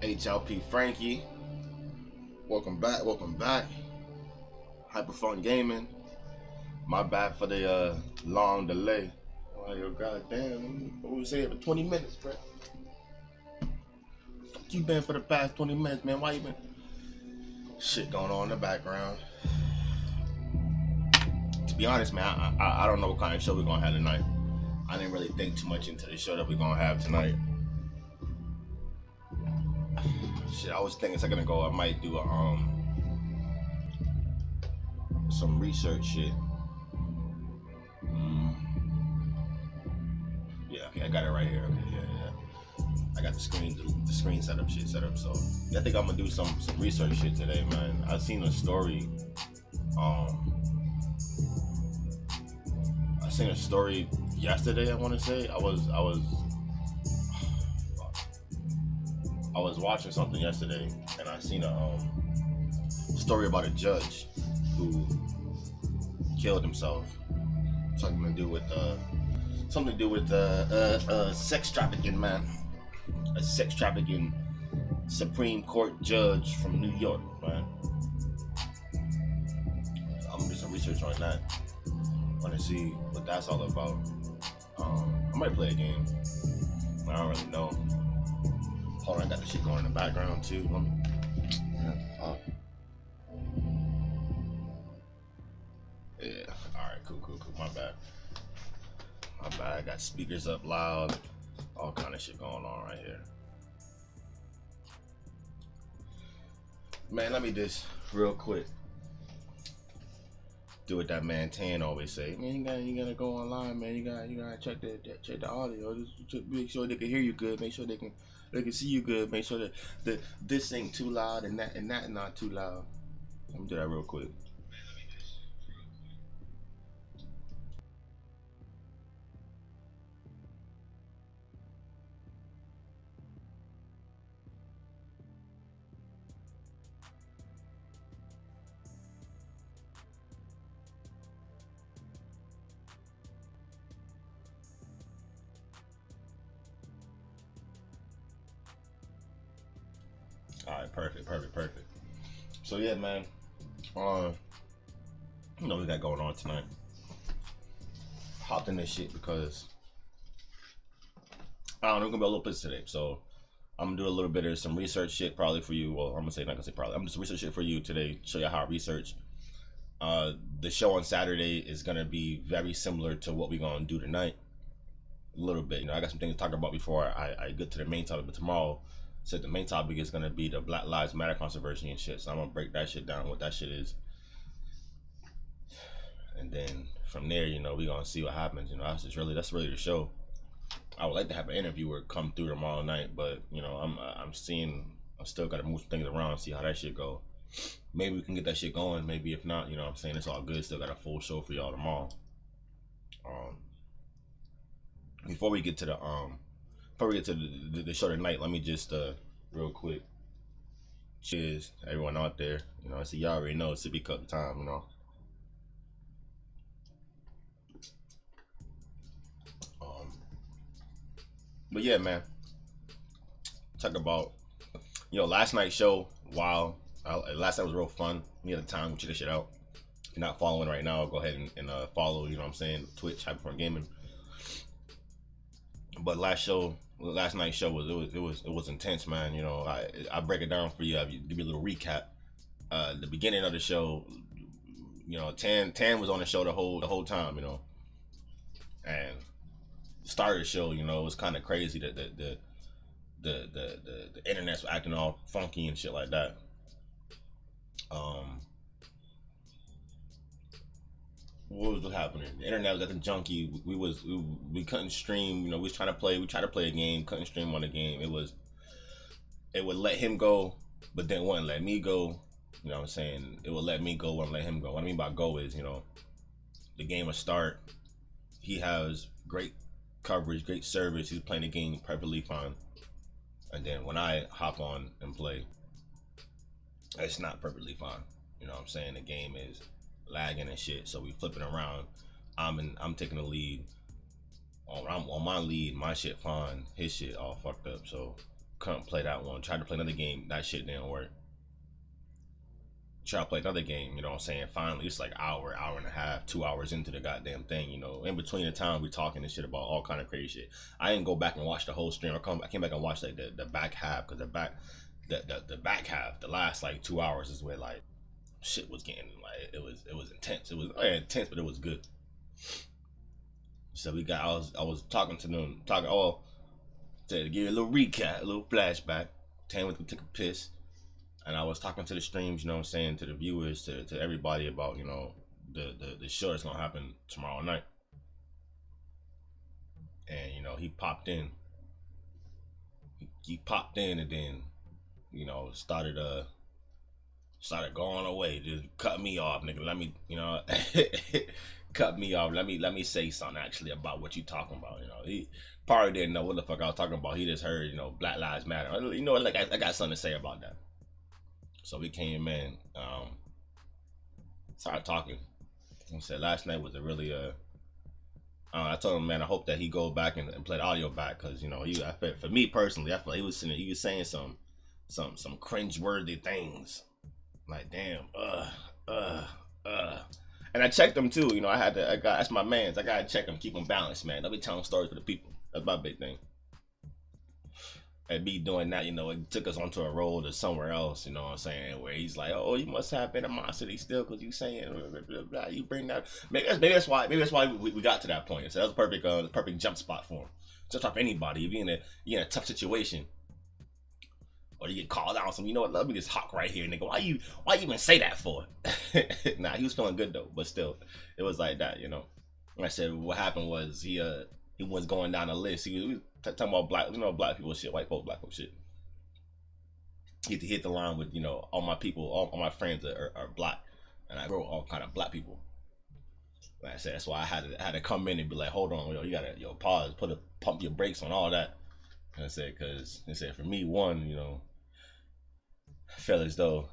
HLP Frankie. Welcome back. HyperPhunkGaming. My bad for the long delay. Oh, yo, goddamn. What was saying for 20 minutes, bro? Fuck you been for the past 20 minutes, man? Why you been? Shit going on in the background. To be honest, man, I don't know what kind of show we're gonna have tonight. I didn't really think too much into the show that we're gonna have tonight. Shit, I was thinking a second ago I might do some research shit. Yeah, okay, I got it right here. Okay, yeah. I got the screen setup. So yeah, I think I'm gonna do some research shit today, man. I seen a story. I seen a story yesterday. I want to say I was watching something yesterday, and I seen a story about a judge who killed himself. Something to do with sex trafficking, man. A sex trafficking Supreme Court judge from New York, man. I'm gonna do some research on that. Want to see what that's all about. I might play a game. I don't really know. Hold on, I got the shit going in the background too. Yeah, alright, cool. My bad. I got speakers up loud. All kind of shit going on right here. Man, let me just real quick do what that man Tan always say. Man, you gotta go online, man. You gotta check the audio. Just make sure they can hear you good. Make sure they can see you good. Make sure that this ain't too loud and that not too loud. Let me do that real quick. Alright, perfect. So yeah, man. You know what we got going on tonight. Hopped in this shit because I don't know, I'm gonna be a little pissed today. So I'm gonna do a little bit of some research shit probably for you. Well, I'm not gonna say probably. I'm gonna do some research shit for you today, show you how I research. The show on Saturday is gonna be very similar to what we're gonna do tonight. A little bit. You know, I got some things to talk about before I get to the main topic, but tomorrow said the main topic is gonna be the Black Lives Matter controversy and shit. So I'm gonna break that shit down, what that shit is, and then from there, you know, we gonna see what happens. You know, that's really the show. I would like to have an interviewer come through tomorrow night, but you know, I still gotta move some things around and see how that shit go. Maybe we can get that shit going. Maybe if not, you know what I'm saying, it's all good. Still got a full show for y'all tomorrow. Before we get to the show tonight, let me just real quick cheers everyone out there. You know, I see y'all already know it's sippy cup time, you know. But yeah, man, talk about, you know, last night's show. Wow, last night was real fun. We had a time to check this shit out. If you're not following right now, go ahead and follow, you know what I'm saying, Twitch, HyperPhunkGaming. But last night's show was intense, man. You know, I break it down for you. I'll give you a little recap. The beginning of the show, you know, Tan was on the show the whole time, you know, and the start of the show, you know, it was kind of crazy that the internet's acting all funky and shit like that. What was happening? The internet was acting junky. We couldn't stream. You know, we tried to play a game, couldn't stream on the game. It would let him go, but then wouldn't let me go. You know what I'm saying? It would let me go, wouldn't let him go. What I mean by go is, you know, the game will start. He has great coverage, great service. He's playing the game perfectly fine. And then when I hop on and play, it's not perfectly fine. You know what I'm saying? The game is lagging and shit, so we flipping around. I'm taking the lead. I'm on my lead, my shit fine, his shit all fucked up. So Couldn't play that one. Tried to play another game. That shit didn't work. Try to play another game, you know what I'm saying? Finally, it's like hour and a half, 2 hours into the goddamn thing, you know. In between the time we talking and shit about all kind of crazy shit. I didn't go back and watch the whole stream. I came back and watched like the back half, because the back half, the last like 2 hours is where like shit was getting like it was intense. It was intense, but it was good. So I was talking to them, to give you a little recap, a little flashback. Tam went to take a piss. And I was talking to the streams, you know what I'm saying, to the viewers, to everybody about, you know, the show that's gonna happen tomorrow night. And, you know, he popped in. He popped in and then, you know, started going away. Just cut me off, nigga. Let me, you know, cut me off. Let me say something actually about what you talking about. You know, he probably didn't know what the fuck I was talking about. He just heard, you know, Black Lives Matter. You know, like I got something to say about that. So we came in, started talking. I said last night was a really I told him, man, I hope that he go back and play the audio back, because, you know, for me personally, I feel like he was saying some cringe-worthy things. Like, damn, and I checked him too. You know, that's my man's. I gotta check him, keep him balanced, man. Don't be telling stories for the people. That's my big thing. And me doing that, you know, it took us onto a road to somewhere else, you know what I'm saying, where he's like, oh, you must have animosity still because you saying blah, blah, blah, you bring that. Maybe that's why we got to that point. So that was a perfect jump spot for him. Just off anybody, if you're in a tough situation, or you get called out on something, you know what, let me just hawk right here, nigga. Why you even say that for? Nah, he was feeling good though, but still, it was like that, you know. Like I said, what happened was he was going down the list. He was talking about black people shit, white folk, black folk shit. He hit the line with, you know, all my people, all my friends are black, and I grow all kind of black people. Like I said, that's why I had to come in and be like, hold on, yo, you gotta pause, pump your brakes on all that. And I said, because they said for me, one, you know, I feel as though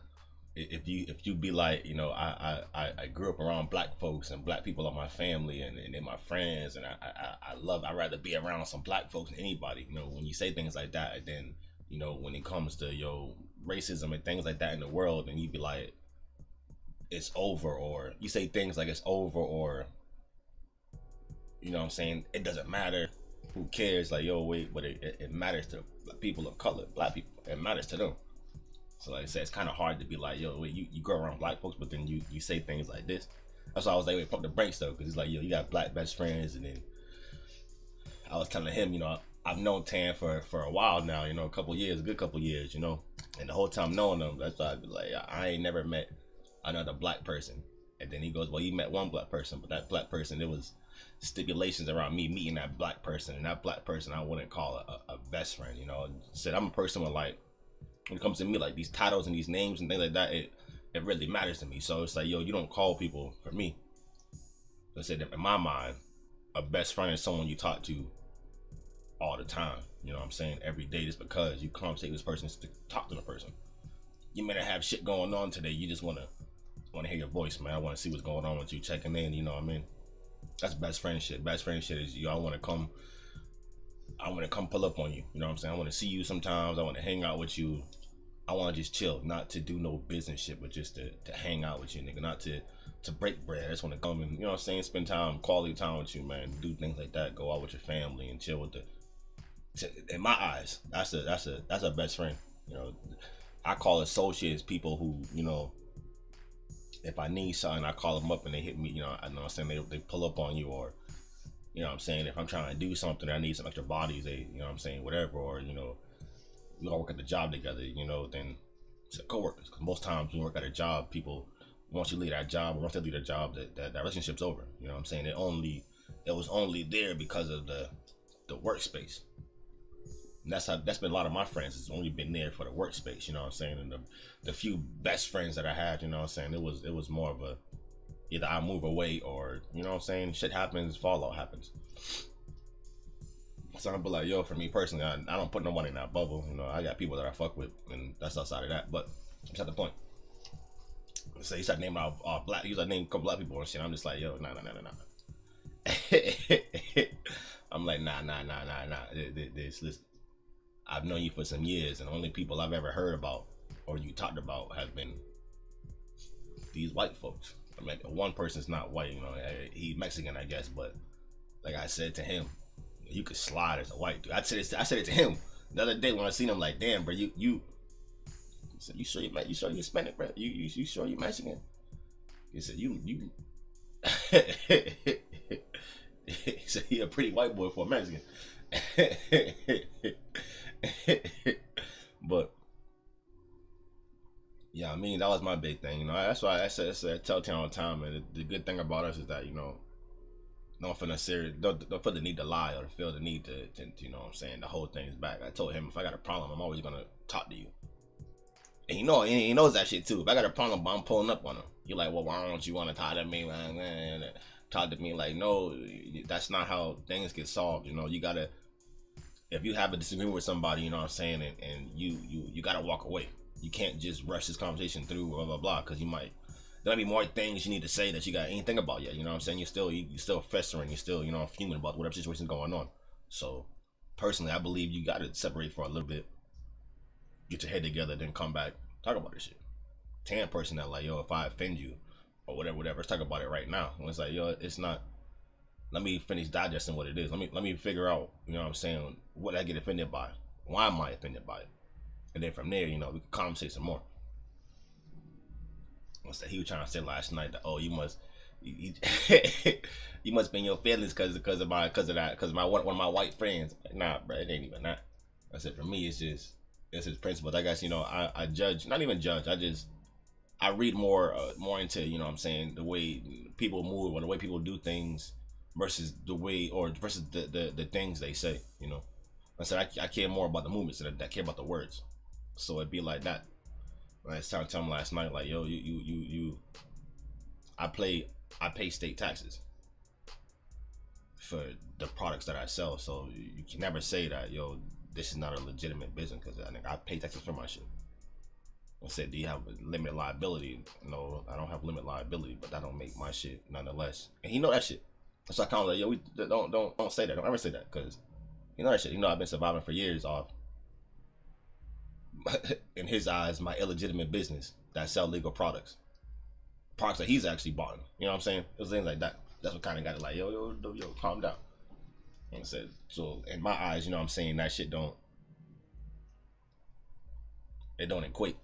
if you be like, you know, I grew up around black folks and black people are my family and they're my friends, and I'd rather be around some black folks than anybody. You know, when you say things like that, and then, you know, when it comes to racism and things like that in the world, and you be like, it's over, or you say things like it's over, or, you know what I'm saying, it doesn't matter, who cares, like, yo, wait, but it matters to people of color, black people, it matters to them. So like I said, it's kind of hard to be like, yo, wait, you grow around black folks, but then you say things like this. That's why I was like, wait, pump the brakes though, because he's like, yo, you got black best friends. And then I was telling him, you know, I've known Tan for a while now, you know, a good couple years, you know. And the whole time knowing him, that's why I'd be like, I ain't never met another black person. And then he goes, well, you met one black person, but that black person, there was stipulations around me meeting that black person, and that black person I wouldn't call a best friend, you know. Said I'm a person with, like, when it comes to me, like these titles and these names and things like that, it really matters to me. So it's like, yo, you don't call people for me. So I said, in my mind, a best friend is someone you talk to all the time. You know what I'm saying? Every day, just because you conversate with this person to talk to the person. You may not have shit going on today. You just wanna hear your voice, man. I wanna see what's going on with you, checking in. You know what I mean? That's best friend shit. Best friend shit is, I wanna come pull up on you. You know what I'm saying? I want to see you sometimes. I want to hang out with you. I want to just chill, not to do no business shit, but just to hang out with you, nigga. Not to break bread. I just want to come and, you know what I'm saying, spend quality time with you, man. Do things like that. Go out with your family and chill with in my eyes, that's a best friend. You know, I call associates people who, you know, if I need something, I call them up and they hit me. You know what I'm saying, they pull up on you, or, you know what I'm saying, if I'm trying to do something, I need some extra bodies, they, you know what I'm saying, whatever, or, you know, we all work at the job together, you know, then it's co-workers. Because most times when you work at a job, people, once you leave that job, or once they leave their job, that relationship's over. You know what I'm saying? It was only there because of the workspace. And that's been a lot of my friends. It's only been there for the workspace, you know what I'm saying? And the few best friends that I had, you know what I'm saying, it was more of a, either I move away, or, you know what I'm saying, shit happens, fallout happens. So I'm be like, yo, for me personally, I don't put no money in that bubble. You know, I got people that I fuck with, and that's outside of that. But that's not the point. So he started naming out black. He started naming a couple black people and shit. I'm just like, yo, nah. I'm like, nah. This, listen. I've known you for some years, and the only people I've ever heard about or you talked about have been these white folks. I mean, one person's not white, you know, he Mexican, I guess, but like I said to him, you could slide as a white dude. I said it to him the other day when I seen him. Like, damn, bro, you said, you sure you Hispanic, bro? You sure you Mexican? He said, you. He said he a pretty white boy for a Mexican. But yeah, I mean, that was my big thing. You know, that's why I tell Tim all the time. And the good thing about us is that, you know, don't feel don't feel the need to lie or feel the need to you know what I'm saying, the whole thing's back. I told him, if I got a problem, I'm always gonna talk to you. And you know, he knows that shit too. If I got a problem, I'm pulling up on him. You're like, well, why don't you want to talk to me, man? Talk to me. Like, no, that's not how things get solved. You know, you gotta, if you have a disagreement with somebody, you know what I'm saying, and you gotta walk away. You can't just rush this conversation through, blah blah blah, because there'll be more things you need to say that you got ain't think about yet. You know what I'm saying? You're still festering. You're still, you know, fuming about whatever situation's going on. So personally, I believe you got to separate for a little bit, get your head together, then come back, talk about this shit. Tan person that like, yo, if I offend you or whatever, let's talk about it right now. When it's like, yo, it's not. Let me finish digesting what it is. Let me figure out, you know what I'm saying, what I get offended by. Why am I offended by it? And then from there, you know, we can conversate some more. What's that he was trying to say last night? That, oh, you must be in your feelings because of my one of my white friends. Like, nah, bro, it ain't even that. I said, for me, it's his principles. I guess, you know, I judge, not even judge. I read more into, you know what I'm saying, the way people move or the way people do things versus the things they say. You know, I said I care more about the movements than I care about the words. So it'd be like that. I was telling him last night, like, yo, I pay state taxes for the products that I sell, so you can never say that, yo, this is not a legitimate business, because I pay taxes for my shit. I said, do you have limited liability? No, I don't have limited liability, but that don't make my shit nonetheless. And he know that shit. So I kind of like, yo, don't say that. Don't ever say that, because you know that shit. You know, I've been surviving for years off, in his eyes, my illegitimate business that sell legal products that he's actually bought. You know what I'm saying? It was things like that. That's what kind of got it like, yo, calm down. And I said, so in my eyes, you know what I'm saying, that shit don't equate.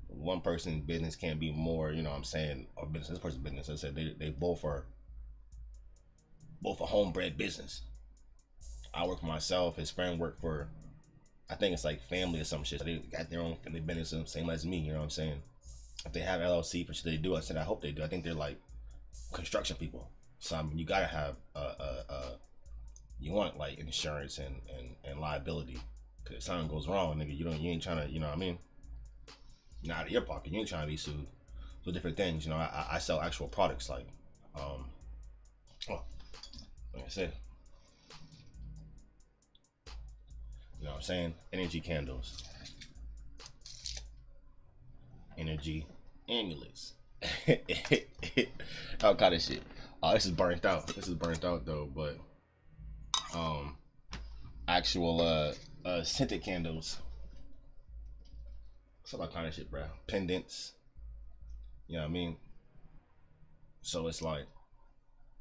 One person's business can't be more, you know what I'm saying, or business, this person's business. I said they both are a homebred business. I work for myself, his friend worked for, I think it's like family or some shit. So they got their own family business, same as me, you know what I'm saying? If they have LLC for shit they do, I said I hope they do. I think they're like construction people. So I mean, you gotta have you want like insurance and liability. Cause if something goes wrong, nigga, you ain't trying to, you know what I mean? Not out of your pocket, you ain't trying to be sued. So different things, you know. I sell actual products like like I said, you know what I'm saying? Energy candles, energy amulets, all kind of shit. Oh, this is burnt out. This is burnt out though, but actual scented candles, some all kind of shit, bro. Pendants, you know what I mean? So it's like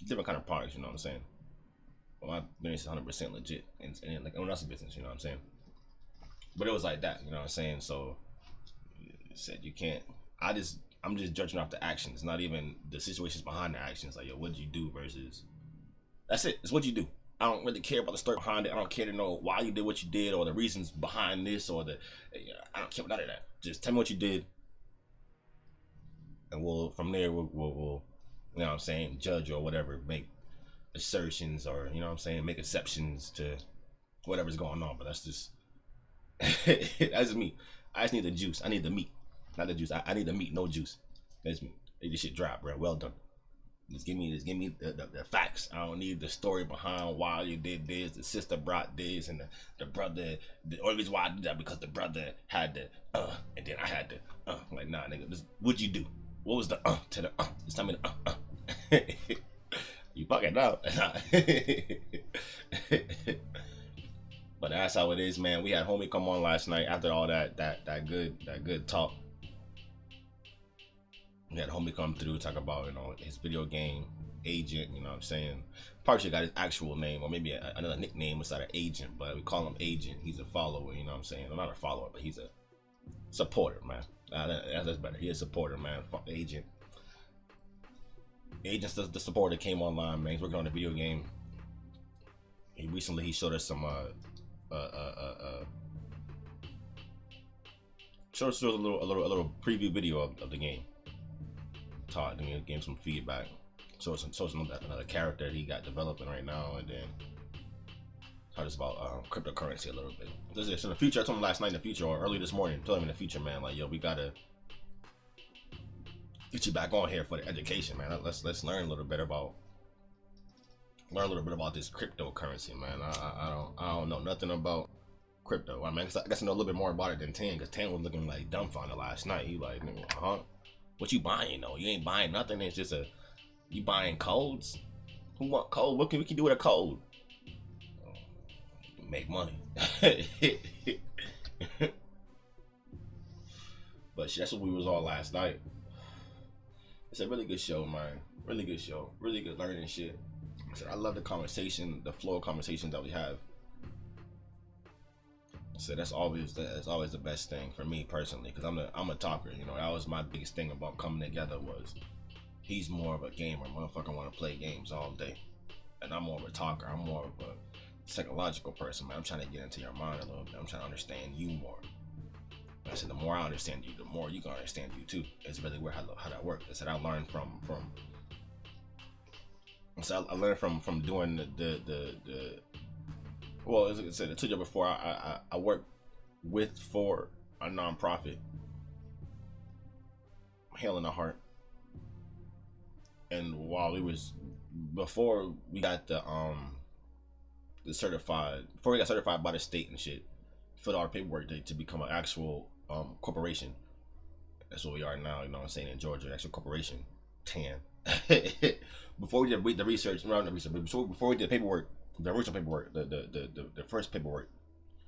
different kind of products, you know what I'm saying? Well, my business is 100% legit, and like everyone else's business, you know what I'm saying? But it was like that, you know what I'm saying? So it said you can't. I'm just judging off the actions, not even the situations behind the actions. Like, yo, what did you do versus. That's it. It's what you do. I don't really care about the story behind it. I don't care to know why you did what you did or the reasons behind this or I don't care about none of that. Just tell me what you did, and from there we'll you know what I'm saying, judge or whatever, make assertions or, you know what I'm saying, make exceptions to whatever's going on. But that's just that's me. I just need the juice. I need the meat, not the juice. I need the meat, no juice. That's me. This shit drop, bro. Well done. Just give me the facts. I don't need the story behind why you did this. The sister brought this, and the brother. The only reason why I did that because the brother had the and then I had the like, nah, nigga. What'd you do? What was the to the Just tell me the You fucking know. But that's how it is, man. We had homie come on last night after all that good talk. We had homie come through, talk about, you know, his video game agent, you know what I'm saying? Probably should have got his actual name, or maybe another nickname instead of agent, but we call him agent. He's a follower, you know what I'm saying? I'm not a follower, but he's a supporter, man. That's better. He's a supporter, man. Agent. Agent's the supporter came online, man. He's working on a video game. He showed us some showed us a little preview video of the game. Taught him, gave him some feedback. Showed us another character he got developing right now, and then taught us about cryptocurrency a little bit. This is in the future. I told him last night in the future, or early this morning. Told him in the future, man, like, yo, we gotta get you back on here for the education, man. Let's learn a little bit about this cryptocurrency, man. I don't know nothing about crypto. I mean, I guess I know a little bit more about it than Tan, because Tan was looking like dumbfounded last night. He like, huh? What you buying though? You ain't buying nothing. It's just you buying codes. Who want code? What can we do with a code? Make money. But shit, that's what we was all last night. It's a really good show, man. Really good show. Really good learning shit. I love the conversation, the flow of conversations that we have. So that's always the best thing for me personally, because I'm a talker. You know, that was my biggest thing about coming together, was he's more of a gamer. Motherfucker want to play games all day, and I'm more of a talker. I'm more of a psychological person, man. I'm trying to get into your mind a little bit. I'm trying to understand you more. I said the more I understand you, the more you gonna understand you too. It's really where how that works. I said I learned from. So I learned from doing the well, as I said, I told you before, I work for a nonprofit, Healing the Heart. And while before we got certified by the state and shit, filled out our paperwork to become an actual corporation. That's what we are now, you know what I'm saying, in Georgia, actual corporation, TAN. Before we did the research, before we did paperwork, the original paperwork, the first paperwork,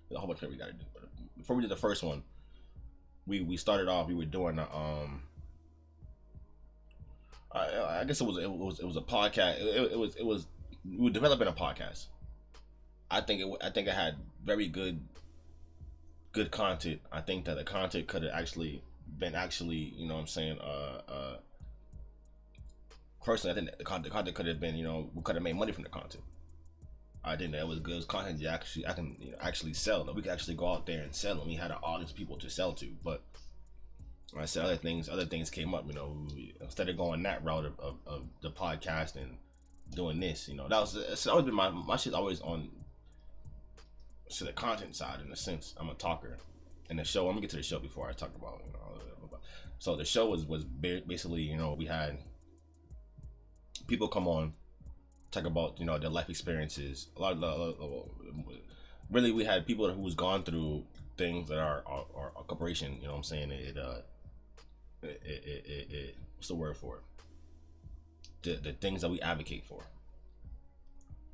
there's a whole bunch of paperwork we gotta do. But before we did the first one, we started off. We were doing I guess it was a podcast. It was we were developing a podcast. I think it had very good content. I think that the content could have actually been you know what I'm saying, personally, I think the content could have been, you know, we could have made money from the content. I think that it was good. It was content I can actually sell. That we could actually go out there and sell, and we had an audience of people to sell to. But like I said, other things came up. You know, instead of going that route of the podcast and doing this, you know, it's always been my shit's always on to the content side, in a sense. I'm a talker. And the show, I'm gonna get to the show before I talk about, you know. So the show was basically, you know, we had people come on, talk about, you know, their life experiences. Really, we had people who was gone through things that are a corporation, you know what I'm saying, it what's the word for it? The things that we advocate for.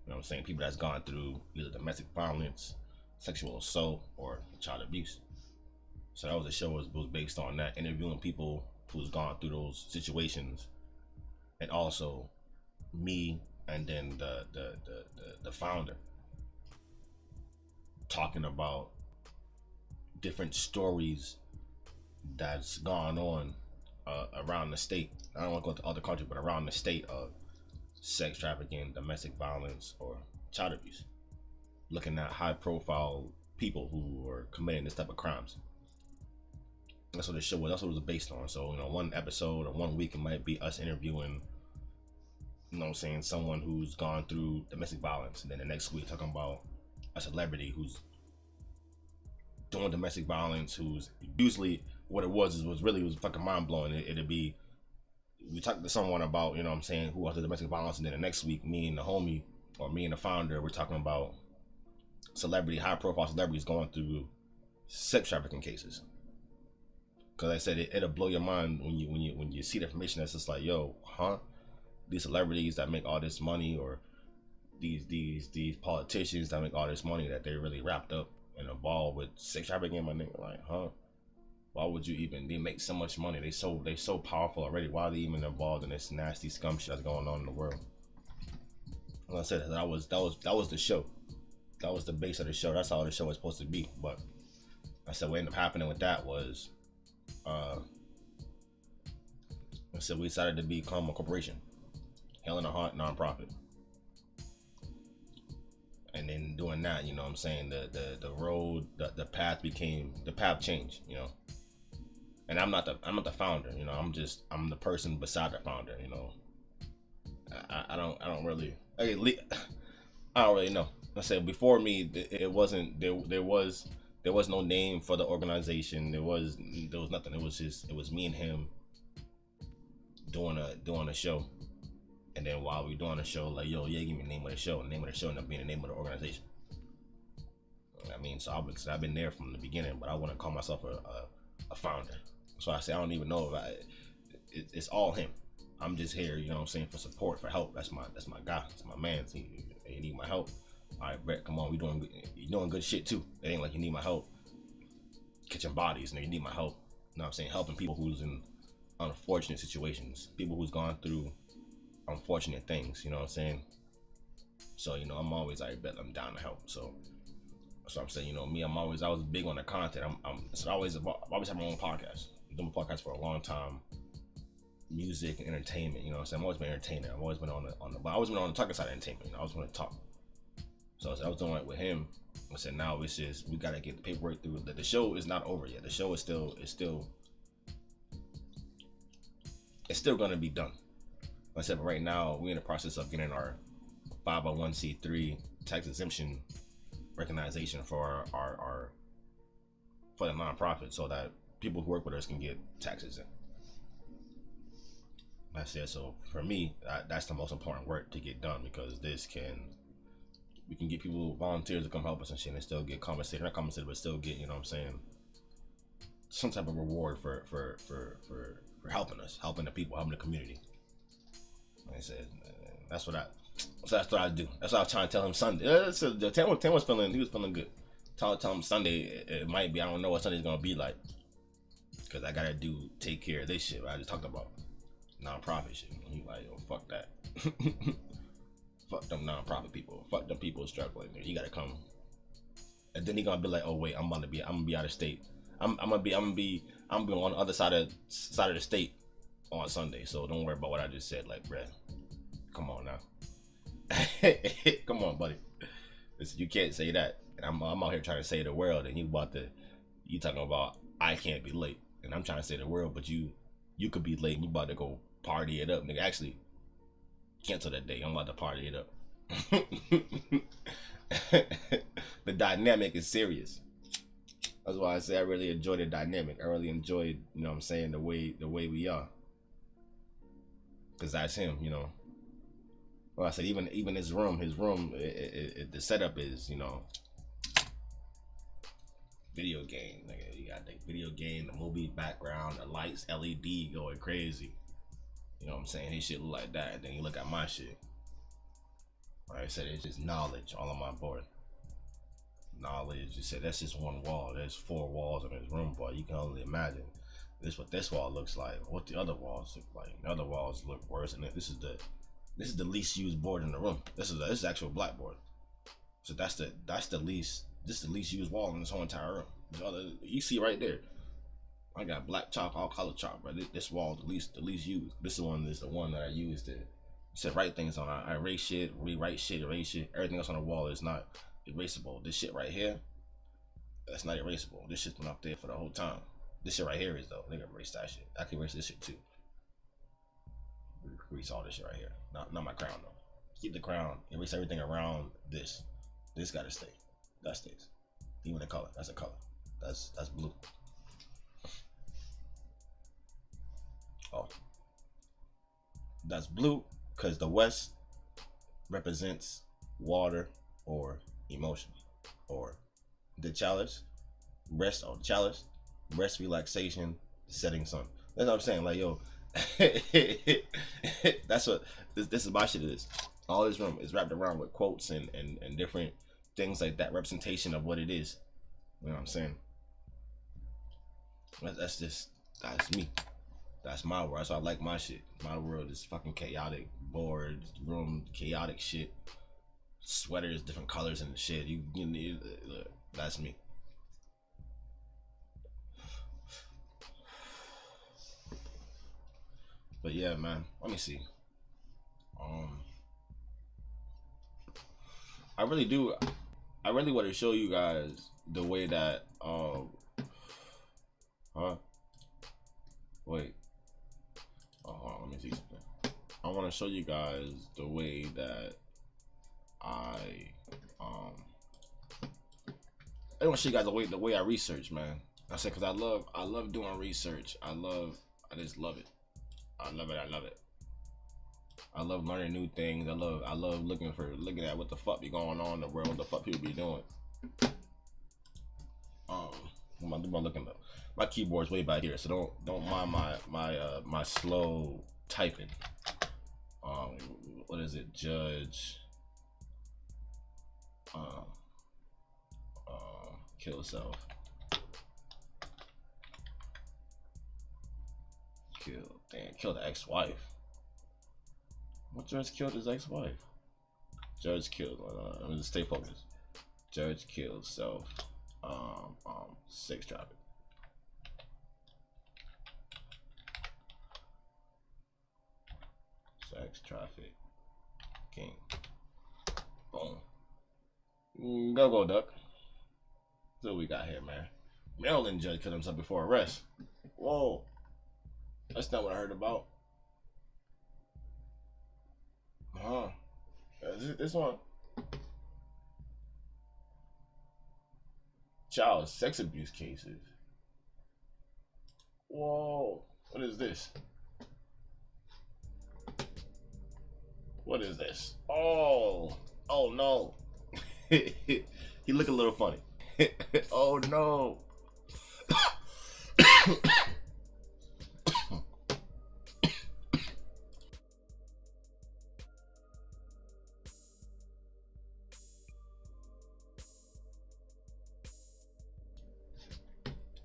You know what I'm saying? People that's gone through either domestic violence, sexual assault, or child abuse. So that was the show was based on that, interviewing people who's gone through those situations, and also me and then the founder talking about different stories that's gone on around the state. I don't want to go to other countries, but around the state of sex trafficking, domestic violence, or child abuse. Looking at high-profile people who are committing this type of crimes. That's what the show was. That's what it was based on. So, you know, one episode or 1 week, it might be us interviewing, you know what I'm saying, someone who's gone through domestic violence. And then the next week, talking about a celebrity who's doing domestic violence, who's usually what it was fucking mind-blowing. It'd be, we talk to someone about, you know what I'm saying, who was the domestic violence, and then the next week, me and the homie, or me and the founder, we're talking about high-profile celebrities going through sex trafficking cases. Because I said it'll blow your mind when you see the information that's just like, yo, huh? These celebrities that make all this money, or these politicians that make all this money, that they're really wrapped up and involved with sex trafficking, my nigga. Like, huh? Why would you even? They make so much money. They so powerful already. Why are they even involved in this nasty scum shit that's going on in the world? Like I said, that was the show. That was the base of the show. That's how the show was supposed to be. But I said what ended up happening with that was, I said we decided to become a corporation, Hell in a Heart nonprofit. And then doing that, you know what I'm saying, the road, the path changed, you know. And I'm not the founder, you know. I'm the person beside the founder, you know. I don't really know. I said before me, it wasn't there was no name for the organization. There was nothing. It was me and him doing a show. And then while we doing the show, like, yo, yeah, give me the name of the show. The name of the show ended up being the name of the organization. I mean, so I've been there from the beginning, but I wouldn't call myself a founder. So I say I don't even know about it. It's all him. I'm just here, you know what I'm saying, for support, for help. That's my guy. That's my man. So you need my help. All right, Brett, come on, you're doing good shit too. It ain't like you need my help catching bodies. No, you need my help. You know what I'm saying? Helping people who's in unfortunate situations, people who's gone through unfortunate things, you know what I'm saying? So, you know, I'm always like, bet I'm down to help. So I'm saying, you know, me, I was big on the content. I always have my own podcast. I've been doing podcasts for a long time. Music and entertainment, you know what I'm saying? I've always been entertainer. I've always been on the talking side of entertainment. You know, I was going to talk. So I was doing it with him. I said, now it's just, we got to get the paperwork through. The show is not over yet. The show is still going to be done. Like I said, but right now we're in the process of getting our 501c3 tax exemption recognition for our for the nonprofit, so that people who work with us can get tax exempt. That's it. So for me, that's the most important work to get done, because we can get people, volunteers, to come help us and shit, and still get compensated, not compensated, but still get, you know what I'm saying, some type of reward for helping us, helping the people, helping the community. Like I said, that's what I do. That's what I was trying to tell him Sunday. So Tim was feeling good. Tell him Sunday it might be. I don't know what Sunday's gonna be like, because I gotta take care of this shit. I just talked about nonprofit shit. He like, yo, fuck that. Fuck them nonprofit people. Fuck them people struggling. You gotta come. And then he gonna be like, oh wait, I'm gonna be out of state. I'm gonna be on the other side of the state on Sunday. So don't worry about what I just said. Like, bruh, come on now. Come on, buddy. Listen, you can't say that. And I'm out here trying to save the world, and you talking about I can't be late, and I'm trying to save the world, but you could be late and you about to go party it up, nigga. Actually, cancel that day. I'm about to party it up. The dynamic is serious. That's why I say I really enjoy the dynamic. I really enjoyed, you know what I'm saying, the way we are. Cause that's him, you know. Well, I said even his room, the setup is, you know, video game. Nigga, you got the video game, the movie background, the lights, LED going crazy. You know what I'm saying? His shit look like that. And then you look at my shit. Like I said, it's just knowledge all on my board. Knowledge. You said that's just one wall. There's 4 walls in his room, but you can only imagine what this wall looks like, what the other walls look like. The other walls look worse, and this is the least used board in the room. This is actual blackboard. So this is the least used wall in this whole entire room. You see right there, I got black chalk, all color chalk, but this wall is the least used. This is the one that I used to write things on. I erase shit, rewrite shit, erase shit. Everything else on the wall is not erasable. This shit right here, that's not erasable. This shit's been up there for the whole time. This shit right here is though. Nigga, erase that shit. I can erase this shit too. Erase all this shit right here. Not my crown though. Keep the crown. Erase everything around this. This gotta stay. That stays. Even the color. That's a color. That's blue. Oh. That's blue because the West represents water or emotion, or the chalice, rest relaxation, setting sun. That's what I'm saying. Like, yo, that's what this is my shit. It is. All this room is wrapped around with quotes and different things like that, representation of what it is. You know what I'm saying? That's me. That's my world. That's why I like my shit. My world is fucking chaotic, bored, room, chaotic shit. Sweaters, different colors and shit. You need. That's me. But yeah, man. Let me see. I really do. I really want to show you guys the way that wait. Oh, hold on, let me see something. I want to show you guys the way that I want to show you guys the way I research, man. I said because I love doing research. I just love it. I love it. I love learning new things. I love looking at what the fuck be going on in the world, what the fuck people be doing. I'm looking up. My keyboard's way back here, so don't mind my slow typing. What is it? Judge. Kill self. Kill the ex-wife. What judge killed his ex-wife? Judge killed. I'm gonna stay focused. Judge killed self. Sex traffic. Sex traffic. King. Boom. Go duck. So what we got here, man. Maryland judge killed himself before arrest. Whoa. That's not what I heard about. Is it this one? Child sex abuse cases. Whoa. What is this? What is this? Oh no. He look a little funny. Oh no.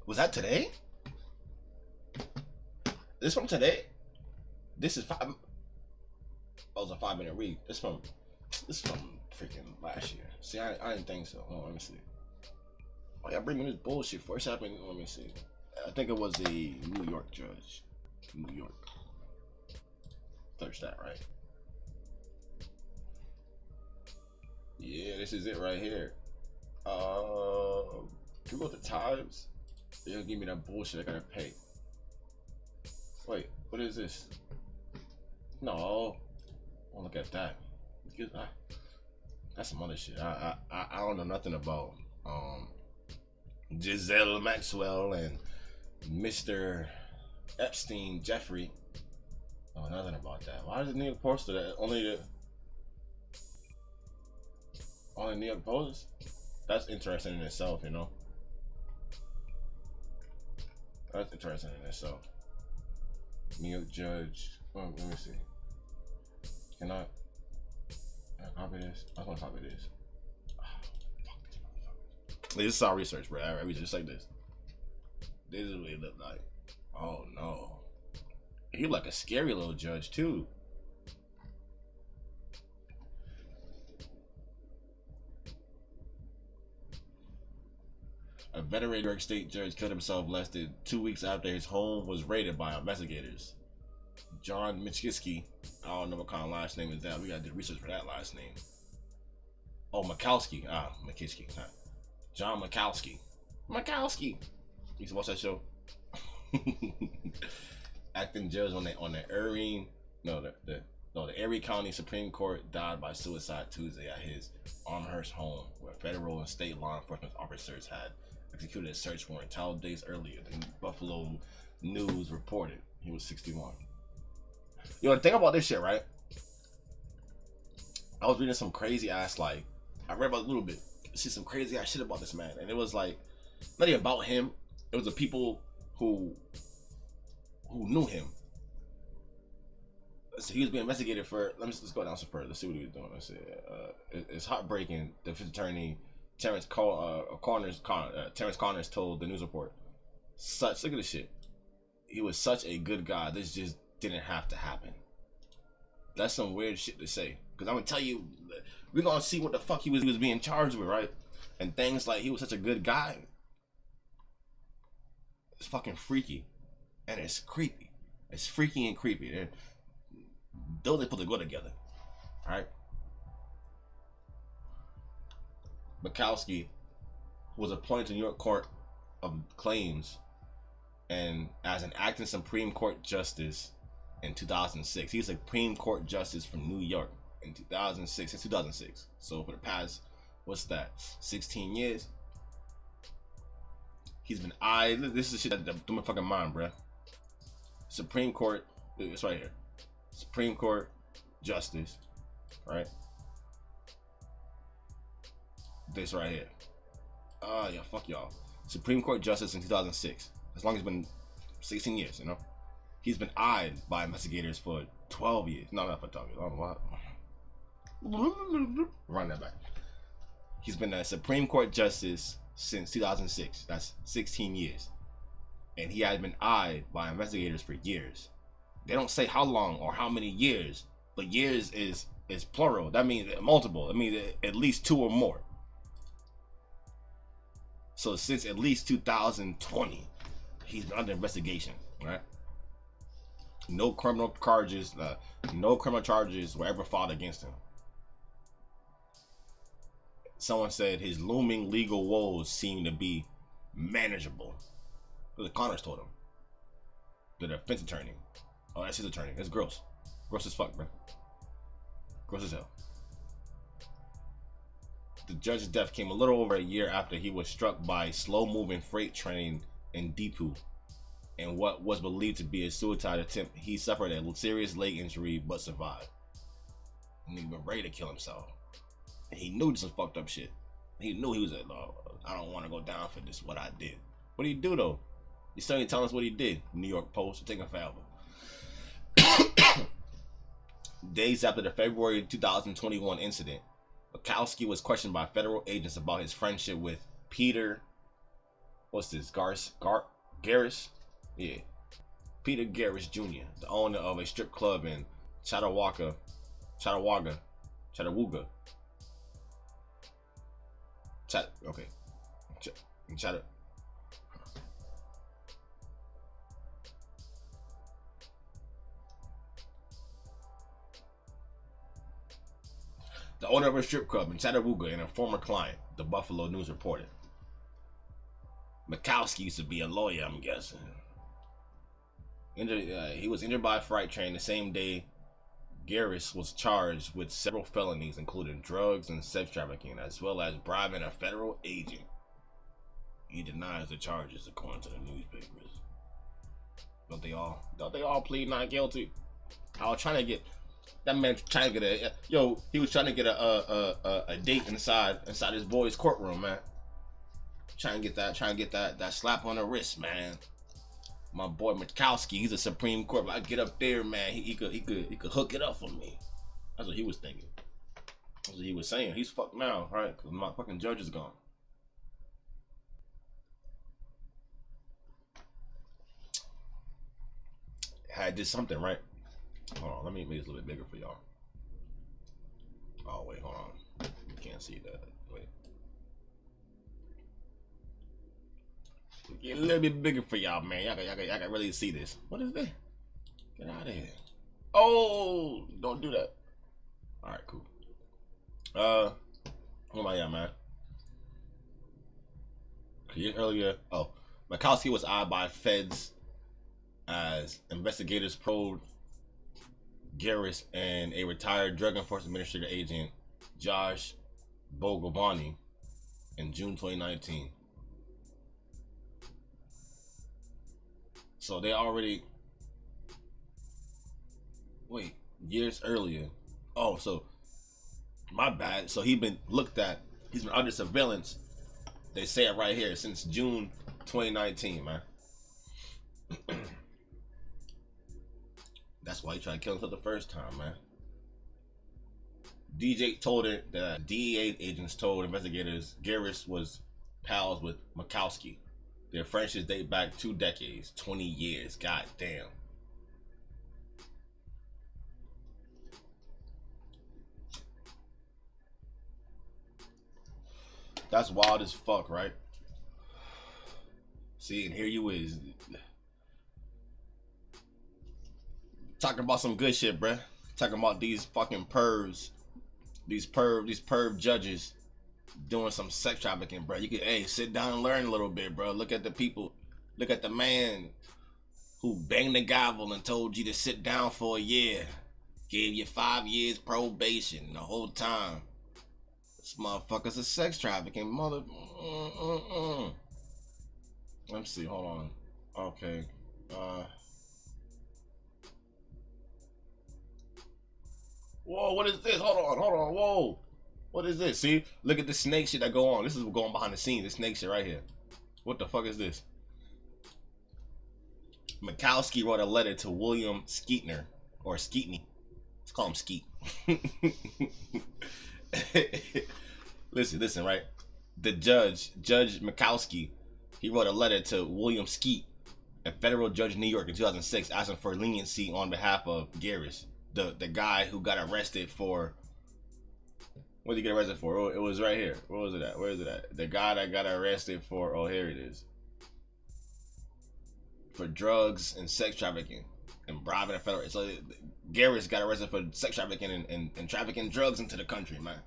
Was that today? This from today? This is 5. Oh, it's a 5-minute read. This from freaking last year. See, I didn't think so. Oh, let me see. Oh, y'all bring me this bullshit first happened. Let me see. I think it was a New York judge. New York. Search that, right? Yeah, this is it right here. Can we go to Times? They'll give me that bullshit I gotta pay. Wait, what is this? No. Oh, look at that. That's some other shit. I don't know nothing about Giselle Maxwell and Mr. Epstein Jeffrey. Oh, nothing about that. Why does the New York Post do that? Only New York Post? That's interesting in itself, you know. That's interesting in itself. New York judge. Oh, let me see. Can I copy this? I want to copy this. Oh, fuck this motherfucker. This is our research, bro. I research just like this. This is what it look like. Oh no. He like a scary little judge too. A veteran New York State judge killed himself less than 2 weeks after his home was raided by investigators. John Michkowski. I don't know what kind of last name is that. We gotta do research for that last name. Oh, Mikowski. Mikowski. John Mikowski. Mikowski. You used to watch that show? Acting judge on the Erie County Supreme Court died by suicide Tuesday at his Amherst home, where federal and state law enforcement officers had executed a search warrant 12 days earlier than Buffalo News reported. He was 61. You know, the thing about this shit, right? I was reading some crazy ass, I read about a little bit. See some crazy ass shit about this man, and it was not even about him. It was the people who knew him. So he was being investigated for. Let's go down some further. Let's see what he was doing. Let's see. It's heartbreaking. The defense attorney Terrence Connors told the news report. Look at this shit. He was such a good guy. This just didn't have to happen. That's some weird shit to say. Because I'm gonna tell you, we're gonna see what the fuck he was being charged with, right? And things like he was such a good guy. It's fucking freaky, and it's creepy. It's freaky and creepy. Those they put to go together, all right? Mikowski was appointed to New York Court of Claims and as an acting Supreme Court Justice in 2006. He's a Supreme Court Justice from New York in 2006, since 2006. So for the past, what's that, 16 years? He's been this is shit that blew my fucking mind, bruh. Supreme Court, it's right here. Supreme Court Justice, right? This right here. Yeah, fuck y'all. Supreme Court Justice in 2006. As long as it's been 16 years, you know? He's been eyed by investigators for 12 years. No, not for 12 years. I don't know what. Run that back. He's been a Supreme Court Justice since 2006. That's 16 years. And he has been eyed by investigators for years. They don't say how long or how many years, but years is plural. That means multiple. It means at least 2 or more. So since at least 2020, he's been under investigation, right? No criminal charges were ever filed against him. Someone said his looming legal woes seem to be manageable. The Connors told him. The defense attorney. Oh, that's his attorney. That's gross. Gross as fuck, bro. Gross as hell. The judge's death came a little over a year after he was struck by a slow-moving freight train in Deepu. And what was believed to be a suicide attempt, he suffered a serious leg injury but survived. And he was ready to kill himself. And he knew some fucked up shit. He knew he was like, no, I don't want to go down for this, what I did. What did he do though? He's still telling us what he did. New York Post, taking forever. Days after the February 2021 incident, Mikowski was questioned by federal agents about his friendship with Peter, Garris? Yeah. Peter Garris Jr., the owner of a strip club in Chattawooga. The owner of a strip club in Chattanooga and a former client, the Buffalo News reported. Mikowski used to be a lawyer, I'm guessing. He was injured by a freight train the same day. Garris was charged with several felonies, including drugs and sex trafficking, as well as bribing a federal agent. He denies the charges, according to the newspapers. Don't they all plead not guilty? I was trying to get that man trying to get he was trying to get a date inside his boy's courtroom, man. Trying to get that slap on the wrist, man. My boy Mikowski, he's a Supreme Court. If I get up there, man, he could hook it up for me. That's what he was thinking. That's what he was saying. He's fucked now, right? Because my fucking judge is gone. I did something, right? Hold on, let me make this a little bit bigger for y'all. Oh wait, hold on. You can't see that. Wait. Get a little bit bigger for y'all, man. Y'all can really see this. What is this? Get out of here. Oh, don't do that. Alright, cool. What am I at, man? Earlier, Mikowski was eyed by feds as investigators probed Garris and a retired Drug Enforcement Administrator agent, Josh Bogavani, in June 2019. So they already, years earlier. Oh, so my bad. So he's been under surveillance. They say it right here since June 2019, man. That's why he tried to kill himself the first time, man. DJ told it that DEA agents told investigators Garris was pals with Mikowski. Their friendships date back 2 decades, 20 years. God damn. That's wild as fuck, right? See, and here you is talking about some good shit, bruh. Talking about these fucking pervs, these perv judges doing some sex trafficking, bro. You can, hey, sit down and learn a little bit, bro. Look at the people. Look at the man who banged the gavel and told you to sit down for a year. Gave you 5 years probation the whole time. This motherfucker's a sex trafficking mother. Let me see. Hold on. Okay. Whoa, what is this? Hold on. Whoa. What is this? See? Look at the snake shit that go on. This is going behind the scenes. This snake shit right here. What the fuck is this? Mikowski wrote a letter to William Skeetner. Or Skeetney. Let's call him Skeet. Listen, right? The Judge Mikowski, he wrote a letter to William Skeet, a federal judge in New York in 2006, asking for leniency on behalf of Garris, the guy who got arrested for. What did he get arrested for? Oh, it was right here. Where was it at? Where is it at? The guy that got arrested for. Oh, here it is. For drugs and sex trafficking and bribing a federal. So Garris got arrested for sex trafficking and trafficking drugs into the country, man.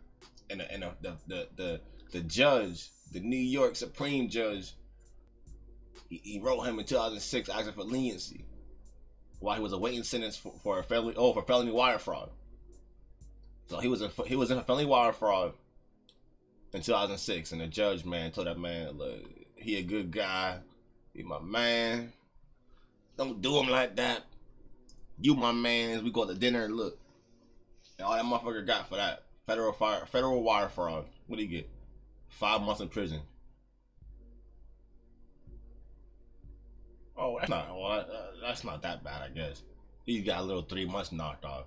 And the judge, the New York Supreme Judge, he wrote him in 2006 asking for leniency while he was awaiting sentence for felony wire fraud. So he was in a felony wire fraud in 2006, and the judge, man, told that man, look, he a good guy, he my man, don't do him like that. You my man. We go to dinner and look, and all that motherfucker got for that federal wire fraud. What did he get? 5 months in prison. Oh, that's not that bad, I guess. He got a little 3 months knocked off.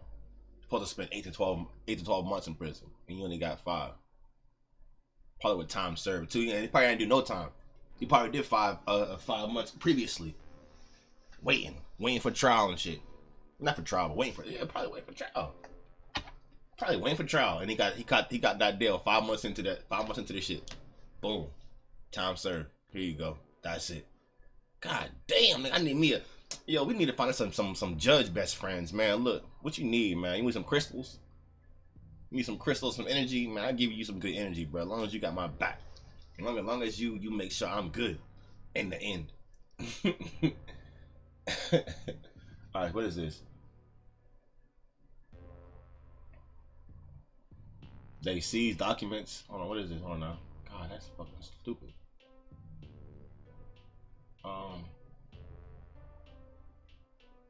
Supposed to spend 8 to 12 months in prison, and you only got 5. Probably with time served too. And he probably didn't do no time. He probably did 5 months previously, waiting for trial and shit. Not for trial, but probably waiting for trial. Probably waiting for trial, and he got that deal 5 months into this shit. Boom, time served. Here you go. That's it. God damn, man, I need me we need to find some judge best friends, man. Look, what you need, man? You need some crystals? You need some crystals, some energy, man. I'll give you some good energy, bro. As long as you got my back, as long as you make sure I'm good in the end. All right, what is this? They seized documents. Hold on, what is this? Hold on now. God, that's fucking stupid.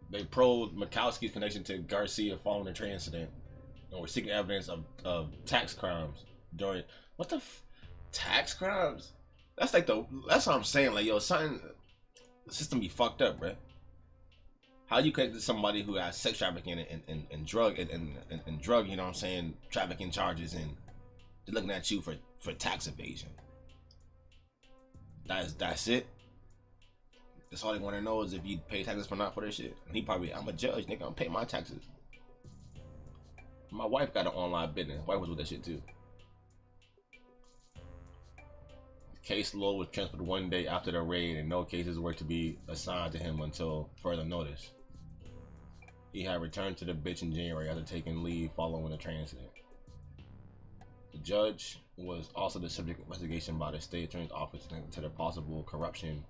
They probed Mikowski's connection to Garcia following the train incident, and were seeking evidence of tax crimes during. What the tax crimes? That's what I'm saying. Like, yo, something, the system be fucked up, bro. How you connect to somebody who has sex trafficking and drug and drug, you know what I'm saying, trafficking charges, and they're looking at you for tax evasion. That's it. That's all they want to know is if you pay taxes for not for this shit. And he probably, I'm a judge, nigga, I'm paying my taxes. My wife got an online business. My wife was with that shit too. The case law was transferred 1 day after the raid, and no cases were to be assigned to him until further notice. He had returned to the bitch in January after taking leave following the train incident. The judge was also the subject of investigation by the state attorney's office to the possible corruption.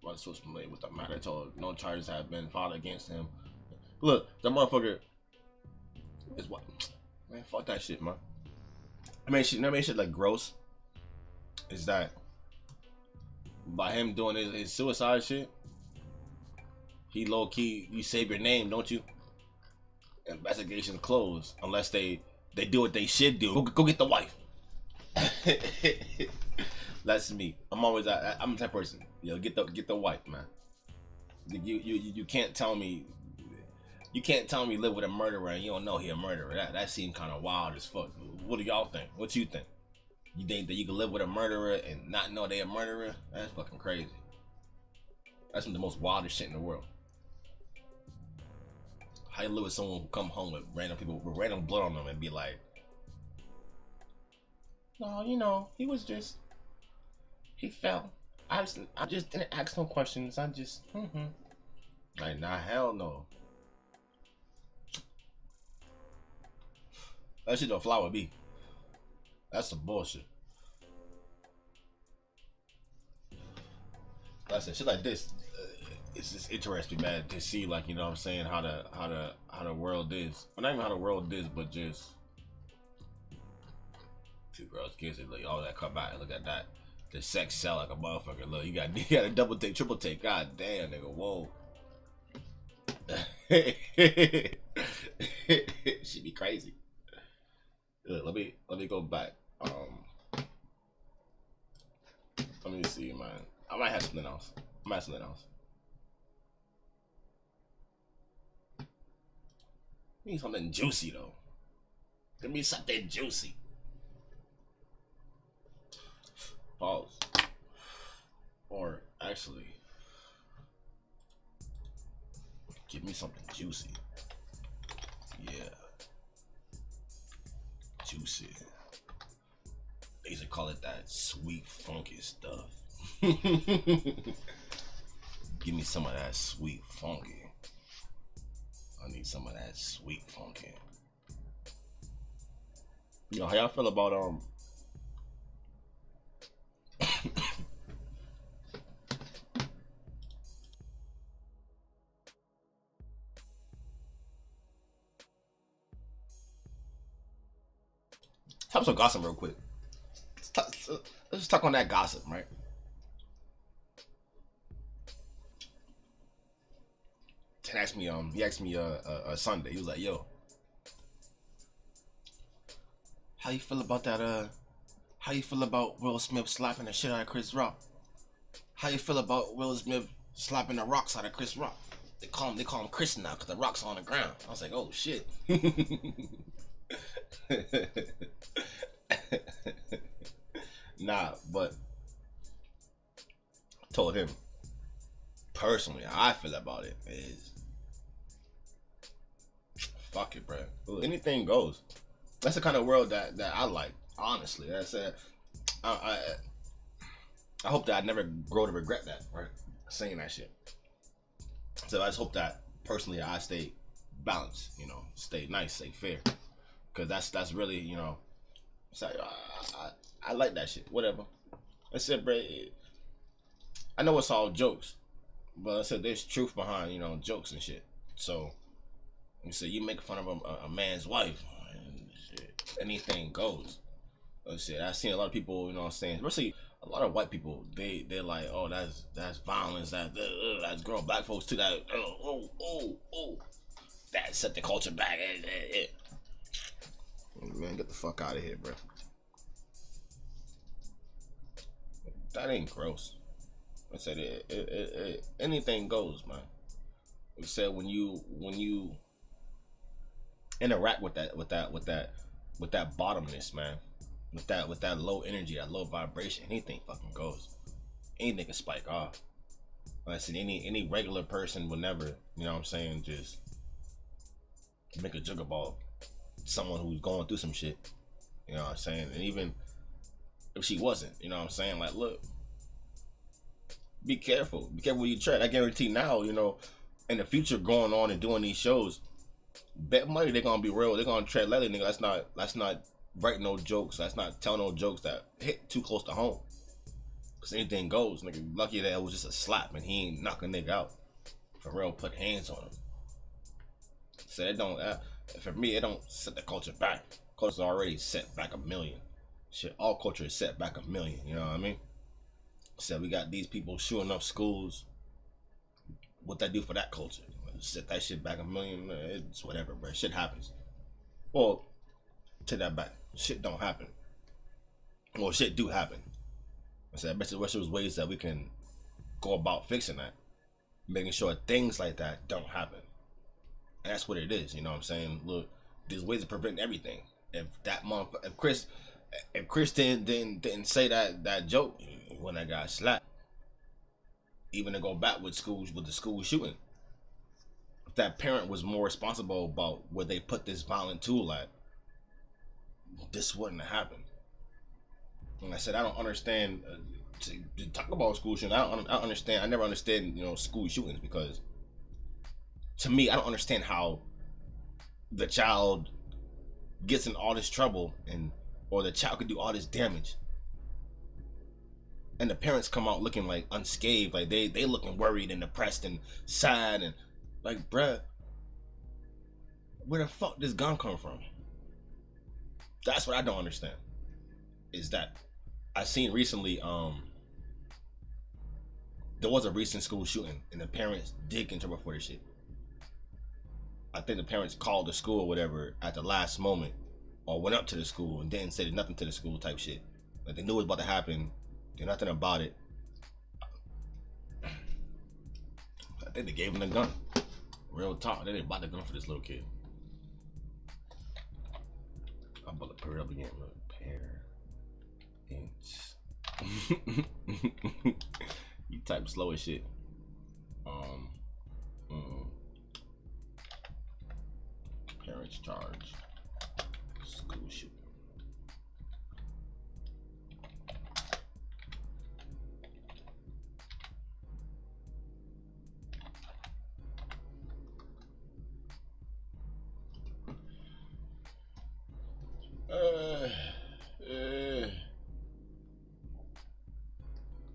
Was familiar with the matter, told no charges have been filed against him. Look, that motherfucker is what, man, fuck that shit, man. I mean, shit like gross is that by him doing his suicide shit, he low key, you save your name, don't you? Investigation closed unless they do what they should do. Go get the wife. That's me. I'm always I'm the type of person. Yo, get the wife, man. You can't tell me. You can't tell me you live with a murderer and you don't know he a murderer. That seems kind of wild as fuck. What do y'all think? What you think? You think that you can live with a murderer and not know they a murderer? That's fucking crazy. That's the most wildest shit in the world. How you live with someone who come home with random people with random blood on them and be like, no, you know, he fell. I just didn't ask no questions. I just, like, nah, hell no. That shit don't fly with me. That's some bullshit. That's it. Shit like this. It's just interesting, man, to see, like, you know what I'm saying, how the world is. Well, not even how the world is, but just two girls kissing, like all that come out. Look at that. The sex sell like a motherfucker. Look, you got a double take, triple take. God damn, nigga, whoa. She be crazy. Look, let me go back. Let me see, man. I might have something else. Need something juicy though. Give me something juicy. Pause. Or actually, give me something juicy. Yeah. Juicy. They used to call it that sweet funky stuff. Give me some of that sweet funky. I need some of that sweet funky. Yo, how y'all feel about Talk some gossip real quick. Let's just talk on that gossip, right? He asked me Sunday. He was like, "Yo, how you feel about that? How you feel about Will Smith slapping the shit out of Chris Rock? How you feel about Will Smith slapping the rocks out of Chris Rock? They call him Chris now because the rocks on the ground." I was like, "Oh shit." Nah, but I told him personally how I feel about it is fuck it, bro. Anything goes. That's the kind of world that I like. Honestly, that's it. I hope that I never grow to regret that, right? Saying that shit. So I just hope that personally I stay balanced, you know, stay nice, stay fair, because that's really, you know. So I like that shit. Whatever. I said, bro. I know it's all jokes, but I said there's truth behind, you know, jokes and shit. So you say you make fun of a man's wife, and shit, anything goes. I said I seen a lot of people, you know what I'm saying, especially a lot of white people. They're like, oh, that's violence. That's growing black folks too. That that set the culture back. Man, get the fuck out of here, bro. That ain't gross. I said anything goes, man. I said when you interact with that bottomness, man, with that low energy, that low vibration, anything fucking goes. Anything can spike off. Like I said, any regular person would never, you know what I'm saying, just make a joke about someone who's going through some shit. You know what I'm saying? And even if she wasn't, you know what I'm saying? Like, look, be careful. Be careful where you tread. I guarantee now, you know, in the future going on and doing these shows, bet money they're gonna be real. They're gonna tread lightly, nigga. Let's not write no jokes. Let's not tell no jokes that hit too close to home. Cause anything goes, nigga. Lucky that it was just a slap and he ain't knock a nigga out. For real, put hands on him. So it don't, for me, it don't set the culture back. Culture's already set back a million. Shit, all culture is set back a million. You know what I mean? So we got these people shooting up schools. What that do for that culture? Set that shit back a million. It's whatever, bro. Shit happens. Well, take that back. Shit don't happen. Well, shit do happen. I said, I bet there's ways that we can go about fixing that, making sure things like that don't happen. And that's what it is. You know what I'm saying? Look, there's ways to prevent everything. If that month, if Chris didn't say that joke when I got slapped, even to go back with schools with the school shooting, if that parent was more responsible about where they put this violent tool at, this wouldn't have happened. And I said I don't understand. To talk about school shooting, I don't understand. I never understand, school shootings, because to me, I don't understand how the child gets in all this trouble, or the child could do all this damage, and the parents come out looking like unscathed, like they looking worried and depressed and sad, and like, bruh, where the fuck this gun come from? That's what I don't understand. Is that I seen recently, there was a recent school shooting, and the parents did get in trouble for this shit. I think the parents called the school or whatever at the last moment, or went up to the school and didn't say nothing to the school type shit. Like, they knew it was about to happen, did nothing about it. I think they gave him the gun. Real talk, they didn't buy the gun for this little kid. I'm about to pair it up again. Look, you type slow as shit. Parents charge school shooting.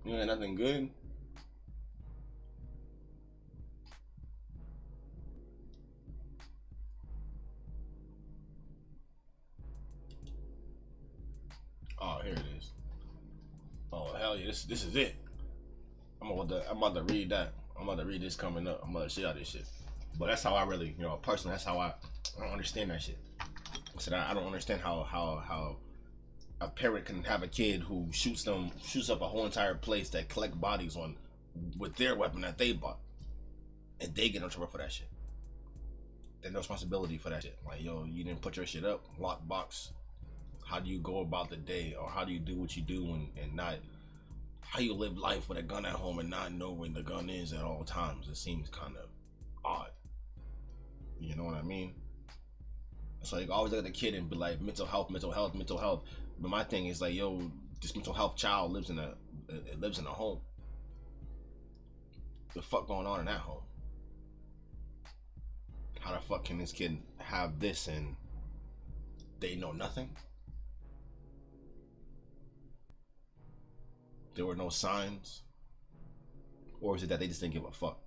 Yeah, nothing good. Oh, here it is. Oh, hell yeah, this is it. I'm about to read that. I'm about to read this coming up. I'm about to shit out this shit. But that's how I really, personally, that's how I don't understand that shit. I said I don't understand how a parent can have a kid who shoots up a whole entire place that collect bodies on with their weapon that they bought, and they get in trouble for that shit. There's no responsibility for that shit. Like, yo, you didn't put your shit up, lock box. How do you go about the day, or how do you do what you do and not, how you live life with a gun at home and not know where the gun is at all times? It seems kind of odd. You know what I mean? So you always look at the kid and be like, mental health. But my thing is like, yo, this mental health child lives in a home. The fuck going on in that home? How the fuck can this kid have this and they know nothing? There were no signs? Or is it that they just didn't give a fuck?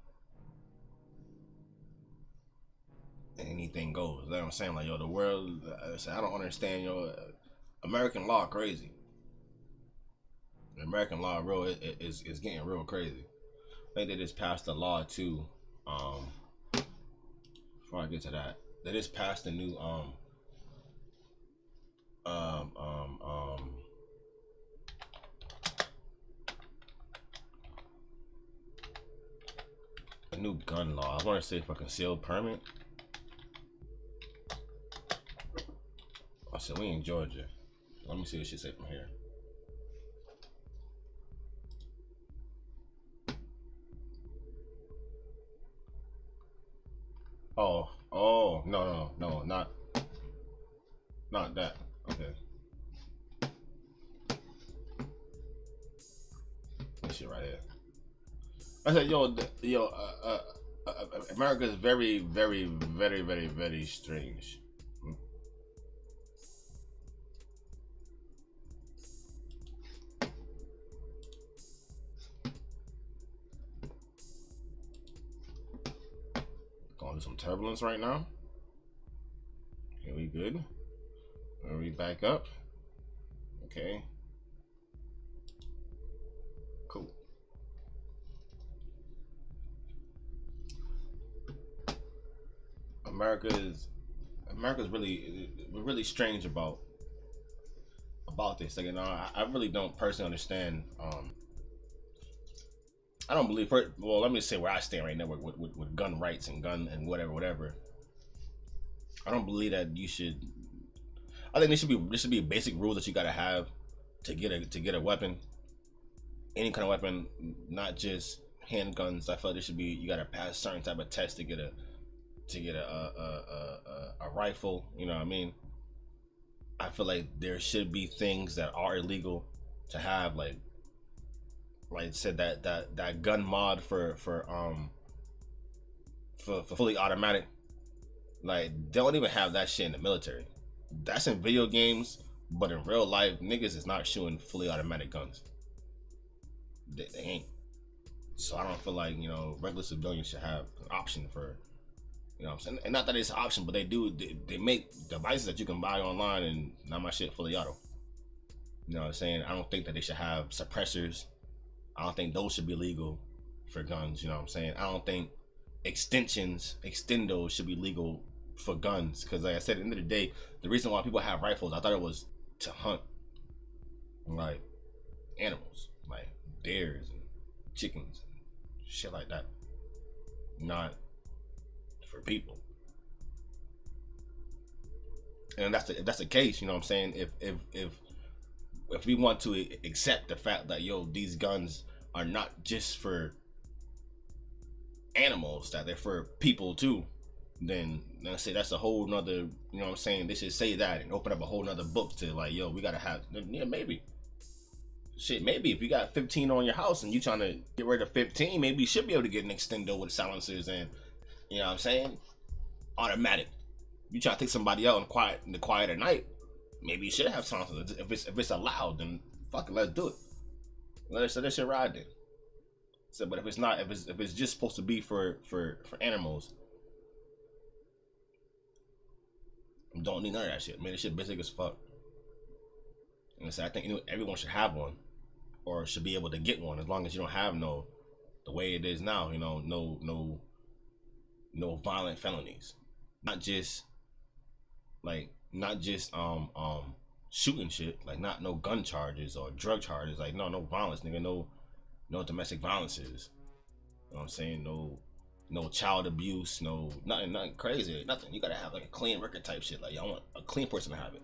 Anything goes. You know what I'm saying? Like, yo, the world, I don't understand, American law crazy. The American law is getting real crazy. I think they just passed a law too. Before I get to that, they just passed a new a new gun law. I want to say for concealed permit. I said, we in Georgia. Let me see what she said from here. Oh, no, not that. Okay. This shit right here. I said, America is very, very, very, very, very strange. Going through some turbulence right now. Here we good. Are we back up? Okay. Cool. America's really strange about this. Like, I really don't personally understand. I don't believe. Well, let me say where I stand right now with gun rights and gun and whatever. I don't believe that you should. I think there should be basic rules that you gotta have to get a weapon, any kind of weapon, not just handguns. I feel like there should be, you gotta pass certain type of test to get a rifle. You know what I mean? I feel like there should be things that are illegal to have, like I said, that gun mod for fully automatic. Like, they don't even have that shit in the military. That's in video games, but in real life, niggas is not shooting fully automatic guns. They ain't. So I don't feel like, you know, regular civilians should have an option for, you know what I'm saying? And not that it's an option, but they make devices that you can buy online, and not my shit fully auto. You know what I'm saying? I don't think that they should have suppressors. I don't think those should be legal for guns, you know what I'm saying? I don't think extendos should be legal for guns, because like I said, at the end of the day, the reason why people have rifles, I thought it was to hunt like animals, like deers and chickens and shit like that, not for people. And if that's the case, you know what I'm saying, if we want to accept the fact that, yo, these guns are not just for animals, that they're for people too, then let's say that's a whole nother, you know what I'm saying, they should say that and open up a whole nother book to, like, yo, we gotta have, yeah, maybe shit, maybe if you got 15 on your house and you trying to get rid of 15, maybe you should be able to get an extendo with silencers and, you know what I'm saying, automatic. You try to take somebody out in the quiet at night, maybe you should have silencers. If it's allowed, then fuck it, let's do it. Let that shit ride then. So, but if it's not, if it's just supposed to be for animals, don't need none of that shit. Man, this shit basic as fuck. And so I think, you know, everyone should have one, or should be able to get one, as long as you don't have the way it is now, you know, no violent felonies, not just shooting shit, like no gun charges or drug charges, like no violence, nigga, no domestic violences. You know what I'm saying? No child abuse, nothing crazy, nothing. You gotta have like a clean record type shit. Like, I want a clean person to have it.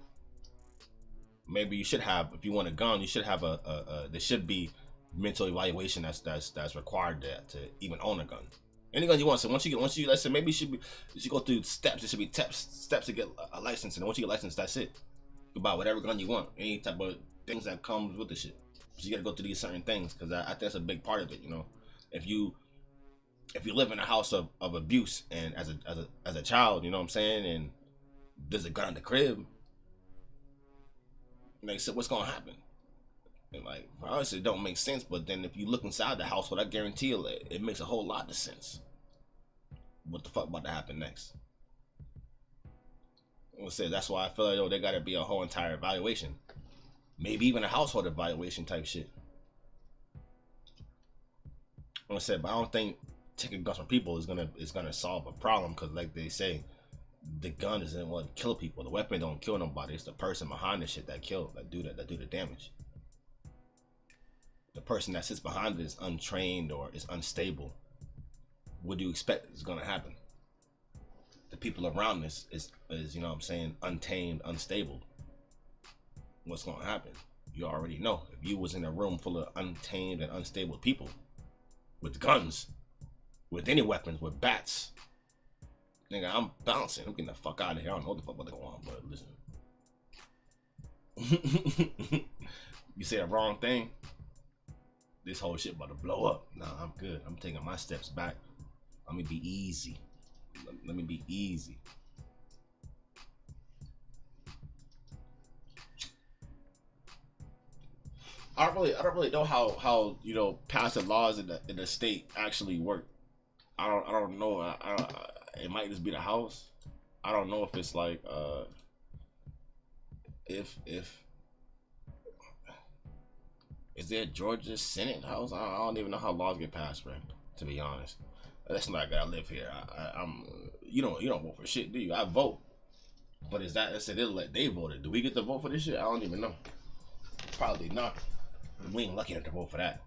Maybe you should have, if you want a gun, you should have there should be mental evaluation that's required to even own a gun. Any gun you want. So once you let's say, maybe you should go through steps. There should be steps to get a license, and once you get licensed, that's it. You buy whatever gun you want, any type of things that comes with the shit. So you gotta go through these certain things, because I think that's a big part of it. You know, if you live in a house of abuse, and as a child, you know what I'm saying, and there's a gun in the crib, like, so what's gonna happen? And like, obviously it don't make sense, but then if you look inside the household, I guarantee you it makes a whole lot of sense. What the fuck about to happen next? That's why I feel like, yo, there gotta be a whole entire evaluation, maybe even a household evaluation type shit. But I don't think taking guns from people is gonna solve a problem, because like they say, the gun isn't what kill people. The weapon don't kill nobody. It's the person behind the shit that do the damage. The person that sits behind it is untrained or is unstable. What do you expect is gonna happen? The people around this is you know what I'm saying, untamed, unstable. What's gonna happen? You already know. If you was in a room full of untamed and unstable people with guns, with any weapons, with bats, nigga, I'm bouncing. I'm getting the fuck out of here. I don't know what the fuck about to go on, but listen. You say the wrong thing, this whole shit about to blow up. Nah, I'm good. I'm taking my steps back. Let me be easy. Let me be easy. I don't really know how you know, passing laws in the state actually work. I don't know. It might just be the House. I don't know if it's like if is there Georgia Senate House? I don't even know how laws get passed, man. To be honest, that's not good. I live here. I'm you don't vote for shit, do you? I vote, but is that, let's say they voted? Do we get to vote for this shit? I don't even know. Probably not. We ain't lucky enough to vote for that.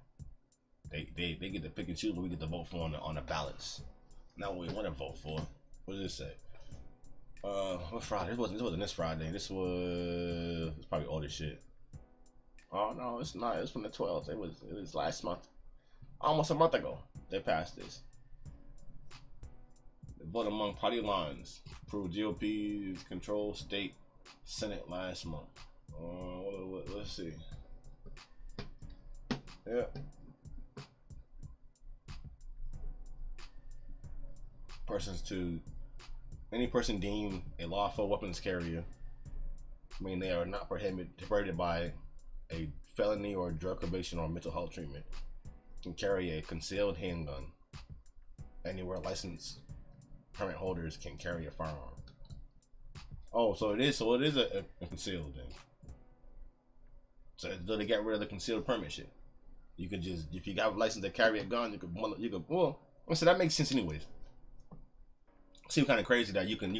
They get to pick and choose what we get to vote for on the ballots. Not what we want to vote for. What does it say? What Friday? This wasn't this Friday. It's probably older shit. Oh no, it's not. It's from the 12th. It was last month. Almost a month ago. They passed this. The vote among party lines approved GOP's control state Senate last month. Let's see. Yeah. Any person deemed a lawful weapons carrier, I mean they are not prohibited by a felony or drug probation or mental health treatment, can carry a concealed handgun. Anywhere licensed permit holders can carry a firearm. Oh, so it is a concealed thing. So they get rid of the concealed permit shit. You could just, if you got a license to carry a gun, you could. Well, so that makes sense anyways. Seems kind of crazy that you can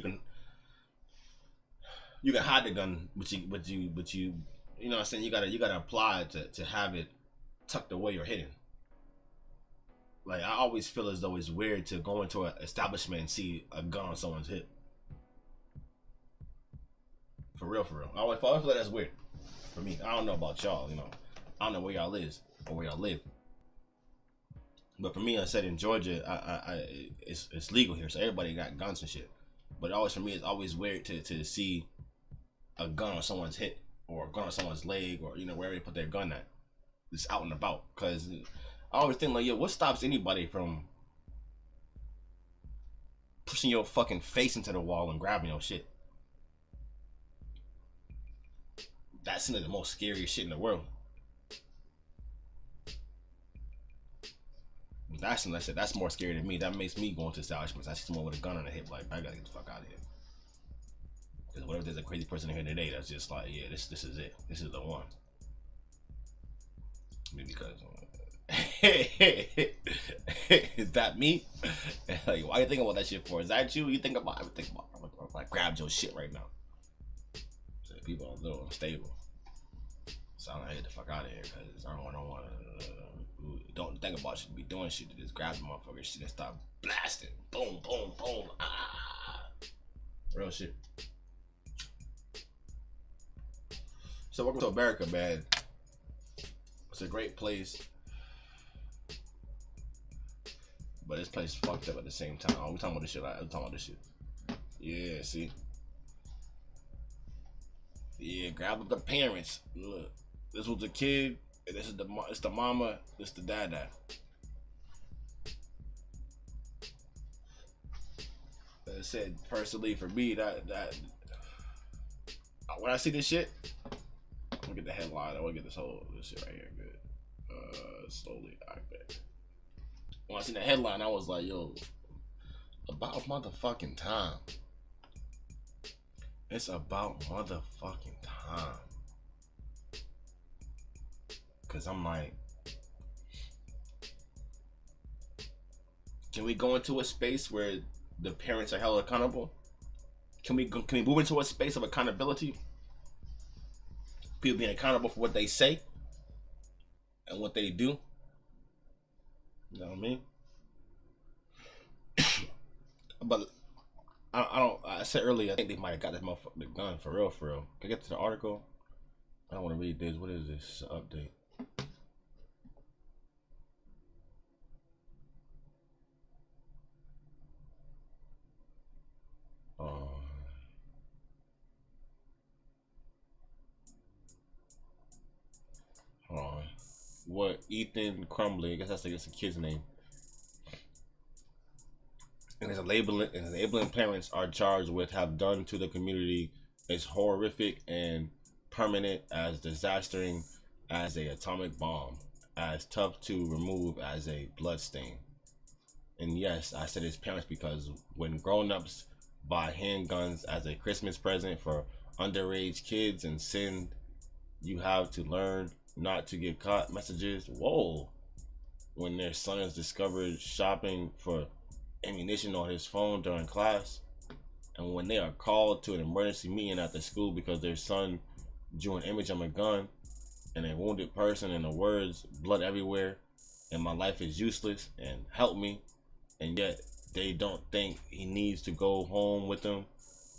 hide the gun, but you know what I'm saying, you gotta apply to have it tucked away or hidden. Like I always feel as though it's weird to go into an establishment and see a gun on someone's hip. For real. I always feel like that's weird. For me, I don't know about y'all. I don't know where y'all live or where y'all live. But for me, I said in Georgia, it's legal here, so everybody got guns and shit. But always for me, it's always weird to see a gun on someone's hip or a gun on someone's leg or wherever they put their gun at. It's out and about. Cause I always think like, yo, what stops anybody from pushing your fucking face into the wall and grabbing your shit? That's the most scariest shit in the world. That's more scary than me. That makes me go into establishments. I see someone with a gun on the hip, like I gotta get the fuck out of here. Because what if there's a crazy person here today that's just like, yeah, this is it. This is the one. Maybe because is that me? Like, why you thinking about that shit for? Is that you? You think about? I would think about. I grabbed your shit right now. So people are a little unstable. So I'm gonna get the fuck out of here because I don't want don't think about shit, be doing shit to just grab the motherfucker shit and start blasting. Boom, boom, boom. Ah. Real shit. So welcome to America, man. It's a great place. But this place fucked up at the same time. Oh, we talking about this shit. I'm talking about this shit. Yeah, see? Yeah, grab up the parents. Look, this was the kid. This is it's the mama. This the dada. It said personally for me that when I see this shit, I'm gonna get the headline. I wanna get this shit right here good. Slowly, I bet. When I seen the headline, I was like, yo, about motherfucking time. It's about motherfucking time. Cause I'm like, can we go into a space where the parents are held accountable? Can we move into a space of accountability? People being accountable for what they say and what they do. You know what I mean? But I said earlier, I think they might have got this motherfucker gun for real. Can I get to the article? I don't want to read this. What is this update? Hold on. What Ethan Crumbly, I guess that's a kid's name. And his enabling parents are charged with have done to the community is horrific and permanent as disastering as a atomic bomb, as tough to remove as a bloodstain. And yes, I said his parents because when grown-ups buy handguns as a Christmas present for underage kids and send you have to learn not to get caught messages, whoa, when their son is discovered shopping for ammunition on his phone during class, and when they are called to an emergency meeting at the school because their son drew an image of a gun and a wounded person and the words blood everywhere and my life is useless and help me, and yet they don't think he needs to go home with them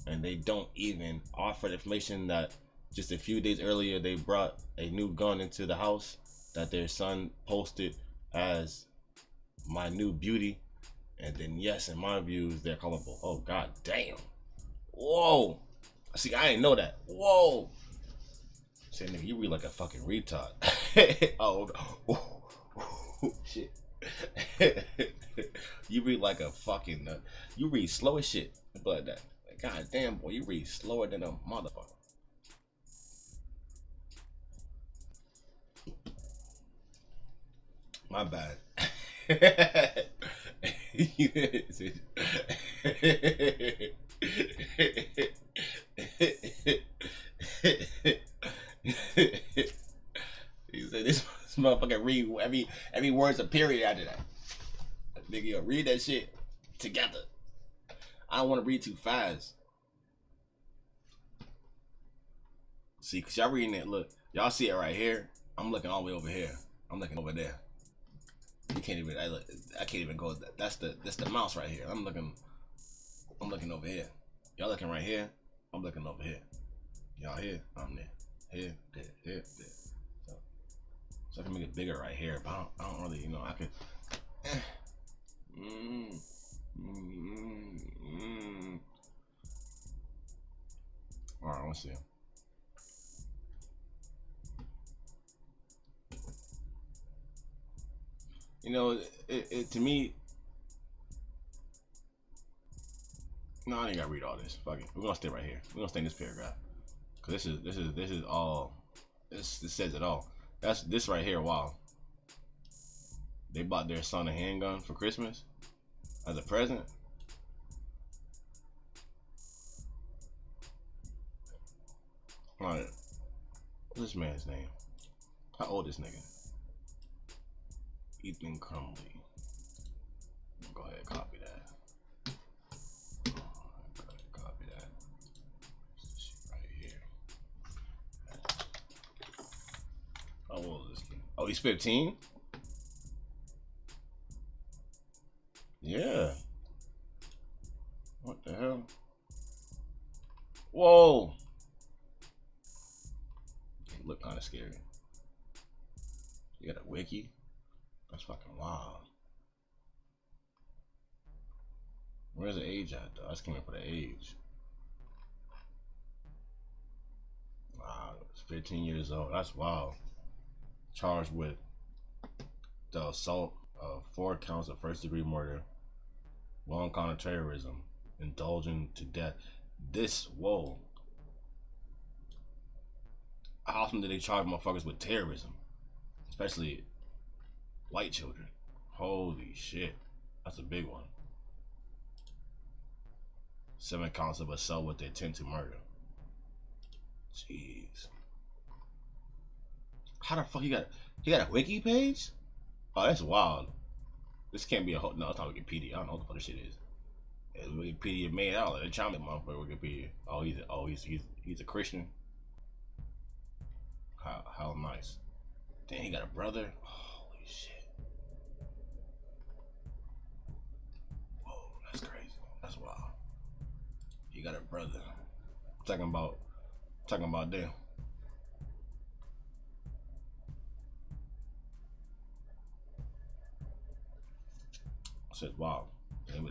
and they don't even offer the information that just a few days earlier they brought a new gun into the house that their son posted as my new beauty, and then yes, in my views, they're culpable. Oh god damn. Whoa. See, I didn't know that. Whoa. Say, nigga, you read like a fucking retard. Oh, shit. You read like a fucking you read slow as shit. But that, god damn, boy, you read slower than a motherfucker. My bad. He said this motherfucker read every word's a period after that. Nigga, yo, read that shit together. I don't want to read too fast. See, cause y'all reading it. Look, y'all see it right here. I'm looking all the way over here. I'm looking over there. You can't even. I can't even go. That's the mouse right here. I'm looking over here. Y'all looking right here. I'm looking over here. Y'all here. I'm there. Here, there, here, there. So I can make it bigger right here, but I don't really, you know, I could. All right, let's see. You know, it to me. No, I ain't gotta read all this. Fuck it. We're gonna stay right here. We're gonna stay in this paragraph, cause this is all. This says it all. That's this right here. Wow. They bought their son a handgun for Christmas as a present. All right. What's this man's name? How old is this nigga? Ethan Crumley. Go ahead, copy that. Copy that. Right here. How old is this kid? Oh, he's 15? Yeah. What the hell? Whoa. It look kind of scary. You got a wiki? That's fucking wild. Where's the age at though? I just came in for the age. Wow, it's 15 years old. That's wild. Charged with the assault of 4 counts of first-degree murder, 1 count of terrorism, indulging to death. This, whoa. How often do they charge motherfuckers with terrorism? Especially white children. Holy shit. That's a big one. 7 counts of assault with the intent to murder. Jeez. How the fuck he got a wiki page? Oh, that's wild. This can't be a whole. No, it's not Wikipedia. I don't know what the fuck this shit is. It's Wikipedia made out. They're trying to motherfucker Wikipedia. He's a Christian. How nice. Damn, he got a brother. Holy shit. Whoa, that's crazy. That's wild. He got a brother. Talking about them. I said, wow.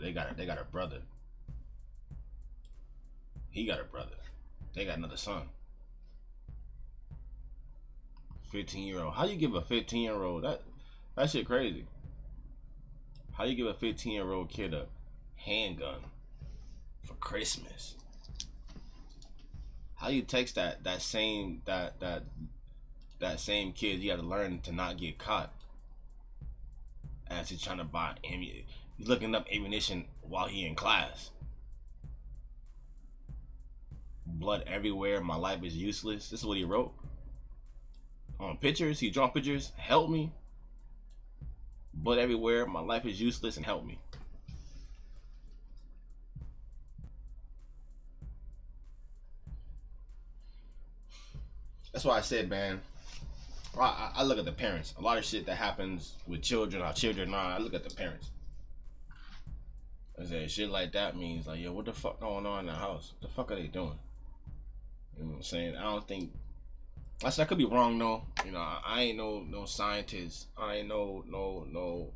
They got a brother. He got a brother. They got another son. 15-year-old. How you give a 15-year-old that shit crazy? How you give a 15-year-old kid a handgun for Christmas? How you text that same kid? You got to learn to not get caught as he's trying to buy ammunition. He's looking up ammunition while he in class. Blood everywhere. My life is useless. This is what he wrote. On pictures, he draw pictures. Help me. Blood everywhere. My life is useless and help me. That's why I said, man, I look at the parents. A lot of shit that happens with children, our children, I look at the parents. I said shit like that means like, yo, what the fuck going on in the house? What the fuck are they doing? You know what I'm saying? I don't think. I said I could be wrong though. You know, I ain't no scientist. I ain't no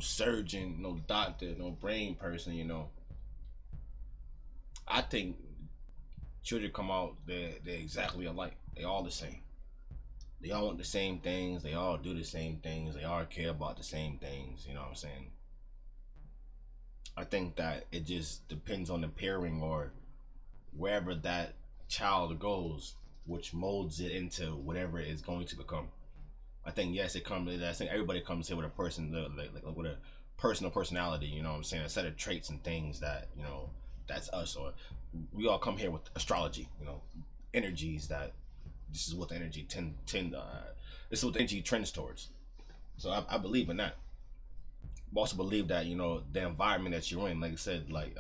surgeon, no doctor, no brain person. You know, I think children come out, they're exactly alike. They all the same. They all want the same things. They all do the same things. They all care about the same things. You know what I'm saying? I think that it just depends on the pairing or wherever that child goes, which molds it into whatever it's going to become. I think yes, it comes. I think everybody comes here with a person, like with a personal personality. You know what I'm saying? A set of traits and things that that's us. Or we all come here with astrology. You know, energies that this is what the energy this is what the energy trends towards. So I believe in that. I also believe that the environment that you're in, like I said, like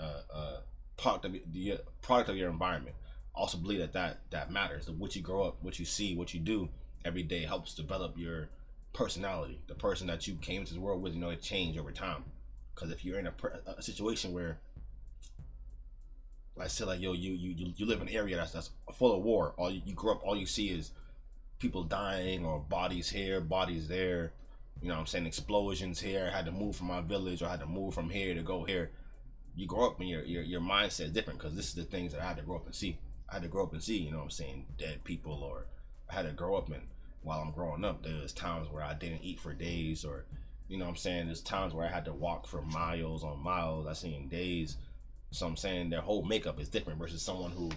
product of your environment. I also believe that matters. What you grow up, what you see, what you do every day helps develop your personality. The person that you came into the world with, it changed over time. Because if you're in a situation where, like I said, like you live in an area that's full of war. All you grow up, all you see is people dying or bodies here, bodies there. You know what I'm saying? Explosions here. I had to move from my village, or I had to move from here to go here. You grow up and your mindset is different, because this is the things that I had to grow up and see. I had to grow up and see, you know what I'm saying, dead people, or I had to grow up, and while I'm growing up, there's times where I didn't eat for days, or you know what I'm saying, there's times where I had to walk for miles on miles. I seen days. So I'm saying their whole makeup is different versus someone who, you know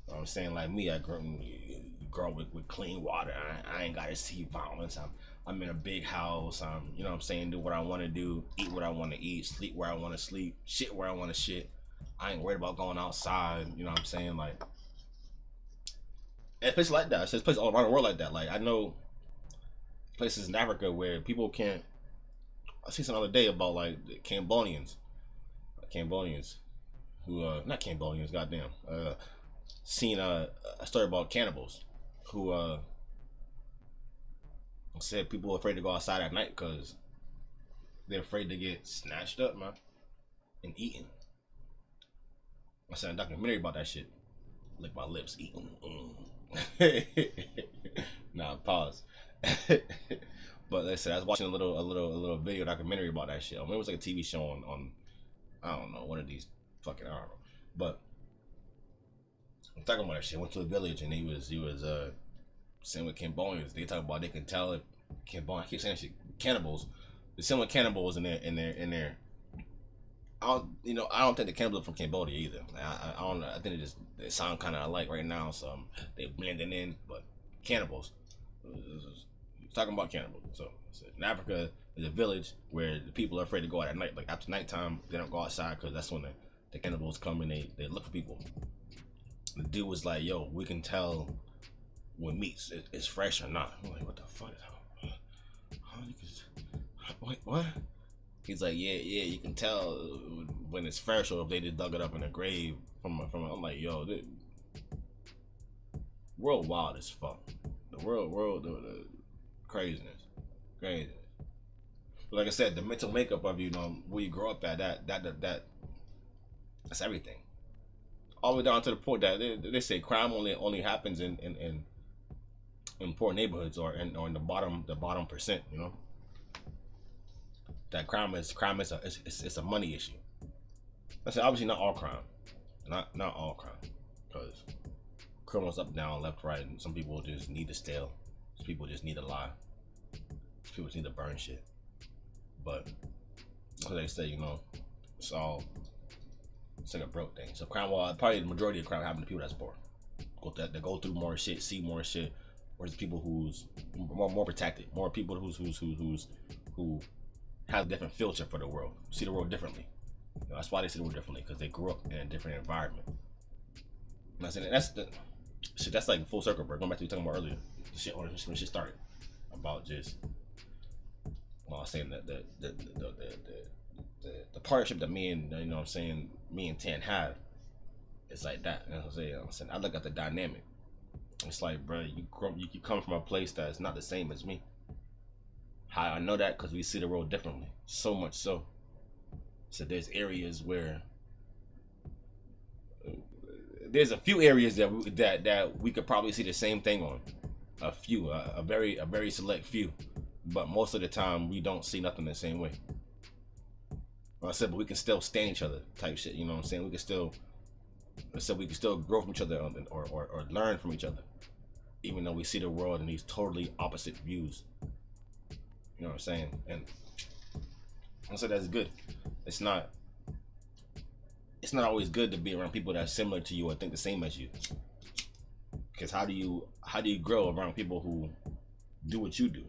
what I'm saying, like me. I grow up with clean water. I ain't gotta see violence. I'm in a big house. You know what I'm saying, do what I want to do, eat what I want to eat, sleep where I want to sleep, shit where I want to shit. I ain't worried about going outside. You know what I'm saying, like. And places like that. There's places all around the world like that. Like I know places in Africa where people can't. I see some other day about like the Cambodians who not Cambodians, goddamn. Seen a story about cannibals who said people are afraid to go outside at night because they're afraid to get snatched up, man, and eaten. I said a documentary about that shit. Lick my lips, eating. Nah, pause. But like I said, I was watching a little video documentary about that shit. I mean, it was like a TV show on I don't know, one of these fucking, I don't know. But I'm talking about that shit. I went to a village and he was saying with Cambodians, they talk about they can tell if Cambodians, I keep saying shit, cannibals. There's similar cannibals in there. I don't think the cannibals are from Cambodia either. I don't know. I think they sound kind of alike right now, so they blending in. But cannibals, talking about cannibals. So in Africa, there's a village where the people are afraid to go out at night. Like after nighttime, they don't go outside because that's when the cannibals come and they look for people. The dude was like, "Yo, we can tell when meat is fresh or not." I'm like, "What the fuck? Wait, what?" He's like, yeah, you can tell when it's fresh or if they just dug it up in a grave from. I'm like, yo, the world wild as fuck. The world, the craziness. But like I said, the mental makeup of where you grow up at, that's everything. All the way down to the point that they say crime only happens in poor neighborhoods or in the bottom percent. That crime is a money issue. I said obviously not all crime, not all crime, because criminals up, down, left, right, and some people just need to steal, some people just need to lie, some people just need to burn shit. But like they say, it's like a broke thing. So crime, well, probably the majority of crime happens to people that's poor. They go through more shit, see more shit, whereas people who's more protected, more people who have a different filter for the world, see the world differently. That's why they see the world differently, because they grew up in a different environment. And I said that's like full circle, bro. Going back to what you were talking about earlier, when shit started about just, well, I was saying that the partnership that me and Tan have, it's like that. You know what I'm saying? I look at the dynamic. It's like, bro, you come from a place that's not the same as me. How I know that? Because we see the world differently. So much so So there's areas where there's a few areas that we could probably see the same thing on. A few, a very select few, but most of the time we don't see nothing the same way. Like I said, but we can still stand each other, type shit. You know what I'm saying? We can still, so we can still grow from each other or learn from each other, even though we see the world in these totally opposite views. You know what I'm saying? And so that's good. It's not always good to be around people that are similar to you or think the same as you. Because how do you grow around people who do what you do?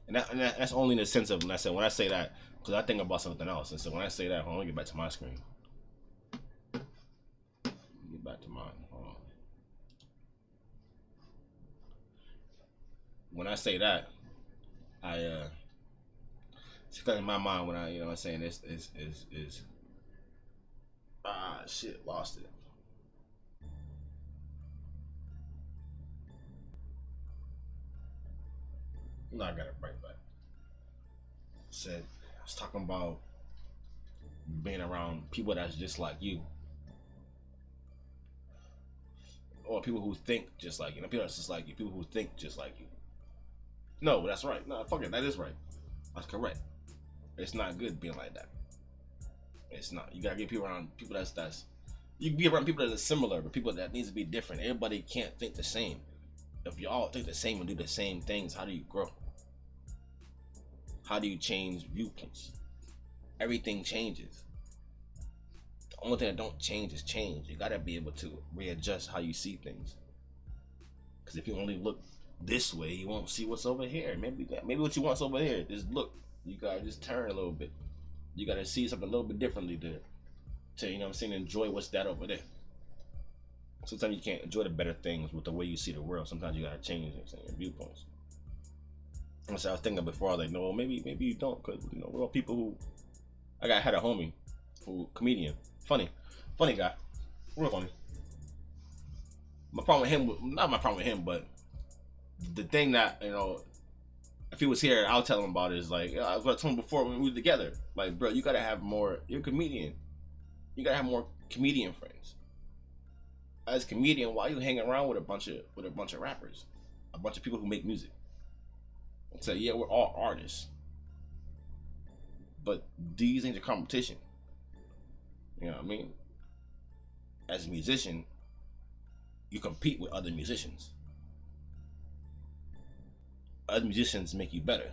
And that's only in the sense of when I say that, because I think about something else. And so when I say that, hold on, let me get back to my screen. Get back to mine. Hold on. When I say that, it's because in my mind when I, you know what I'm saying, this is shit, lost it. No, I got it right back. Said I was talking about being around people that's just like you, or people who think just like you. People that's just like you. People who think just like you. No, that's right. No, fuck it. That is right. That's correct. It's not good being like that. It's not. You gotta get people around people that's. You can be around people that are similar, but people that needs to be different. Everybody can't think the same. If you all think the same and do the same things, how do you grow? How do you change viewpoints? Everything changes. The only thing that don't change is change. You gotta be able to readjust how you see things. Because if you only look this way, you won't see what's over here. Maybe what you want's over here. Just look. You gotta just turn a little bit. You gotta see something a little bit differently to you know what I'm saying, enjoy what's that over there. Sometimes you can't enjoy the better things with the way you see the world. Sometimes you gotta change your viewpoints. And so I was thinking before, I was like, no, maybe you don't, because you know we're all people who. Had a homie, who comedian, funny guy, real funny. My problem with him, not my problem with him, but the thing that you know, if he was here, I'll tell him about it. Is like I was going to tell him before when we were together. Like, bro, you gotta have more. You're a comedian. You gotta have more comedian friends. As a comedian, why you hang around with a bunch of rappers, a bunch of people who make music? So yeah, we're all artists, but these ain't your competition. You know what I mean? As a musician, you compete with other musicians. Other musicians make you better.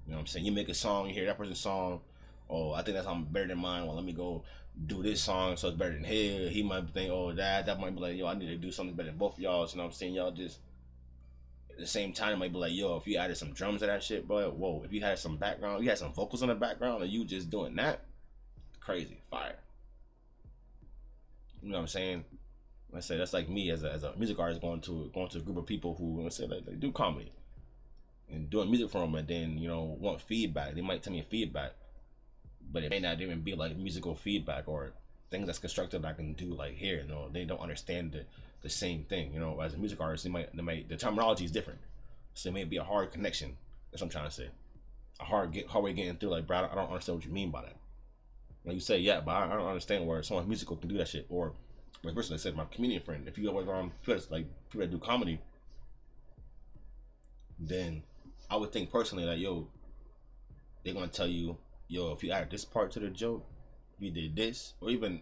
You know what I'm saying? You make a song, you hear that person's song. Oh, I think that song better than mine. Well, let me go do this song so it's better than his. He might think, oh, that might be like, yo, I need to do something better than both of y'all. You know what I'm saying? Y'all just at the same time it might be like, yo, if you added some drums to that shit, bro, whoa, if you had some background, you had some vocals in the background, and you just doing that, crazy, fire. You know what I'm saying? I say that's like me as a music artist going to a group of people who let's say like they do comedy and doing music for them, and then you know want feedback. They might tell me feedback, but it may not even be like musical feedback or things that's constructive I can do like here. You know, they don't understand the same thing. You know, as a music artist, they might the terminology is different, so it may be a hard connection. That's what I'm trying to say. A hard way getting through. Like, bro, I don't understand what you mean by that. Like you say, yeah, but I don't understand where someone musical can do that shit. Or vice versa. I said, my comedian friend. If you go around people that do comedy, then I would think personally that yo, they're gonna tell you, yo, if you add this part to the joke, if you did this, or even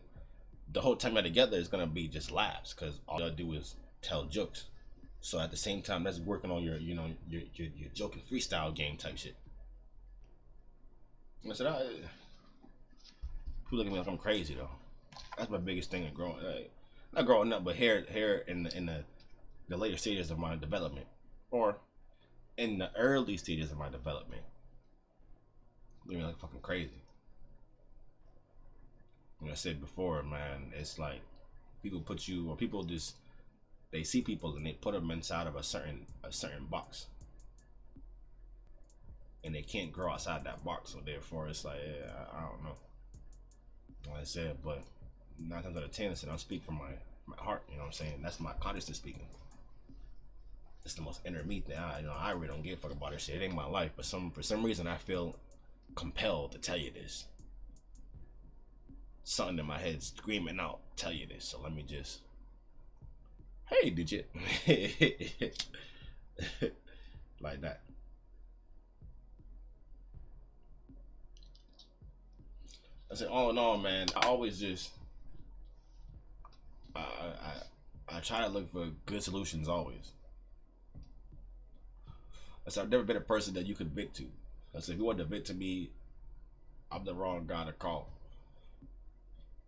the whole time you're together is gonna be just laughs because all y'all do is tell jokes. So at the same time, that's working on your, you know, your joke and freestyle game type shit. And I said, people look at me like I'm crazy though. That's my biggest thing in growing, not growing up, but here in the later stages of my development, or in the early stages of my development. Look at me like fucking crazy. Like I said before, man, it's like people put you, or people just they see people and they put them inside of a certain box, and they can't grow outside that box. So therefore, it's like I don't know. Like I said, but 9 times out of 10, I said I'm speaking from my heart. You know what I'm saying? That's my consciousness speaking. it's the most inner me thing. I really don't give a fuck about this shit. It ain't my life, but for some reason I feel compelled to tell you this. Something in my head screaming out, tell you this. So let me just, hey, did you? Like that. I said, all in all, man, I always just, I try to look for good solutions always. I said, I've never been a person that you could vent to. I said, if you want to vent to me, I'm the wrong guy to call.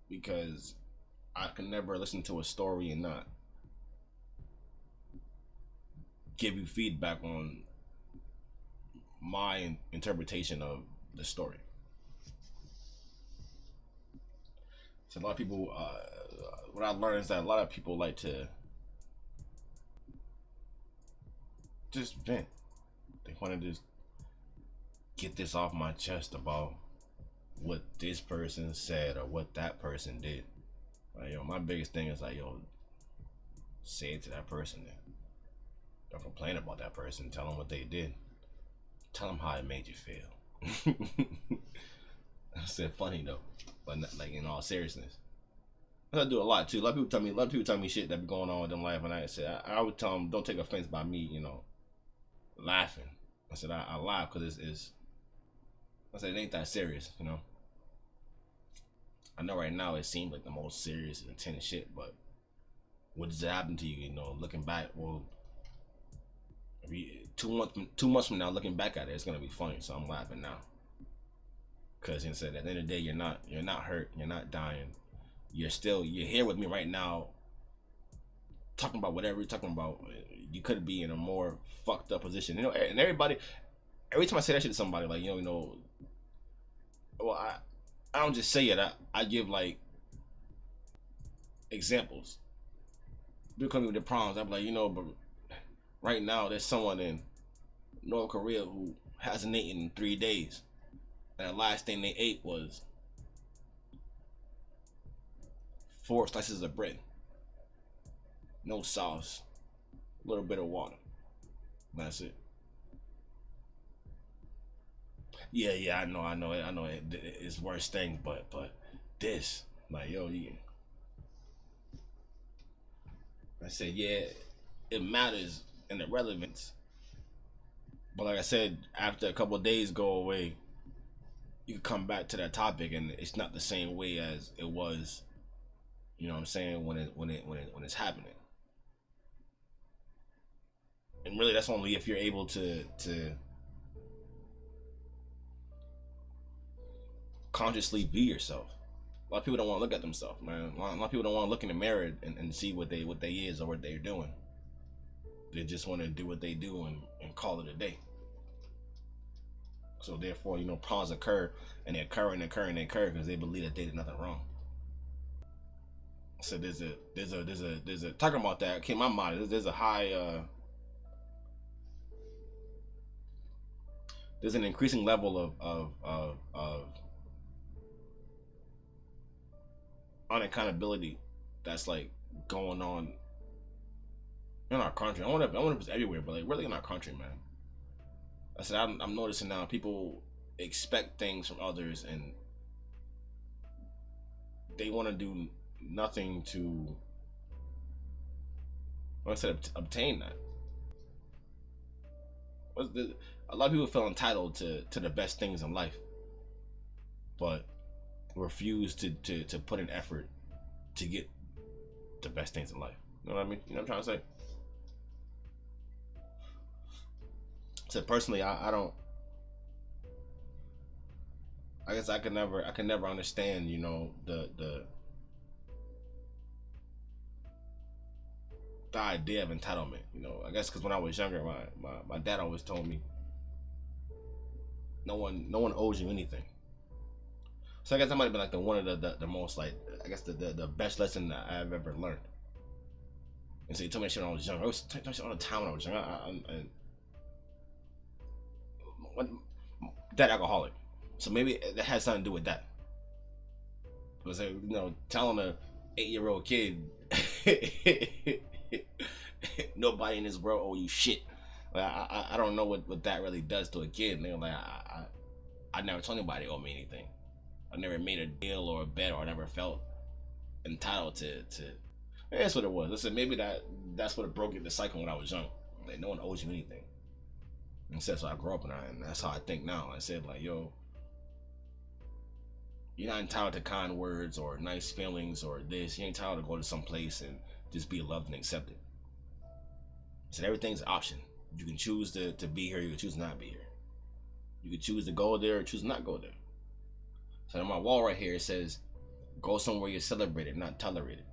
Because I can never listen to a story and not give you feedback on my interpretation of the story. So a lot of people, what I learned is that a lot of people like to just vent. They want to just get this off my chest about what this person said or what that person did. Like, yo, my biggest thing is like, yo, say it to that person then. Don't complain about that person. Tell them what they did. Tell them how it made you feel. I said funny though, but not, like, in all seriousness. I do a lot too. A lot of people tell me shit that be going on with them life, and I said I would tell them, don't take offense by me, laughing. I said I laugh because I said it ain't that serious, I know right now it seems like the most serious and intense shit, but what does it happen to you? Looking back, well, 2 months from now, looking back at it, it's gonna be funny. So I'm laughing now, because at the end of the day, you're not hurt, you're not dying, you're here with me right now, talking about whatever you're talking about. You could be in a more fucked up position, and everybody. Every time I say that shit to somebody, like, well, I don't just say it. I give like examples. People come with their problems. I'm like, but right now there's someone in North Korea who hasn't eaten in 3 days, and the last thing they ate was 4 slices of bread, no sauce, a little bit of water. That's it. Yeah, I know it's worse thing, but this, like, yo, I said, yeah, it matters and the relevance, but like I said, after a couple of days go away, you can come back to that topic and it's not the same way as it was, what I'm saying, when it's happening. And really, that's only if you're able to consciously be yourself. A lot of people don't want to look at themselves, man. A lot of people don't want to look in the mirror and see what they is or what they're doing. They just want to do what they do and call it a day. So therefore, problems occur, and they occur because they believe that they did nothing wrong. So there's a talking about that came my mind. There's a high there's an increasing level of unaccountability that's like going on in our country. I wonder if it's everywhere, but like really in our country, man. I said I'm noticing now people expect things from others and they want to do nothing to, like I said, obtain that. A lot of people feel entitled to the best things in life, but refuse to put in effort to get the best things in life. You know what I mean? You know what I'm trying to say? So personally, I don't. I guess I can never understand, the idea of entitlement. I guess because when I was younger, my dad always told me, no one owes you anything. So I guess that might have been like one of the most, like, I guess the best lesson that I've ever learned. And so he told me that shit when I was younger. I was telling me shit all the time when I was younger. Dad alcoholic, so maybe it has something to do with that. Because telling a 8-year-old kid Nobody in this world owe you shit. Like, I don't know what that really does to a kid. Nigga. Like I never told anybody they owe me anything. I never made a deal or a bet, or I never felt entitled to. That's what it was. Listen, maybe that's what broke the cycle when I was young. Like, no one owes you anything. And so I grew up, and that's how I think now. I said, like, yo, you're not entitled to kind words or nice feelings or this. You ain't entitled to go to some place and just be loved and accepted. So everything's an option. You can choose to be here. You can choose not to be here. You can choose to go there or choose not to go there. So on my wall right here, it says, go somewhere you're celebrated, not tolerated.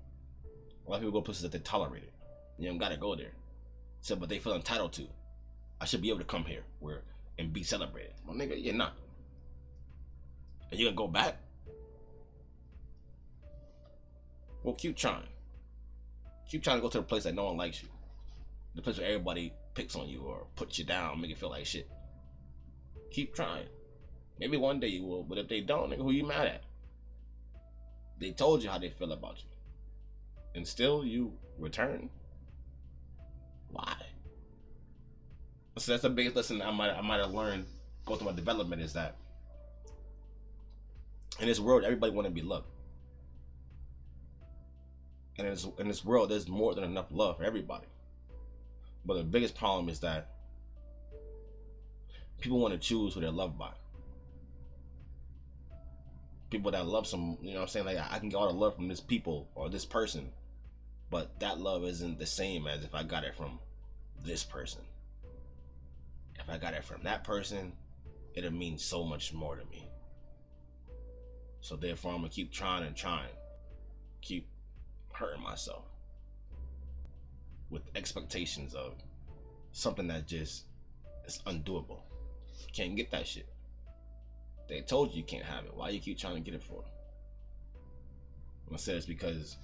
A lot of people go places that they're tolerated. You don't gotta go there. So, but they feel entitled to. I should be able to come here and be celebrated. Well, nigga, you're not. And you gonna go back? Well, keep trying. Keep trying to go to the place that no one likes you. The place where everybody picks on you or puts you down, make you feel like shit. Keep trying. Maybe one day you will, but if they don't, nigga, who you mad at? They told you how they feel about you. And still you return? Why? So that's the biggest lesson I might have learned going through my development, is that in this world, everybody want to be loved. And in this world, there's more than enough love for everybody. But the biggest problem is that people want to choose who they're loved by. People that love some, you know what I'm saying? Like, I can get all the love from this people or this person, but that love isn't the same as if I got it from this person. If I got it from that person, it'll mean so much more to me. So therefore, I'm gonna keep trying and trying. Keep hurting myself with expectations of something that just is undoable. You can't get that shit. They told you can't have it. Why you keep trying to get it for? I said it's because,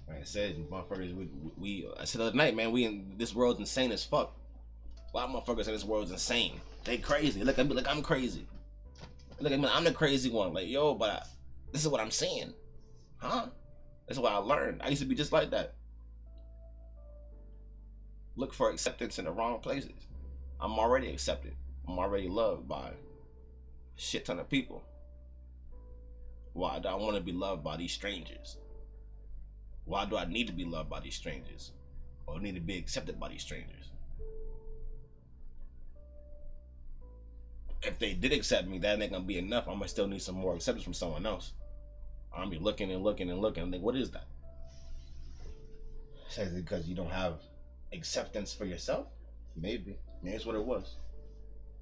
like I said, motherfuckers, I said the other night, man, we in this world's insane as fuck. A lot of motherfuckers in this world's insane. They crazy. Look at me like I'm crazy. Look at me, I'm the crazy one. Like, yo, but this is what I'm saying. Huh? That's what I learned. I used to be just like that. Look for acceptance in the wrong places. I'm already accepted. I'm already loved by a shit ton of people. Why do I want to be loved by these strangers? Why do I need to be loved by these strangers? Or need to be accepted by these strangers? If they did accept me, that ain't gonna be enough. I'm gonna still need some more acceptance from someone else. I'm gonna be looking and looking and looking. I'm like, what is that? Says it because you don't have acceptance for yourself? Maybe. Maybe that's what it was.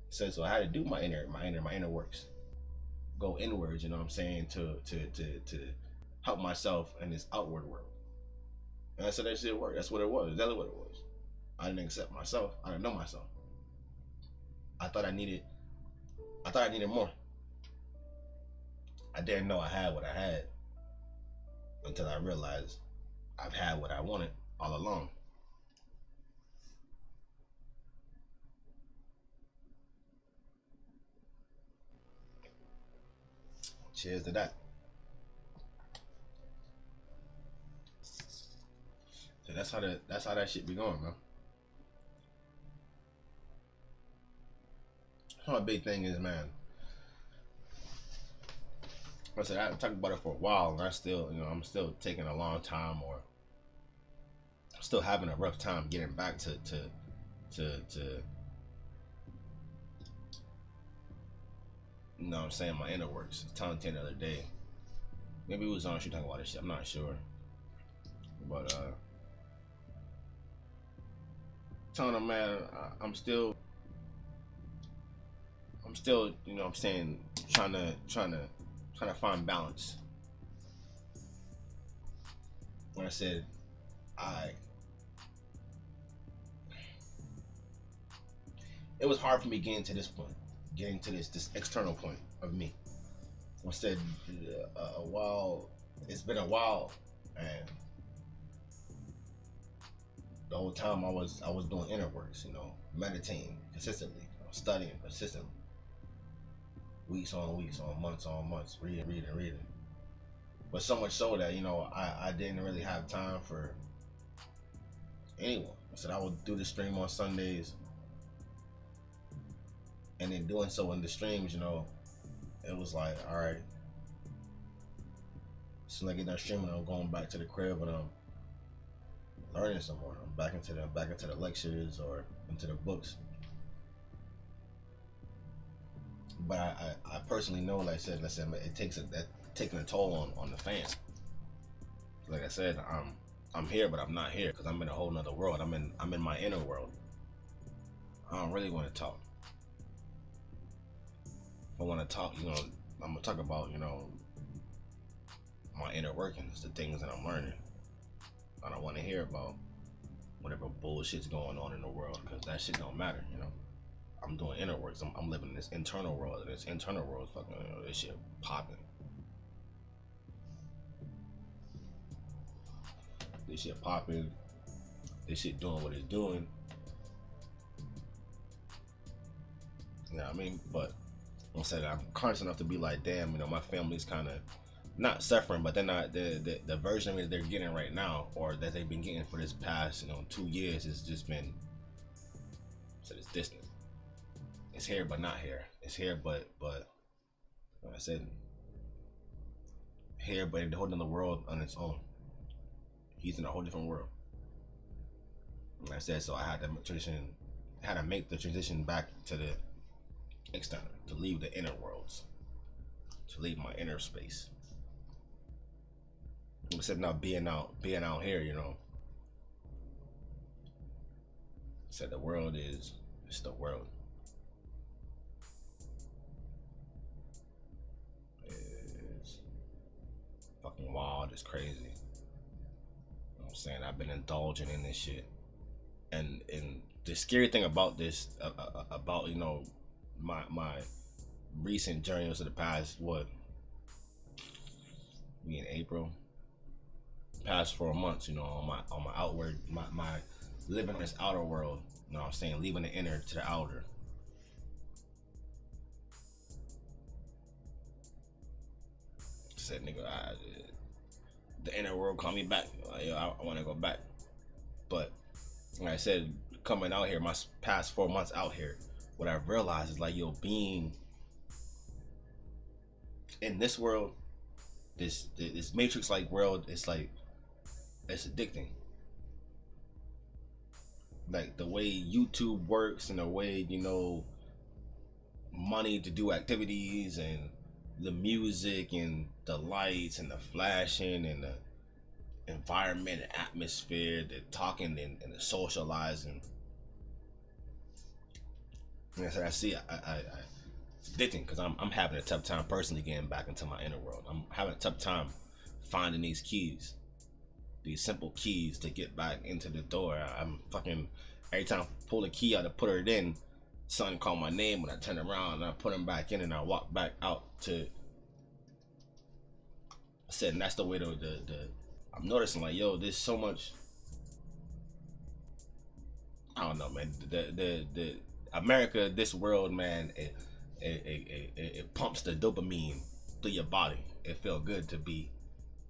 It says, so I had to do my inner works. Go inwards, you know what I'm saying, to help myself in this outward world. And I said that shit worked. That's what it was. Exactly what it was. I didn't accept myself. I didn't know myself. I thought I needed more. I didn't know I had what I had until I realized I've had what I wanted all along. Cheers to that. So that's how that shit be going, man. My big thing is, man, I said I've talked about it for a while, and I'm still taking a long time, or still having a rough time getting back to you know what I'm saying, my inner works. I was telling Tina the other day, maybe it was on, she talking about this shit, I'm not sure, but telling him, man, I'm still, you know what I'm saying, trying to find balance. When I said it was hard for me getting to this point, getting to this external point of me. I said a while, it's been a while, and the whole time I was doing inner works, you know, meditating consistently, you know, studying consistently, weeks on weeks, on months, reading. But so much so that, you know, I didn't really have time for anyone. I said I would do the stream on Sundays, and in doing so in the streams, you know, it was like, all right, as soon as I get done streaming, I'm going back to the crib and I'm learning some more. I'm back into the lectures or into the books. But I personally know, like I said, it takes taking a toll on the fans. Like I said, I'm here, but I'm not here because I'm in a whole nother world. I'm in my inner world. I don't really want to talk. If I want to talk, you know, I'm gonna talk about, you know, my inner workings, the things that I'm learning. I don't want to hear about whatever bullshit's going on in the world because that shit don't matter, you know. I'm doing inner works. I'm living in this internal world, and this internal world is fucking, you know, this shit popping. This shit popping. This shit doing what it's doing. You know what I mean? But I said I'm conscious enough to be like, damn, you know, my family's kind of not suffering, but they're not the version of it they're getting right now, or that they've been getting for this past, you know, 2 years. Has just been, so it's distant. It's here, but not here. It's here, but like I said, here, but in the whole other world on its own. He's in a whole different world. Like I said, so I had to make the transition back to the external, to leave the inner worlds, to leave my inner space. Instead of now being out here, you know. Said the world is, it's the world. It's fucking wild, it's crazy. You know what I'm saying? I've been indulging in this shit. And the scary thing about this, about, you know, my recent journeys of the past, what, we in April, past 4 months, you know, on my outward, my living in this outer world, you know what I'm saying, leaving the inner to the outer. Said, nigga, the inner world called me back. Like, yo, I want to go back. But like I said, coming out here, my past 4 months out here, what I've realized is like, yo, being in this world, this matrix-like world, it's like, it's addicting. Like the way YouTube works and the way, you know, money to do activities and the music and the lights and the flashing and the environment and atmosphere, the talking and the socializing. And I said, I see, I it's addicting because I'm having a tough time personally getting back into my inner world. I'm having a tough time finding these keys, these simple keys to get back into the door. I'm fucking, every time I pull the key out to put it in, something called my name when I turn around and I put them back in and I walk back out to, I said, and that's the way I'm noticing, like, yo, there's so much, I don't know, man, the America, this world, man, it pumps the dopamine through your body. It feels good to be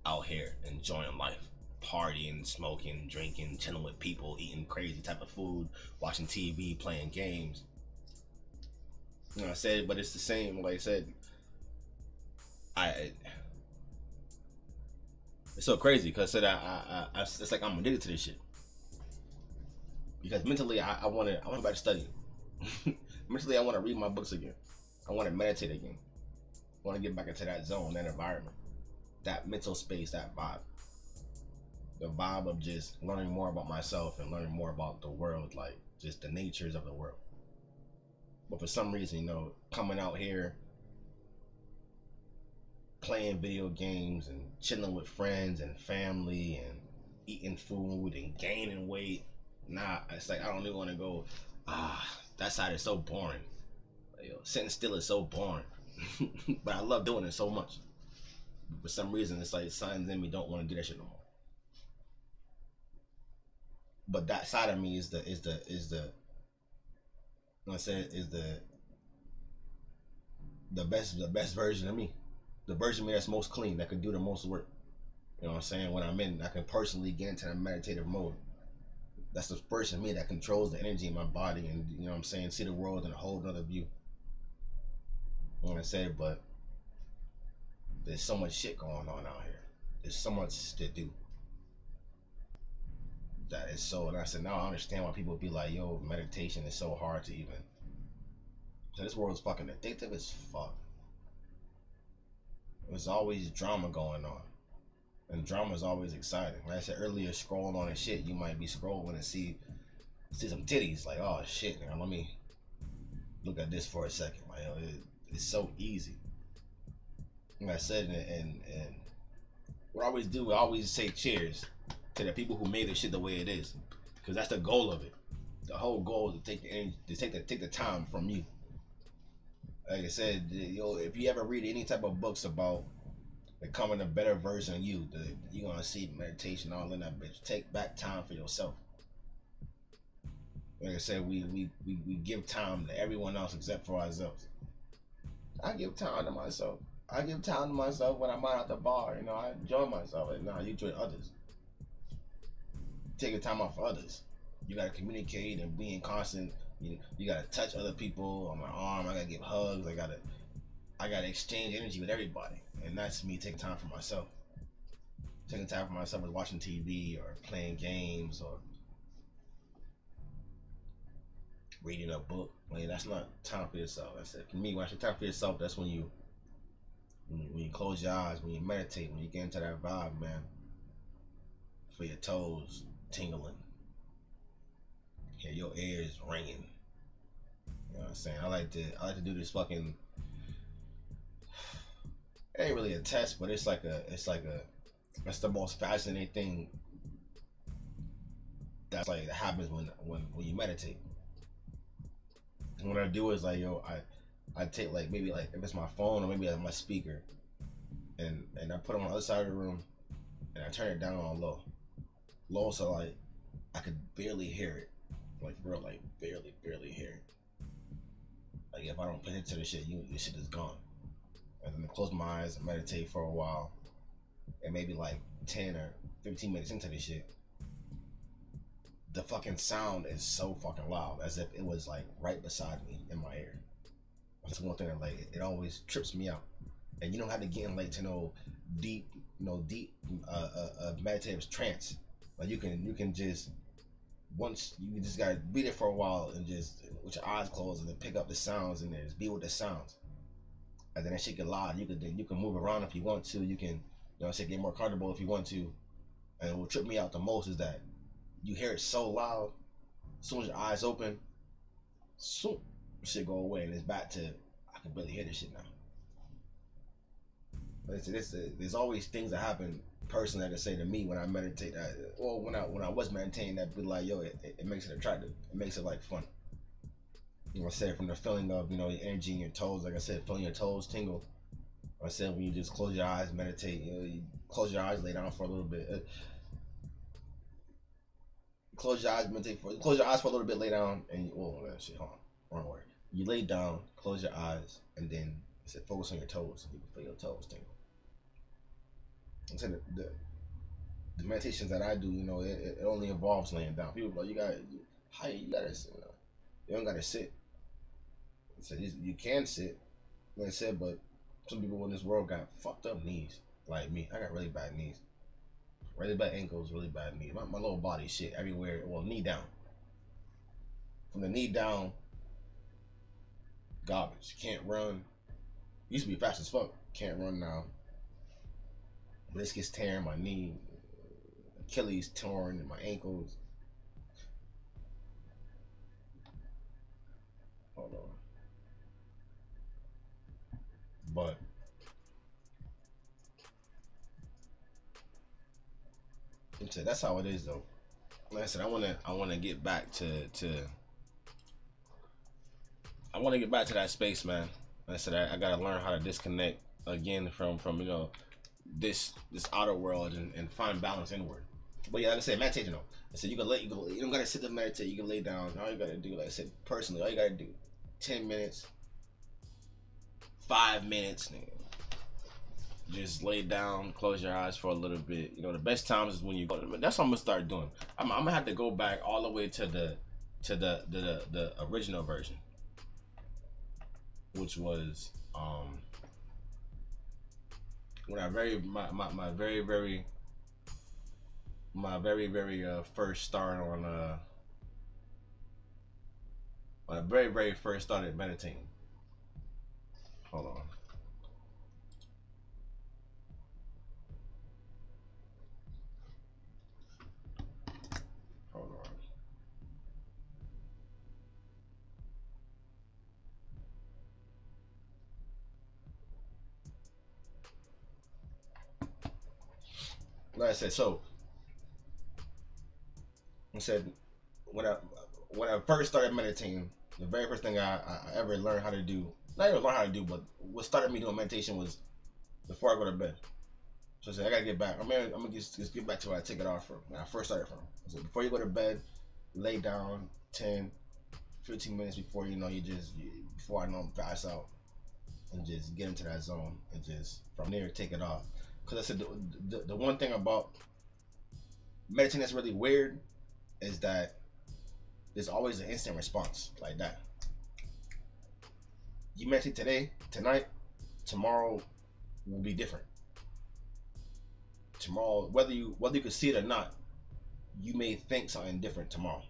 out here enjoying life, partying, smoking, drinking, chilling with people, eating crazy type of food, watching TV, playing games. You know what I said? But it's the same, like I said, it's so crazy because I said it's like I'm addicted to this shit. Because mentally, I want to go back to studying. Mentally, I want to read my books again. I want to meditate again. I want to get back into that zone, that environment, that mental space, that vibe. The vibe of just learning more about myself and learning more about the world, like just the natures of the world. But for some reason, you know, coming out here, playing video games and chilling with friends and family and eating food and gaining weight, nah, it's like I don't even want to go, that side is so boring. Like, yo, sitting still is so boring. But I love doing it so much. For some reason, it's like something in me don't want to do that shit no more. But that side of me is the I said, is the best version of me. The version of me that's most clean, that can do the most work. You know what I'm saying? When I'm in, I can personally get into that meditative mode. That's the person me that controls the energy in my body, and you know what I'm saying, see the world in a whole other view. You know what I said? But there's so much shit going on out here. There's so much to do. That is so, and I said, now I understand why people be like, yo, meditation is so hard to even. So this world is fucking addictive as fuck. There's always drama going on. And drama is always exciting. Like I said earlier, scrolling on and shit, you might be scrolling and see some titties. Like, oh shit, now let me look at this for a second. Like, it's so easy. Like I said, and what I always do, I always say cheers to the people who made this shit the way it is, because that's the goal of it. The whole goal is to take the energy, to take the time from you. Like I said, yo, if you ever read any type of books about becoming a better version of you, you're gonna see meditation all in that bitch. Take back time for yourself. Like I said, we give time to everyone else except for ourselves. I give time to myself. I give time to myself when I'm out at the bar. You know, I enjoy myself. Like, nah, you enjoy others. Taking time out for others. You gotta communicate and be in constant. You gotta touch other people on my arm. I gotta give hugs. I gotta exchange energy with everybody, and that's me taking time for myself. Taking time for myself is watching TV or playing games or reading a book. Like, that's not time for yourself. That's it. For me, when I say time for yourself, that's when you close your eyes, when you meditate, when you get into that vibe, man. For your toes tingling, hear your ears ringing. You know what I'm saying? I like to do this fucking. It ain't really a test, but it's that's the most fascinating thing. That's like that happens when you meditate. And what I do is like, yo, I take like maybe like if it's my phone or maybe like my speaker, and I put it on the other side of the room, and I turn it down on low, so like I could barely hear it, like real, like barely hear it. Like if I don't pay attention to the shit, this shit is gone. And then I close my eyes and meditate for a while, and maybe like 10 or 15 minutes into this shit, the fucking sound is so fucking loud, as if it was like right beside me in my ear. That's one thing that like it always trips me out. And you don't have to get in like to no deep meditative trance. Like you can just you just gotta be there for a while and just with your eyes closed and then pick up the sounds and then just be with the sounds. And then that shit get loud. You can move around if you want to. You can get more comfortable if you want to. And what tripped me out the most is that you hear it so loud. As soon as your eyes open, soon shit go away and it's back to I can barely hear this shit now. But there's always things that happen personally that say to me when I meditate, or when I was meditating, that be like, yo, it makes it attractive. It makes it like fun. You know, I said from the feeling of your energy in your toes, like I said, feeling your toes tingle. I said when you just close your eyes, meditate. You close your eyes, lay down for a little bit. Close your eyes, meditate close your eyes for a little bit, lay down, and that shit. Hold on, wrong word. You lay down, close your eyes, and then I said focus on your toes. You can feel your toes tingle. I said the meditations that I do, it only involves laying down. People are like, you gotta sit. You don't gotta sit. I said you can sit, like I said, but some people in this world got fucked up knees, like me. I got really bad knees, really bad ankles, really bad knees. My lower body shit everywhere. Well, knee down. From the knee down, garbage. Can't run. Used to be fast as fuck. Can't run now. Meniscus tearing, my knee, Achilles torn, and my ankles. Hold on. But that's how it is, though. Like I said, I wanna get back to I wanna get back to that space, man. Like I said, I gotta learn how to disconnect again from this outer world and find balance inward. But yeah, like I said, meditation though. I said you don't gotta sit there and meditate. You can lay down. All you gotta do, like I said, personally, all you gotta do, 10 minutes, 5 minutes, nigga. just lay down, close your eyes for a little bit. You know, the best times is when you go. That's what I'm gonna start doing. I'm gonna have to go back all the way to the original version, which was when I my very first start on when I very first started meditating. Hold on. Hold on. Like I said, so I said when I first started meditating, the very first thing I ever learned how to do, not even learn how to do, but what started me doing meditation was before I go to bed. So I said I gotta get back. I'm gonna just get back to where I take it off from when I first started from. So before you go to bed, lay down 10, 15 minutes before before I know I'm pass out, and just get into that zone and just from there take it off. Because I said the one thing about meditating that's really weird is that there's always an instant response like that. You meditate today, tonight, tomorrow will be different. Tomorrow, whether you can see it or not, you may think something different tomorrow.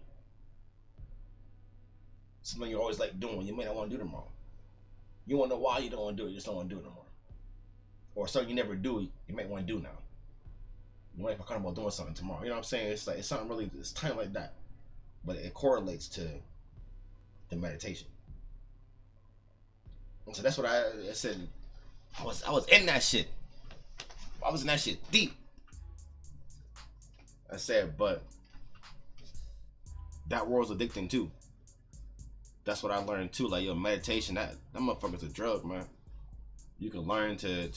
Something you always like doing, you may not want to do tomorrow. You won't know why you don't want to do it, you just don't want to do it no more. Or something you never do, you might want to do now. You might be comfortable doing something tomorrow. You know what I'm saying? It's like it's something really, it's time like that. But it correlates to the meditation. And so that's what I said. I was in that shit. I was in that shit deep. I said, but that world's addicting too. That's what I learned too. Like, yo, meditation, that motherfucker's a drug, man. You can learn to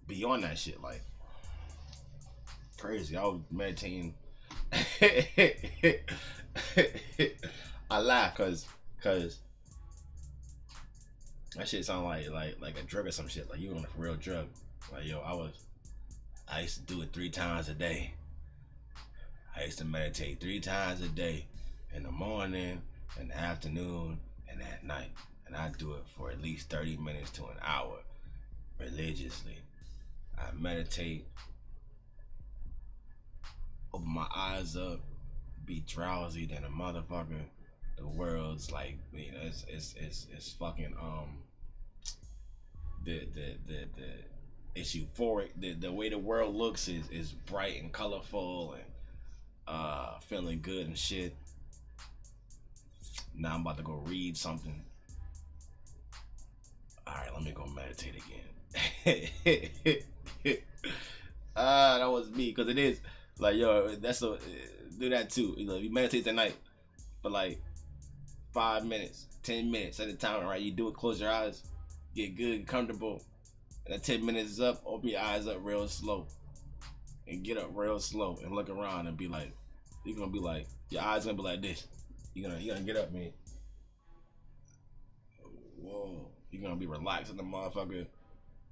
be on that shit, like crazy. I was meditating. I laugh cause that shit sound like a drug or some shit. Like you on a real drug. Like, yo, I used to do it 3 times a day. I used to meditate 3 times a day, in the morning, in the afternoon, and at night. And I do it for at least 30 minutes to an hour religiously. I meditate, open my eyes up, be drowsy than a motherfucker. The world's like, you know, it's fucking it's euphoric. The way the world looks is bright and colorful and feeling good and shit. Now I'm about to go read something. Alright, let me go meditate again. That was me, because it is like, yo, do that too. You know, if you meditate tonight for like 5 minutes, 10 minutes at a time, right? You do it, close your eyes, get good, comfortable, and that 10 minutes is up, open your eyes up real slow and get up real slow and look around and be like, you're gonna be like, your eyes gonna be like this. You're gonna get up, man. Whoa. You're gonna be relaxed in the motherfucker.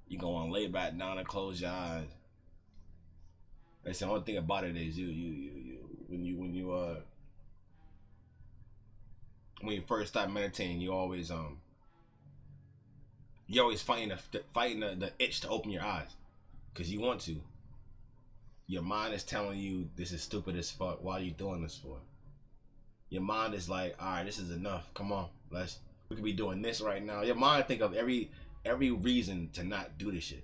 You're gonna wanna lay back down and close your eyes. That's the only thing about it is when you first start meditating, you always fighting the itch to open your eyes, because you want to. Your mind is telling you this is stupid as fuck. Why are you doing this for? Your mind is like, all right, this is enough. Come on, we could be doing this right now. Your mind think of every reason to not do this shit.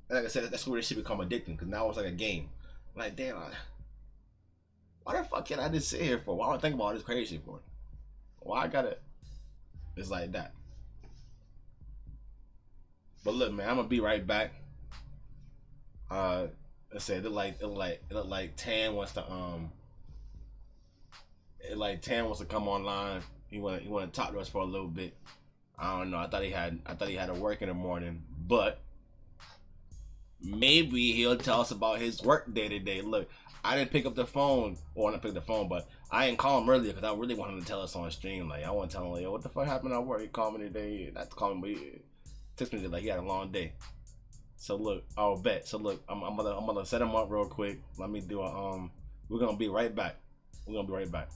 And like I said, that's where this shit become addicting, because now it's like a game. Like, damn, why the fuck can't I just sit here for? Why don't I think about all this crazy shit for? Why I gotta? It's like that. But look, man, I'm gonna be right back. Let's say it look like Tan wants to Tan wants to come online. He want to talk to us for a little bit. I don't know. I thought he had to work in the morning, but maybe he'll tell us about his work day today. Look, I didn't pick up the phone, or not pick the phone, but I didn't call him earlier because I really wanted him to tell us on stream. Like, I want to tell him, like, yo, what the fuck happened at work? He called me today. Not to call me, text me like he had a long day. So look, I'll bet. So look, I'm gonna set him up real quick. Let me do a We're gonna be right back. We're gonna be right back.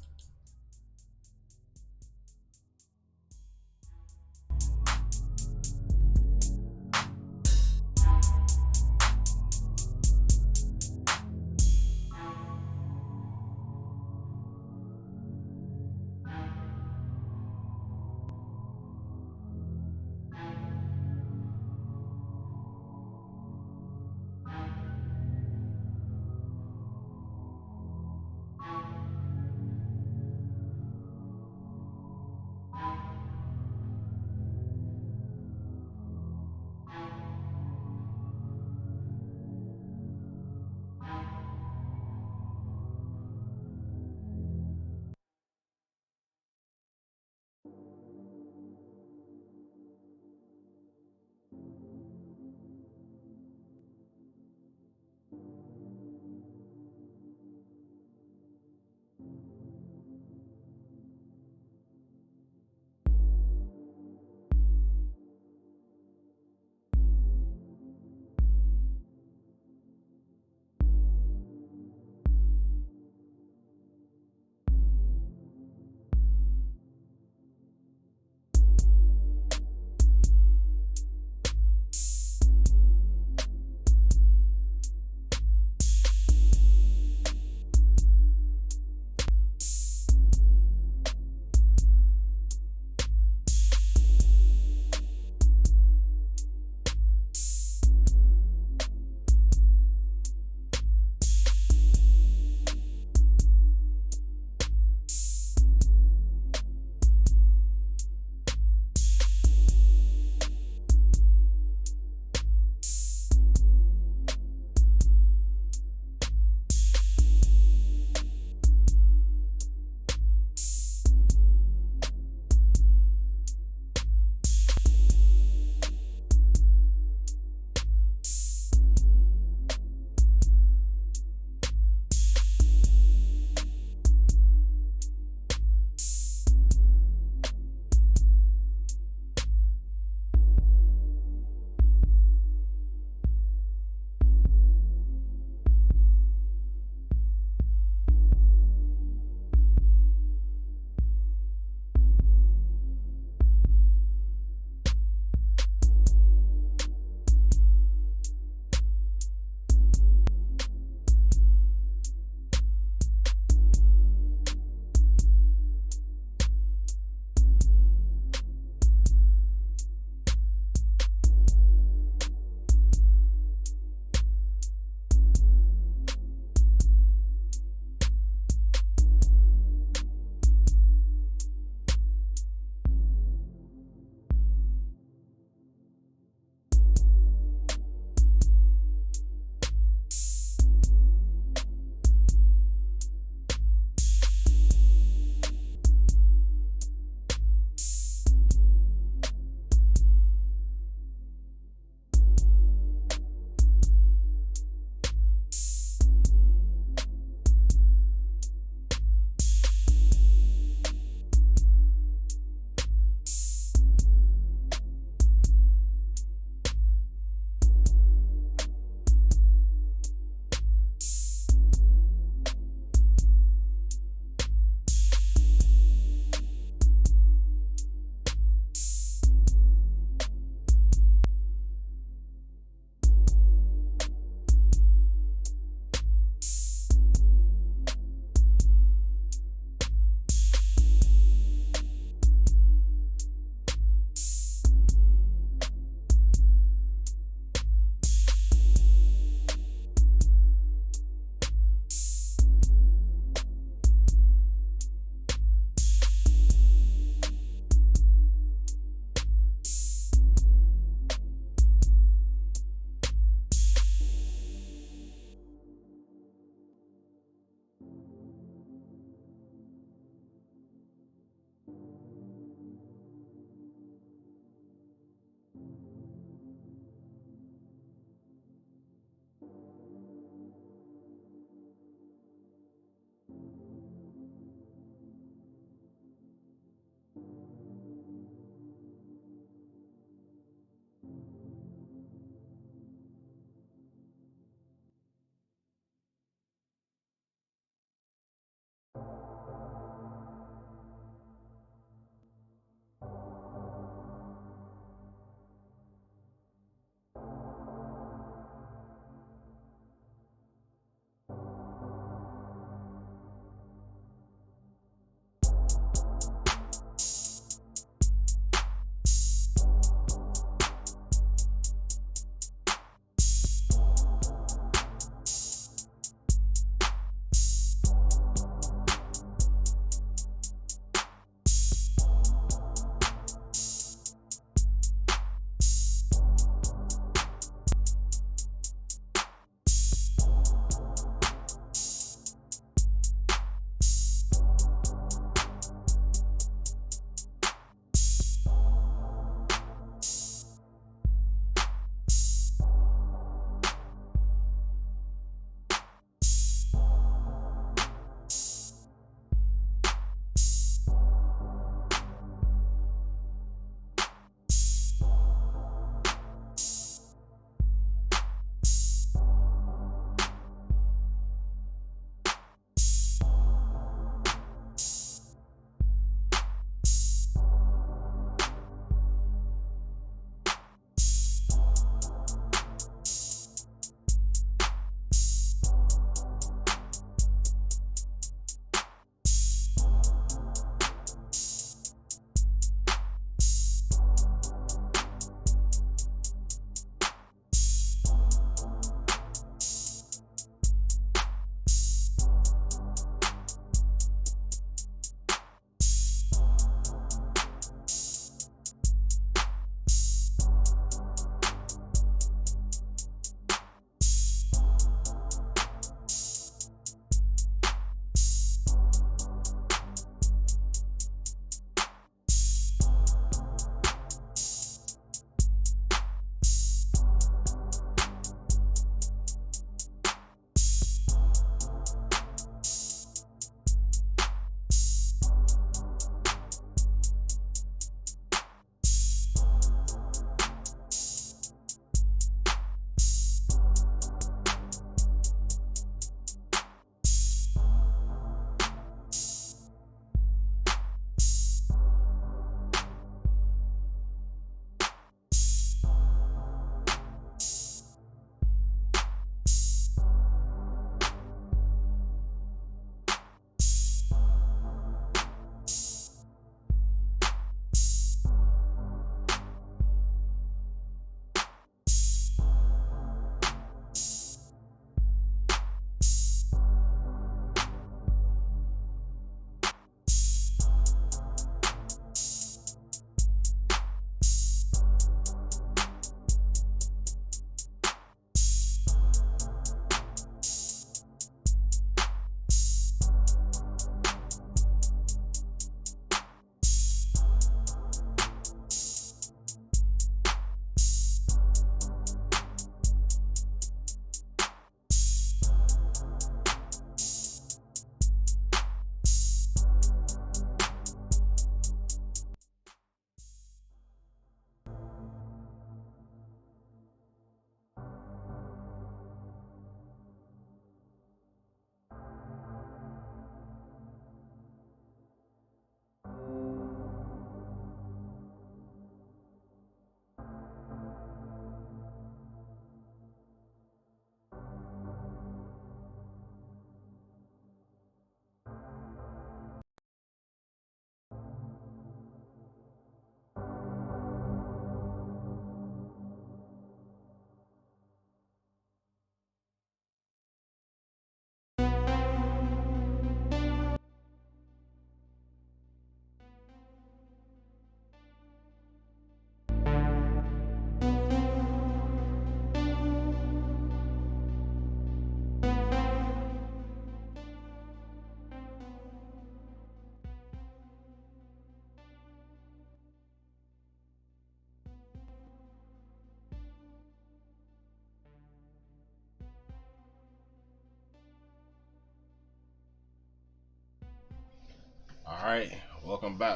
right, welcome back.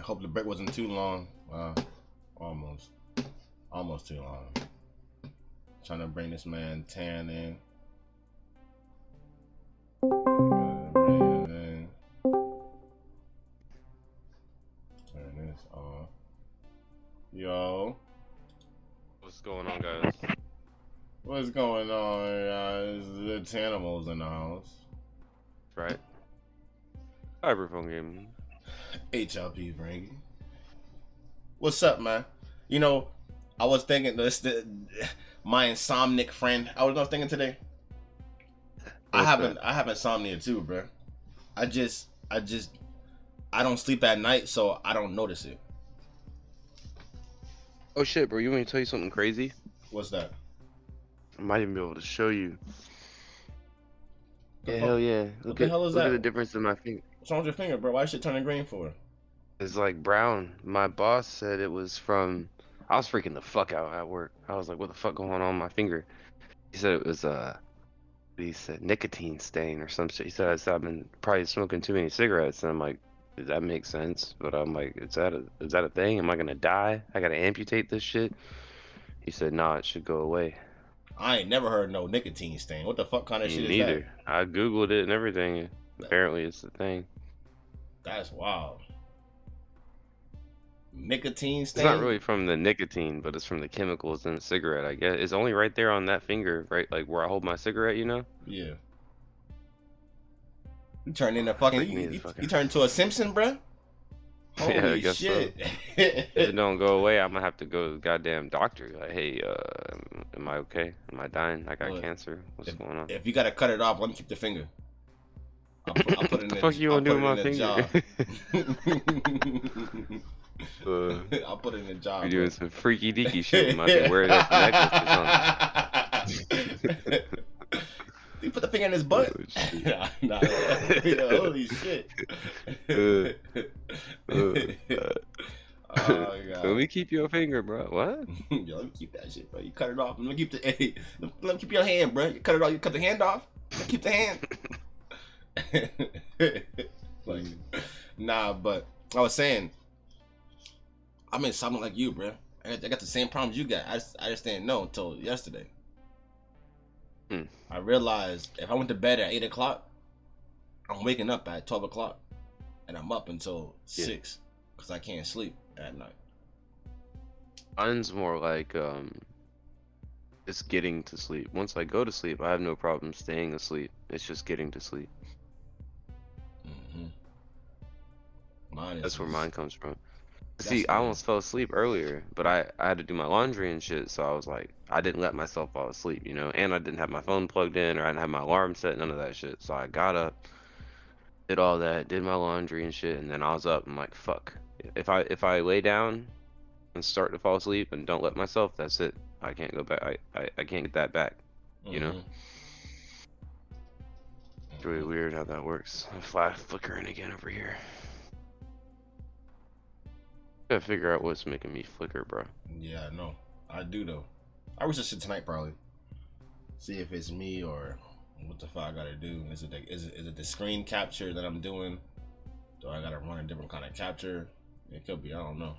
Hope the break wasn't too long. Almost too long. Trying to bring this man Tan in. Turn this on. Yo. What's going on, guys? What's going on, guys? The Tanimals in the house. That's right. HyperPhunkGaming. HLP Frankie. What's up, man? You know, I was thinking my insomniac friend. I was thinking today. I have insomnia too, bro. I don't sleep at night, so I don't notice it. Oh shit, bro! You want me to tell you something crazy? What's that? I might even be able to show you. The Yeah, fuck? hell yeah! What the hell is look that? at the difference in my finger. What's wrong with your finger, bro? Why is shit turning green for? It's like brown. My boss said it was from. I was freaking the fuck out at work. I was like, "What the fuck going on my finger?" He said it was he said nicotine stain or some shit. He said I've been probably smoking too many cigarettes, and I'm like, that makes sense. But I'm like, is that a thing? Am I gonna die? I gotta amputate this shit. He said, nah, it should go away. I ain't never heard no nicotine stain. What the fuck kind of Me shit is neither. that? I googled it and everything. Apparently, it's the thing. That's wild. Nicotine It's stain? not really from the nicotine, but it's from the chemicals in the cigarette, I guess. It's only right there on that finger, right, like where I hold my cigarette, you know? Yeah. You turned into fucking. You turned into a Simpson, bruh? Holy Yeah, I guess shit. so. If it don't go away, I'm gonna have to go to the goddamn doctor. Like, hey, am I okay? Am I dying? I got cancer. What's going on? If you gotta cut it off, let me keep the finger. I'll put it What in the fuck you gonna do with my finger? I'll put it in the jar. You're doing some freaky deaky shit. Might be wearing it as a necklace or something. You put the finger in his butt? Oh, nah, holy shit. Oh, God. Let me keep your finger, bro. What? Yo, let me keep that shit, bro. You cut it off. Let me keep let me keep your hand, bro. You cut it off. You cut the hand off. Keep the hand. Like, nah, but I was saying, I'm in something like you, bro. I got the same problems you got. I just didn't know until yesterday. I realized if I went to bed at 8 o'clock, I'm waking up at 12 o'clock, and I'm up until 6 because I can't sleep at night. Mine's more like it's getting to sleep. Once I go to sleep, I have no problem staying asleep. It's just getting to sleep. That's where mine comes from. See, I almost fell asleep earlier, but I had to do my laundry and shit, so I was like, I didn't let myself fall asleep, you know, and I didn't have my phone plugged in, or I didn't have my alarm set, none of that shit. So I got up, did all that, did my laundry and shit, and then I was up. I'm like, fuck. If I lay down and start to fall asleep and don't let myself, that's it. I can't go back. I can't get that back, you know. It's really weird how that works. I'm flickering again over here. Gotta figure out what's making me flicker, bro. Yeah, I know. I do though. I wish this shit tonight probably. See if it's me or what the fuck I gotta do. Is it the screen capture that I'm doing? Do I gotta run a different kind of capture? It could be. I don't know.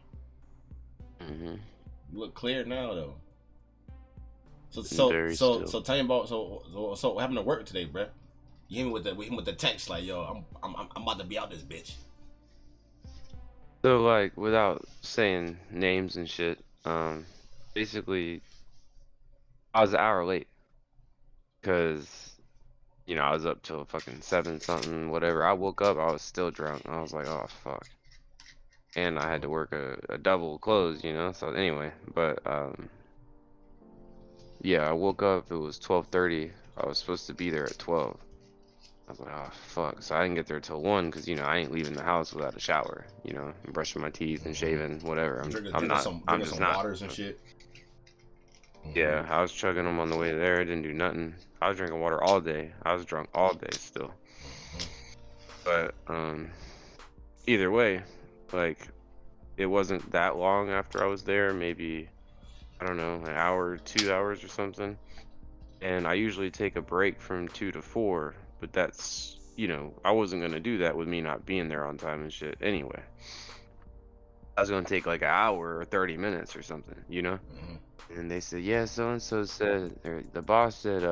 You look clear now though. So tell me about so what happened to work today, bro? You hit me with the text like, yo, I'm about to be out this bitch. So like, without saying names and shit, basically, I was an hour late because, you know, I was up till fucking 7 something, whatever. I woke up, I was still drunk. I was like, oh fuck, and I had to work a double close, you know. So anyway, but yeah, I woke up. It was 12:30. I was supposed to be there at 12. I was like, oh fuck. So I didn't get there till 1 because, you know, I ain't leaving the house without a shower, you know, and brushing my teeth and shaving, whatever. I'm just some not. Waters and shit. Yeah, I was chugging them on the way there. I didn't do nothing. I was drinking water all day. I was drunk all day still. But either way, like, it wasn't that long after I was there. Maybe, I don't know, an hour, 2 hours or something. And I usually take a break from 2 to 4. But that's you know, I wasn't gonna do that with me not being there on time and shit. Anyway, I was gonna take like an hour or 30 minutes or something, you know. And they said, yeah, so and so said, or the boss said,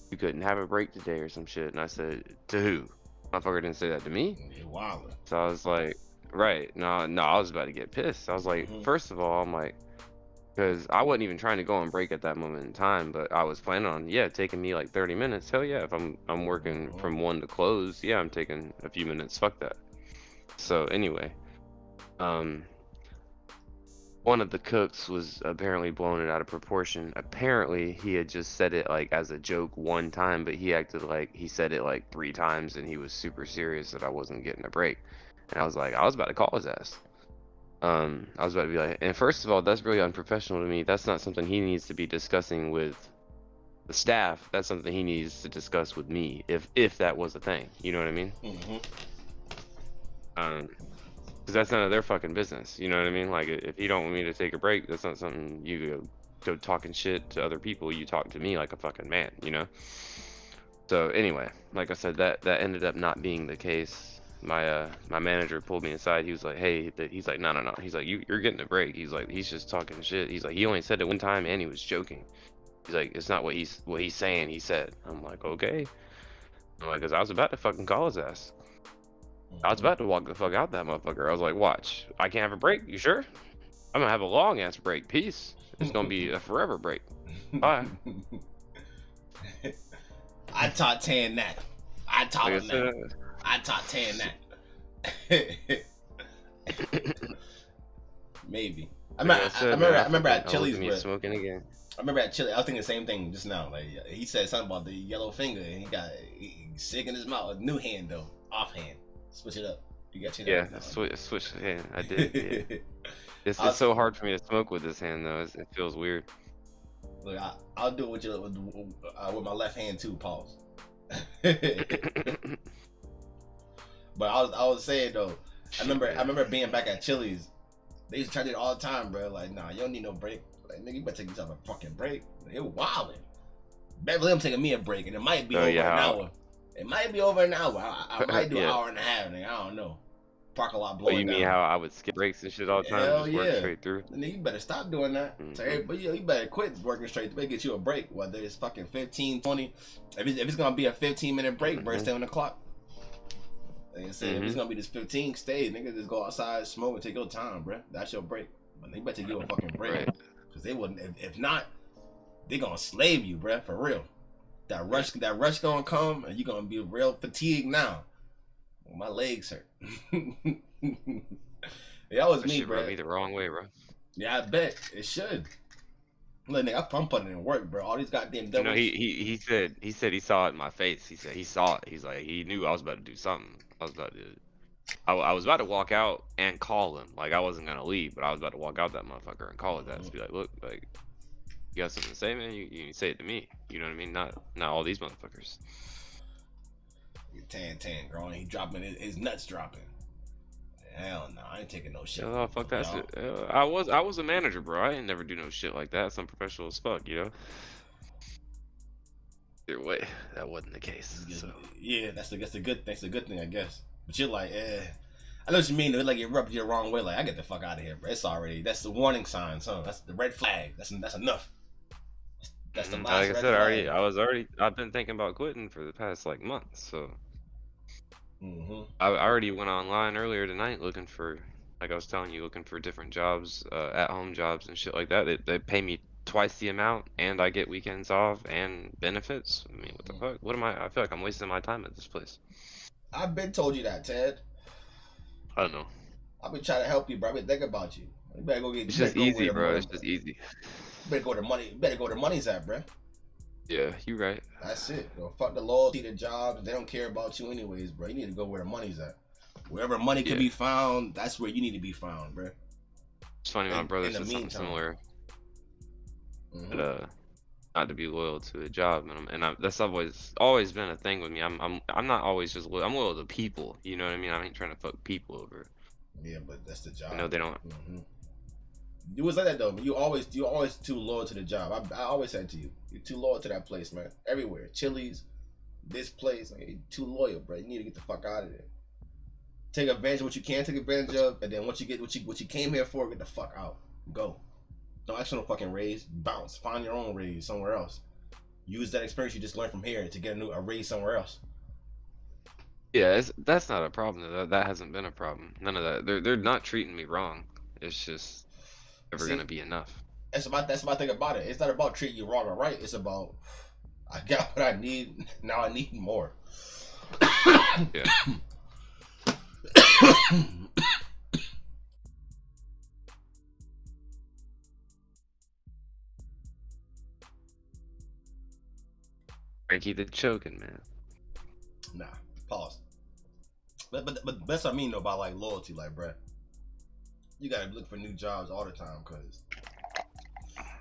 you couldn't have a break today or some shit. And I said, to who? Motherfucker didn't say that to me. You're wildin'. So I was like, right, no, I was about to get pissed. I was like, first of all, I'm like, because I wasn't even trying to go on break at that moment in time, but I was planning on, yeah, taking me like 30 minutes. Hell yeah, if I'm working from 1 to close, yeah, I'm taking a few minutes. Fuck that. So anyway, one of the cooks was apparently blowing it out of proportion. Apparently, he had just said it like as a joke one time, but he acted like he said it like 3 times, and he was super serious that I wasn't getting a break. And I was like, I was about to call his ass. I was about to be like, and first of all, that's really unprofessional to me. That's not something he needs to be discussing with the staff. That's something he needs to discuss with me, if that was a thing. You know what I mean? Because that's none of their fucking business. You know what I mean? Like, if you don't want me to take a break, that's not something you go talking shit to other people. You talk to me like a fucking man, you know? So anyway, like I said, that ended up not being the case. My manager pulled me aside. He was like, hey, he's like, no. He's like, you're getting a break. He's like, he's just talking shit. He's like, he only said it one time and he was joking. He's like, it's not what he's saying, he said. I'm like, okay. I'm like, because I was about to fucking call his ass. I was about to walk the fuck out that motherfucker. I was like, watch, I can't have a break. You sure? I'm gonna have a long ass break. Peace. It's gonna be a forever break. Bye. I taught Tan that. I taught him that. I taught Tan that. Maybe. I remember at Chili's, bro. Smoking again. I remember at Chili, I was thinking the same thing just now. Like, he said something about the yellow finger, and he sick in his mouth. New hand though, off hand. Switch it up. You got your switch the hand. I did. Yeah. It's so hard for me to smoke with this hand though. It feels weird. Look, I'll do it with my left hand too. Pause. But I was saying though, I remember being back at Chili's. They used to try to do it all the time, bro. Like, nah, you don't need no break. Like, nigga, you better take yourself a fucking break. They were wildin'. Beverly, I'm taking me a break, and it might be over an hour. It might be over an hour. I might do an hour and a half, nigga. I don't know. Parking lot blowing down. You mean how I would skip breaks and shit all the time? Hell just work straight through? Nigga, you better stop doing that. So everybody, you better quit working straight through. Get you a break, whether it's fucking 15, 20. If it's gonna be a 15-minute break, bro, stay on the clock. Like I said, if it's gonna be this 15, stay. Nigga, just go outside, smoke, and take your time, bro. That's your break. But they better take you a fucking break. Right. Cause they wouldn't. If not, they gonna slave you, bro, for real. That rush gonna come, and you gonna be real fatigued now. Well, my legs hurt. That was me, bro. Rub me the wrong way, bro. Yeah, I bet it should. Look, nigga, I'm putting in work, bro. All these goddamn doubles. You know, he said he saw it in my face. He said he saw it. He's like, he knew I was about to do something. I was about to walk out and call him. Like, I wasn't gonna leave, but I was about to walk out that motherfucker and call his ass. Be like, look, like, you got something to say, man? You say it to me. You know what I mean? Not all these motherfuckers. Tan growing. He dropping his nuts dropping. Hell no, I ain't taking no shit. Oh, fuck that shit. I was a manager, bro. I ain't never do no shit like that. It's unprofessional as fuck, you know. Either way, that wasn't the case. So. Yeah, that's a good thing, I guess. But you're like, I know what you mean. Though. Like, it rubbed you the wrong way. Like, I get the fuck out of here, bro. That's the warning signs, huh? That's the red flag. That's enough. That's the last. Like I said, I've been thinking about quitting for the past like month. So. I already went online earlier tonight looking for, like I was telling you, looking for different jobs, at-home jobs and shit like that. They pay me twice the amount, and I get weekends off and benefits. I mean, what the fuck? What am I feel like I'm wasting my time at this place. I've been told you that, Ted. I don't know. I've been trying to help you, bro. I've been thinking about you. You better go get. It's just easy, bro. It's just easy. You better go to money. You better go to money's at, bro. Yeah, you right. That's it. Yo, fuck the loyalty to jobs. They don't care about you anyways, bro. You need to go where the money's at. Wherever money can be found, that's where you need to be found, bro. It's funny, my brother said something similar. But, not to be loyal to a job, and that's always been a thing with me. I'm not always just loyal. I'm loyal to people. You know what I mean? I ain't trying to fuck people over. Yeah, but that's the job. You know they don't. You was like that though. You always too loyal to the job. I always said to you, you're too loyal to that place, man. Everywhere, Chili's, this place, like, you're too loyal, bro. You need to get the fuck out of there. Take advantage of what you can take advantage of, and then once you get what you came here for, get the fuck out. Go. Don't ask for no fucking raise. Bounce. Find your own raise somewhere else. Use that experience you just learned from here to get a raise somewhere else. Yeah, that's not a problem. That hasn't been a problem. None of that. They're not treating me wrong. It's just never gonna be enough. That's my thing about it. It's not about treating you wrong or right. It's about I got what I need. Now I need more. Yeah. Frankie the choking, man. Nah, pause. But that's what I mean though about like loyalty, like, bruh. You gotta look for new jobs all the time, cause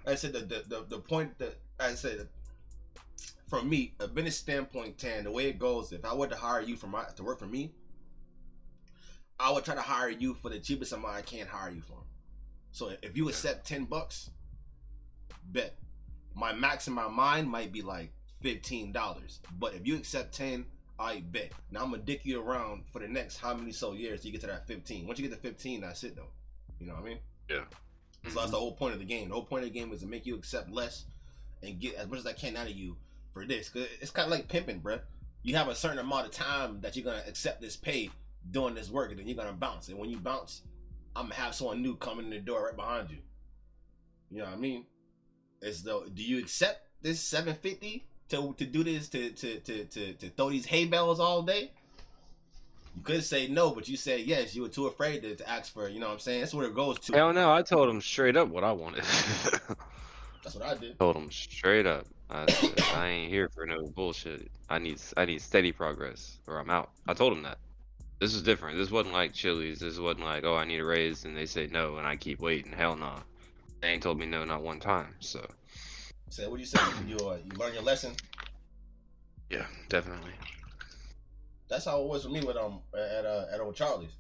I said the point that I said from me, a business standpoint, Tan, the way it goes, if I were to hire you to work for me, I would try to hire you for the cheapest amount I can hire you for. So if you accept $10, bet. My max in my mind might be like $15. But if you accept 10, I bet. Now I'm gonna dick you around for the next how many so years till you get to that 15. Once you get to 15, that's it though. You know what I mean? Yeah. So that's the whole point of the game. The whole point of the game is to make you accept less and get as much as I can out of you for this. Cause it's kind of like pimping, bruh. You have a certain amount of time that you're gonna accept this pay doing this work, and then you're gonna bounce. And when you bounce, I'm gonna have someone new coming in the door right behind you. You know what I mean? It's though, do you accept this $750 to do this to throw these hay bales all day? You could say no, but you said yes. You were too afraid to ask for, you know what I'm saying? That's where it goes to. Hell no, I told him straight up what I wanted. That's what I did. Told him straight up. I said, I ain't here for no bullshit. I need steady progress or I'm out. I told him that. This is different. This wasn't like Chili's. This wasn't like, oh, I need a raise, and they say no, and I keep waiting. Hell no. They ain't told me no not one time. So. So what do you say? You learn your lesson? Yeah, definitely. That's how it was for me with at old Charlie's.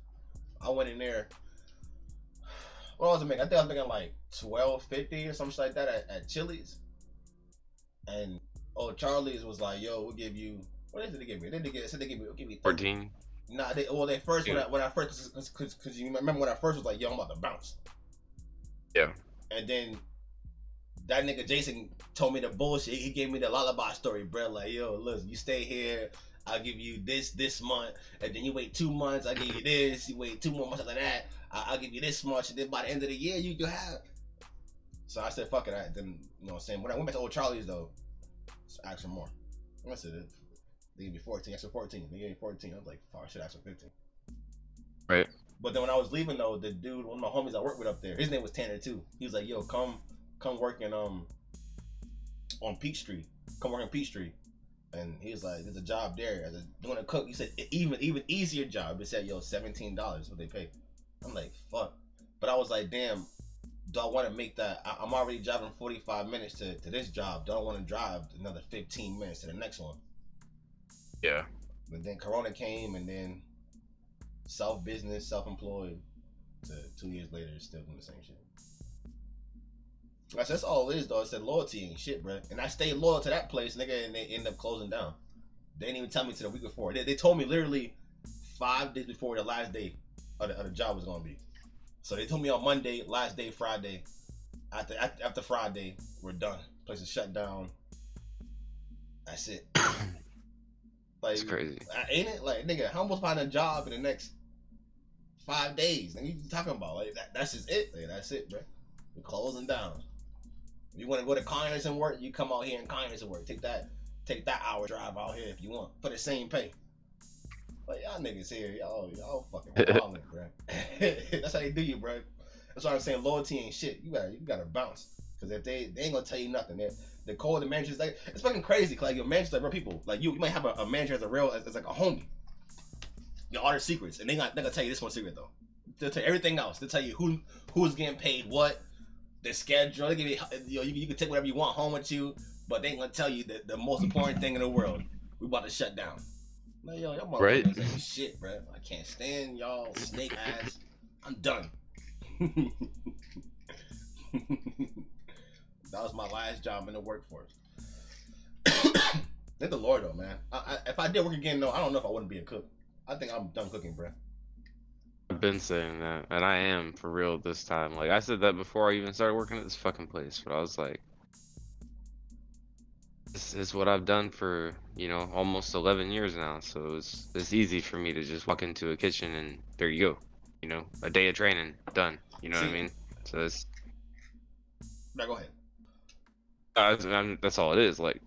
I went in there. What was I making? I think I was making like $12.50 or something like that at Chili's. And old Charlie's was like, "Yo, we'll give you." What did they give me? They said they give me 14. Nah, they first when I first because you remember when I first was like, "Yo, I'm about to bounce." Yeah. And then that nigga Jason told me the bullshit. He gave me the lullaby story, bro. Like, yo, look, you stay here, I'll give you this month, and then you wait 2 months, I give you this. You wait 2 more months after that, I'll give you this much, and then by the end of the year, you can have. So I said, fuck it. Then, you know what I'm saying? When I went back to old Charlie's though, ask for more. I said, they gave me 14, extra 14. They gave me 14. I was like, fuck, I should ask for 15. Right. But then when I was leaving though, the dude, one of my homies I worked with up there, his name was Tanner too. He was like, yo, come work in on Peach Street. Come work in Peach Street. And he was like, there's a job there as doing a cook. He said even easier job. It said, yo, $17 what they pay. I'm like, fuck. But I was like, damn, do I want to make that? I'm already driving 45 minutes to this job. Do I want to drive another 15 minutes to the next one? Yeah. But then Corona came, and then self-business, self-employed. To 2 years later, still doing the same shit. That's all it is, though. I said loyalty ain't shit, bro. And I stayed loyal to that place, nigga, and they ended up closing down. They didn't even tell me till the week before. They told me literally 5 days before the last day of the job was gonna be. So they told me on Monday, last day Friday. After Friday, we're done. Place is shut down. That's it. Like, It's crazy. Ain't it? Like, nigga, how am I supposed to find a job in the next 5 days? Nigga, you talking about? Like, that's just it. Like, that's it, bro. We're closing down. If you want to go to Conyers and work, you come out here in Conyers and work. Take that hour drive out here if you want for the same pay. But y'all niggas here, y'all fucking balling, bro. That's how they do you, bro. That's why I'm saying loyalty ain't shit. You gotta bounce. Cause if they ain't gonna tell you nothing, the core of the managers, like, it's fucking crazy. Cause like your managers like real people. Like you might have a manager as like a homie. Your all their secrets, and they're gonna tell you this one secret though. They'll tell you everything else. They'll tell you who's getting paid what. The schedule, they give you can take whatever you want home with you, but they ain't gonna tell you the most important thing in the world. We about to shut down. Like, yo, y'all motherfuckers ain't shit, bro. I can't stand y'all snake ass. I'm done. That was my last job in the workforce. Thank the Lord though, man. If I did work again, though, I don't know if I wouldn't be a cook. I think I'm done cooking, bro. I've been saying that, and I am for real this time. Like I said that before I even started working at this fucking place, but I was like, this is what I've done for, you know, almost 11 years now. So it's easy for me to just walk into a kitchen and there you go. You know, a day of training done. You know what I See, mean? So it's now go ahead. that's all it is. Like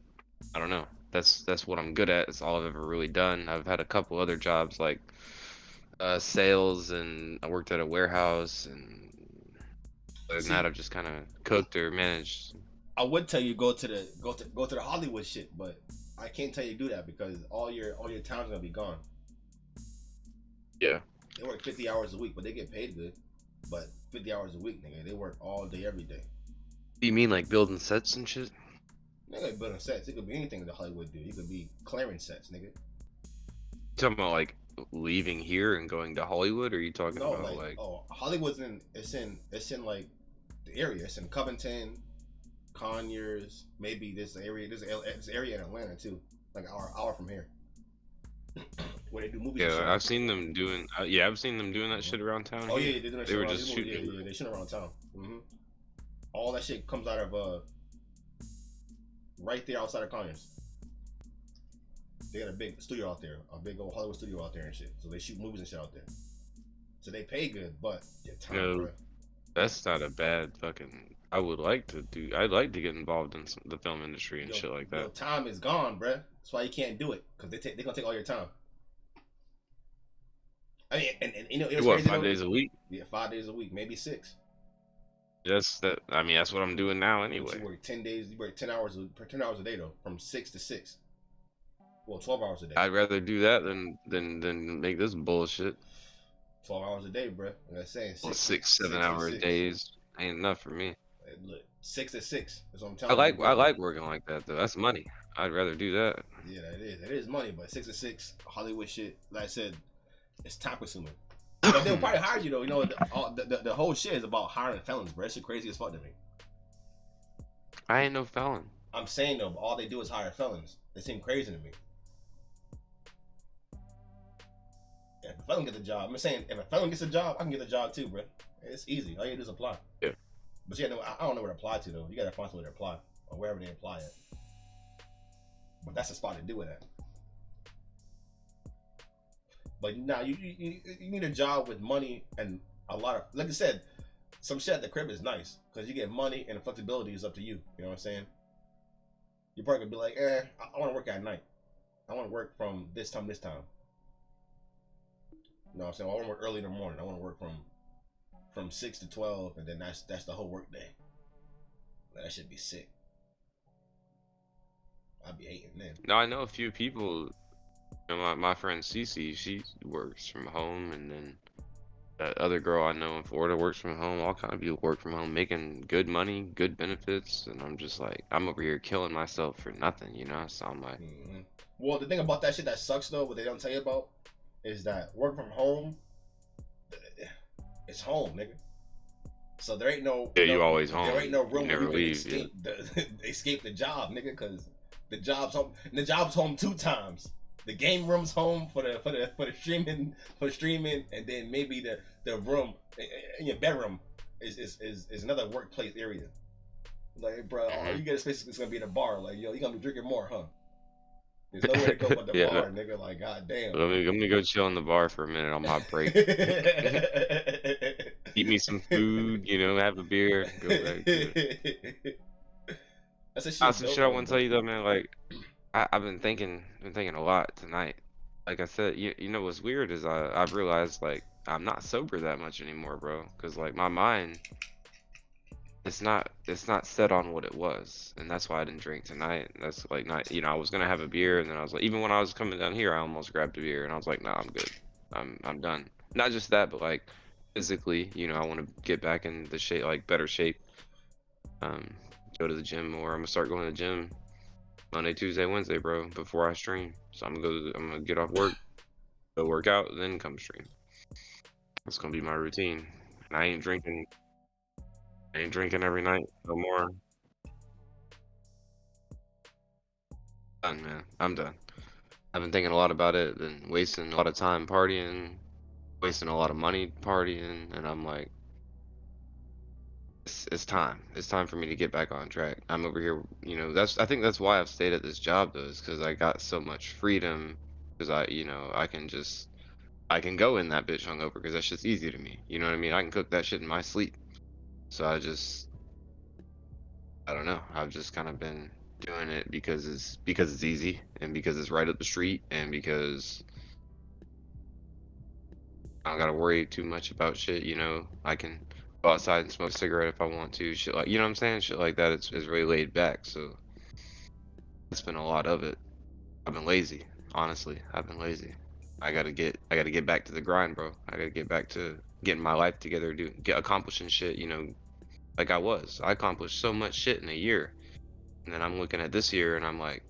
I don't know. That's what I'm good at. It's all I've ever really done. I've had a couple other jobs like sales, and I worked at a warehouse, and other than that, See, I've just kind of cooked or managed. I would tell you go to the Hollywood shit, but I can't tell you to do that because all your time's gonna be gone. Yeah. They work 50 hours a week, but they get paid good. But 50 hours a week, nigga, they work all day, every day. You mean like building sets and shit? Nigga, building sets. It could be anything that Hollywood do. You could be clearing sets, nigga. You talking about like leaving here and going to Hollywood, or are you talking No, about like, oh, Hollywood's in like the area. It's in Covington, Conyers, maybe this area in Atlanta too, like an hour from here, where they do movies and shit. Yeah, I've seen them doing. I've seen them doing that shit around town. Oh here. yeah, they do that They shit were around. just shooting. Yeah, they shoot around town. All that shit comes out of right there outside of Conyers. They got a big studio out there, a big old Hollywood studio out there and shit. So they shoot movies and shit out there. So they pay good, but your time, No, bro. that's not a bad fucking. I would like to do. I'd like to get involved in the film industry and shit like Your that. time is gone, bro. That's why you can't do it, because they gonna take all your time. I mean, and you know, it was What, crazy 5 days a week? Yeah, 5 days a week, maybe 6. That's that. I mean, that's what I'm doing now But anyway. you work 10 days. You work 10 hours a day though, from 6 to 6. Well, 12 hours a day. I'd rather do that than make this bullshit. 12 hours a day, bro. Like I'm saying, Well, 6 7 to hour 6. days ain't enough for me. Look, 6 to 6. That's what I'm I telling you. like I like working like that though. That's money. I'd rather do that. Yeah, that is. It is money, but 6 to 6 Hollywood shit. Like I said, it's time consuming. But they'll probably hire you though. You know, the whole shit is about hiring felons, bro. That shit crazy as fuck to me. I ain't no felon. I'm saying though, all they do is hire felons. They seem crazy to me. If a felon gets a job, I'm saying if a felon gets a job, I can get a job too, bro. It's easy. All you do is apply. Yeah. But yeah, no, I don't know where to apply to though. You gotta find somewhere to apply or wherever they apply at. But that's the spot to do it at. But now you need a job with money and a lot of, like I said, some shit at the crib is nice because you get money and the flexibility is up to you. You know what I'm saying? You're probably gonna be like, I want to work at night. I want to work from this time to this time. You know what I'm saying? I want to work early in the morning. I want to work from 6 to 12, and then that's the whole work day. That should be sick. I'd be hating then. No, I know a few people. You know, my friend Cece, she works from home, and then that other girl I know in Florida works from home. All kind of people work from home, making good money, good benefits, and I'm just like, I'm over here killing myself for nothing, you know? So I'm like, Well, the thing about that shit that sucks though, what they don't tell you about, is that work from home, it's home, nigga. So there ain't no you always home. There ain't no room you where never you leave. can escape the job, nigga, because the job's home. And the job's home 2 times. The game room's home for the streaming, and then maybe the room in your bedroom is another workplace area. Like, bro, all you get space is gonna be in a bar. Like, yo, you gonna be drinking more, huh? There's nowhere to go but the bar, nigga. Like, goddamn. I'm gonna go chill in the bar for a minute on my break. Eat me some food, you know, have a beer, go back to it. That's a shit. Some shit I want to tell you though, man. Like, I've been thinking a lot tonight. Like I said, you know what's weird is I've realized like I'm not sober that much anymore, bro. Cause like my mind, it's not set on what it was, and that's why I didn't drink tonight. That's like not, you know, I was gonna have a beer, and then I was like, even when I was coming down here, I almost grabbed a beer, and I was like, nah, I'm good. I'm done. Not just that, but like physically, you know, I want to get back in the shape, like better shape. Go to the gym more. I'm gonna start going to the gym Monday, Tuesday, Wednesday, bro, before I stream. So I'm gonna get off work, go work out, then come stream. That's gonna be my routine. And I ain't drinking every night no more. Done, man. I'm done. I've been thinking a lot about it, been wasting a lot of time partying, wasting a lot of money partying, and I'm like, it's time. It's time for me to get back on track. I'm over here, I think that's why I've stayed at this job though, is because I got so much freedom, because I can go in that bitch hungover because that shit's easy to me. You know what I mean? I can cook that shit in my sleep. So I don't know. I've just kind of been doing it because it's easy and because it's right up the street and because I don't gotta worry too much about shit. I can go outside and smoke a cigarette if I want to. Shit like, you know what I'm saying? Shit like that. It's really laid back. So it's been a lot of it. I've been lazy. Honestly, I've been lazy. I gotta get back to the grind, bro. I gotta get back to getting my life together, accomplishing shit. Like I accomplished so much shit in a year, and then I'm looking at this year and I'm like,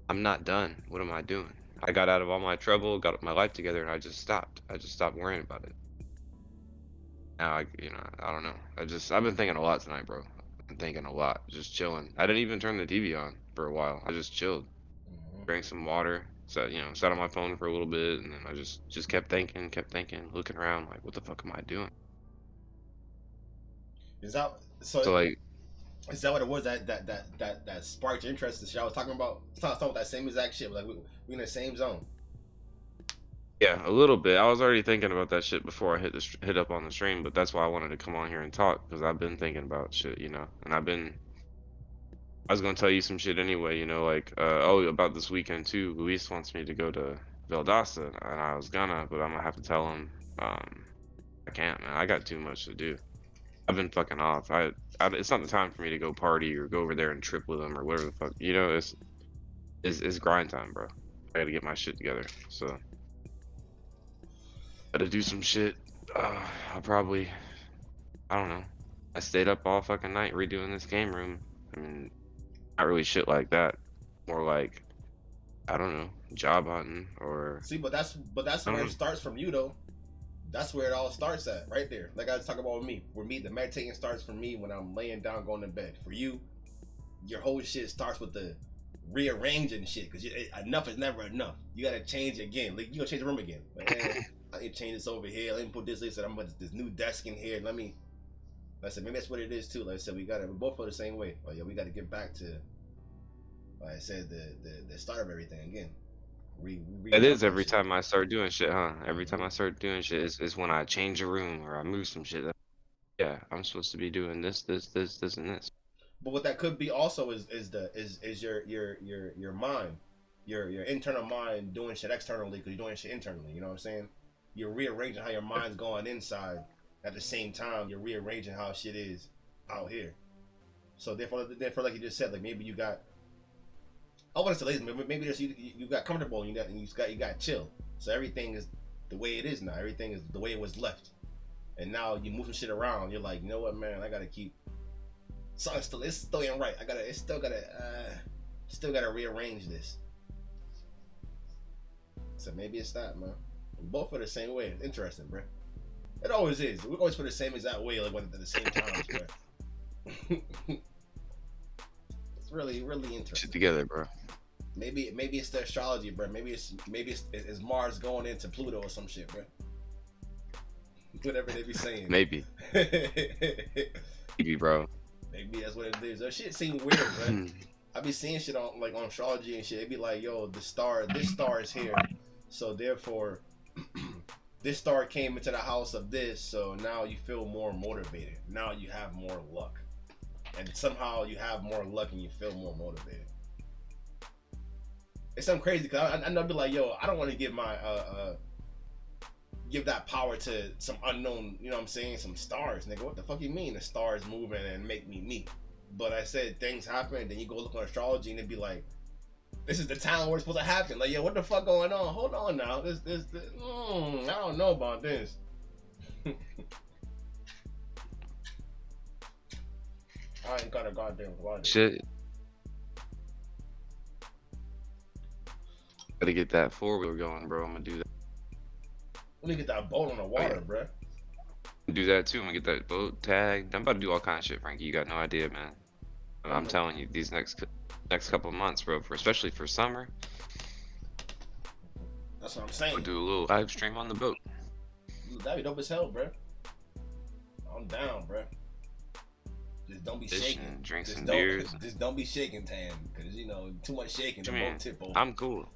I'm not done. What am I doing? I got out of all my trouble, got my life together, and I just stopped. I just stopped worrying about it. Now I don't know. I've been thinking a lot tonight, bro. I've been thinking a lot, just chilling. I didn't even turn the TV on for a while. I just chilled, Hmm. drank some water, sat on my phone for a little bit, and then I just kept thinking, looking around, like, what the fuck am I doing? Is that so? So like, Is that what it was that sparked your interest? The shit I was talking about. It's not talking about that same exact shit. Like we in the same zone. yeah, a little bit. I was already thinking about that shit before I hit up on the stream, but that's why I wanted to come on here and talk because I've been thinking about shit, and I was gonna tell you some shit anyway, like about this weekend too. Luis wants me to go to Valdosta, and I was gonna, but I'm gonna have to tell him I can't, man. I got too much to do. I've been fucking off. It's not the time for me to go party or go over there and trip with him or whatever the fuck. It's grind time, bro. I gotta get my shit together. So gotta do some shit. I'll probably, I don't know. I stayed up all fucking night redoing this game room. I mean, not really shit like that. More like, I don't know, job hunting or See, but that's I don't where know. it starts from you though. That's where it all starts at, right there. Like I was talking about with me. For me, the meditating starts for me when I'm laying down, going to bed. For you, your whole shit starts with the rearranging shit because enough is never enough. You gotta change again. Like you gotta change the room again. Like, I need to change this over here. Let me put this. They said I'm put this new desk in here. I said maybe that's what it is too. Like I said, we both feel the same way. Like yeah, we gotta get back to. Like I said, the start of everything again. It Revamp is that every shit. time I start doing shit, huh? Every time Hmm. I start doing shit is when I change a room or I move some shit. Yeah, I'm supposed to be doing this, and this. But what that could be also is your mind, your internal mind doing shit externally because you're doing shit internally. You know what I'm saying? You're rearranging how your mind's going inside. At the same time, you're rearranging how shit is out here. So therefore, like you just said, like maybe you got. I wouldn't say lazy. Maybe just you got comfortable. And you got chill. So everything is the way it is now. Everything is the way it was left. And now you move some shit around. You're like, you know what, man? I gotta keep so it's still ain't right. Still gotta rearrange this. So maybe it's that, man. We both feel the same way. It's interesting, bro. It always is. We always feel the same exact way, like at the same times, bro. It's really, really Shit interesting. together, bro. Maybe it's the astrology, bro. Maybe it's Mars going into Pluto or some shit, bro. Whatever they be saying. Maybe, maybe, bro. Maybe that's what it is. That shit seem weird, bro. I be seeing shit on astrology and shit. It be like, yo, this star is here, so therefore, this star came into the house of this, so now you feel more motivated. Now you have more luck, and somehow you have more luck and you feel more motivated. It's something crazy because I know be like, yo, I don't want to give my give that power to some unknown, you know what I'm saying, some stars, nigga. What the fuck you mean the stars moving and make me? But I said things happen, then you go look on astrology and it'd be like, this is the time where it's supposed to happen. Like, yo, what the fuck going on? Hold on now. I don't know about this. I ain't got a goddamn water. Shit. Gotta get that four-wheeler going, bro. I'm gonna do that. Let me get that boat on the Oh water, yeah, bruh. do that too. I'm gonna get that boat tagged. I'm about to do all kind of shit, Frankie. You got no idea, man. I'm I'm telling you, these next next couple of months, bro. Especially for summer, That's what I'm we'll saying. do a little live stream on the boat. That'd be dope as hell, bro. I'm down, bro. Just don't be Fishing, shaking. drink Just some don't, beers. just don't be shaking, Tan. Cause you know, too much shaking, the What you mean? boat tip over. I'm cool.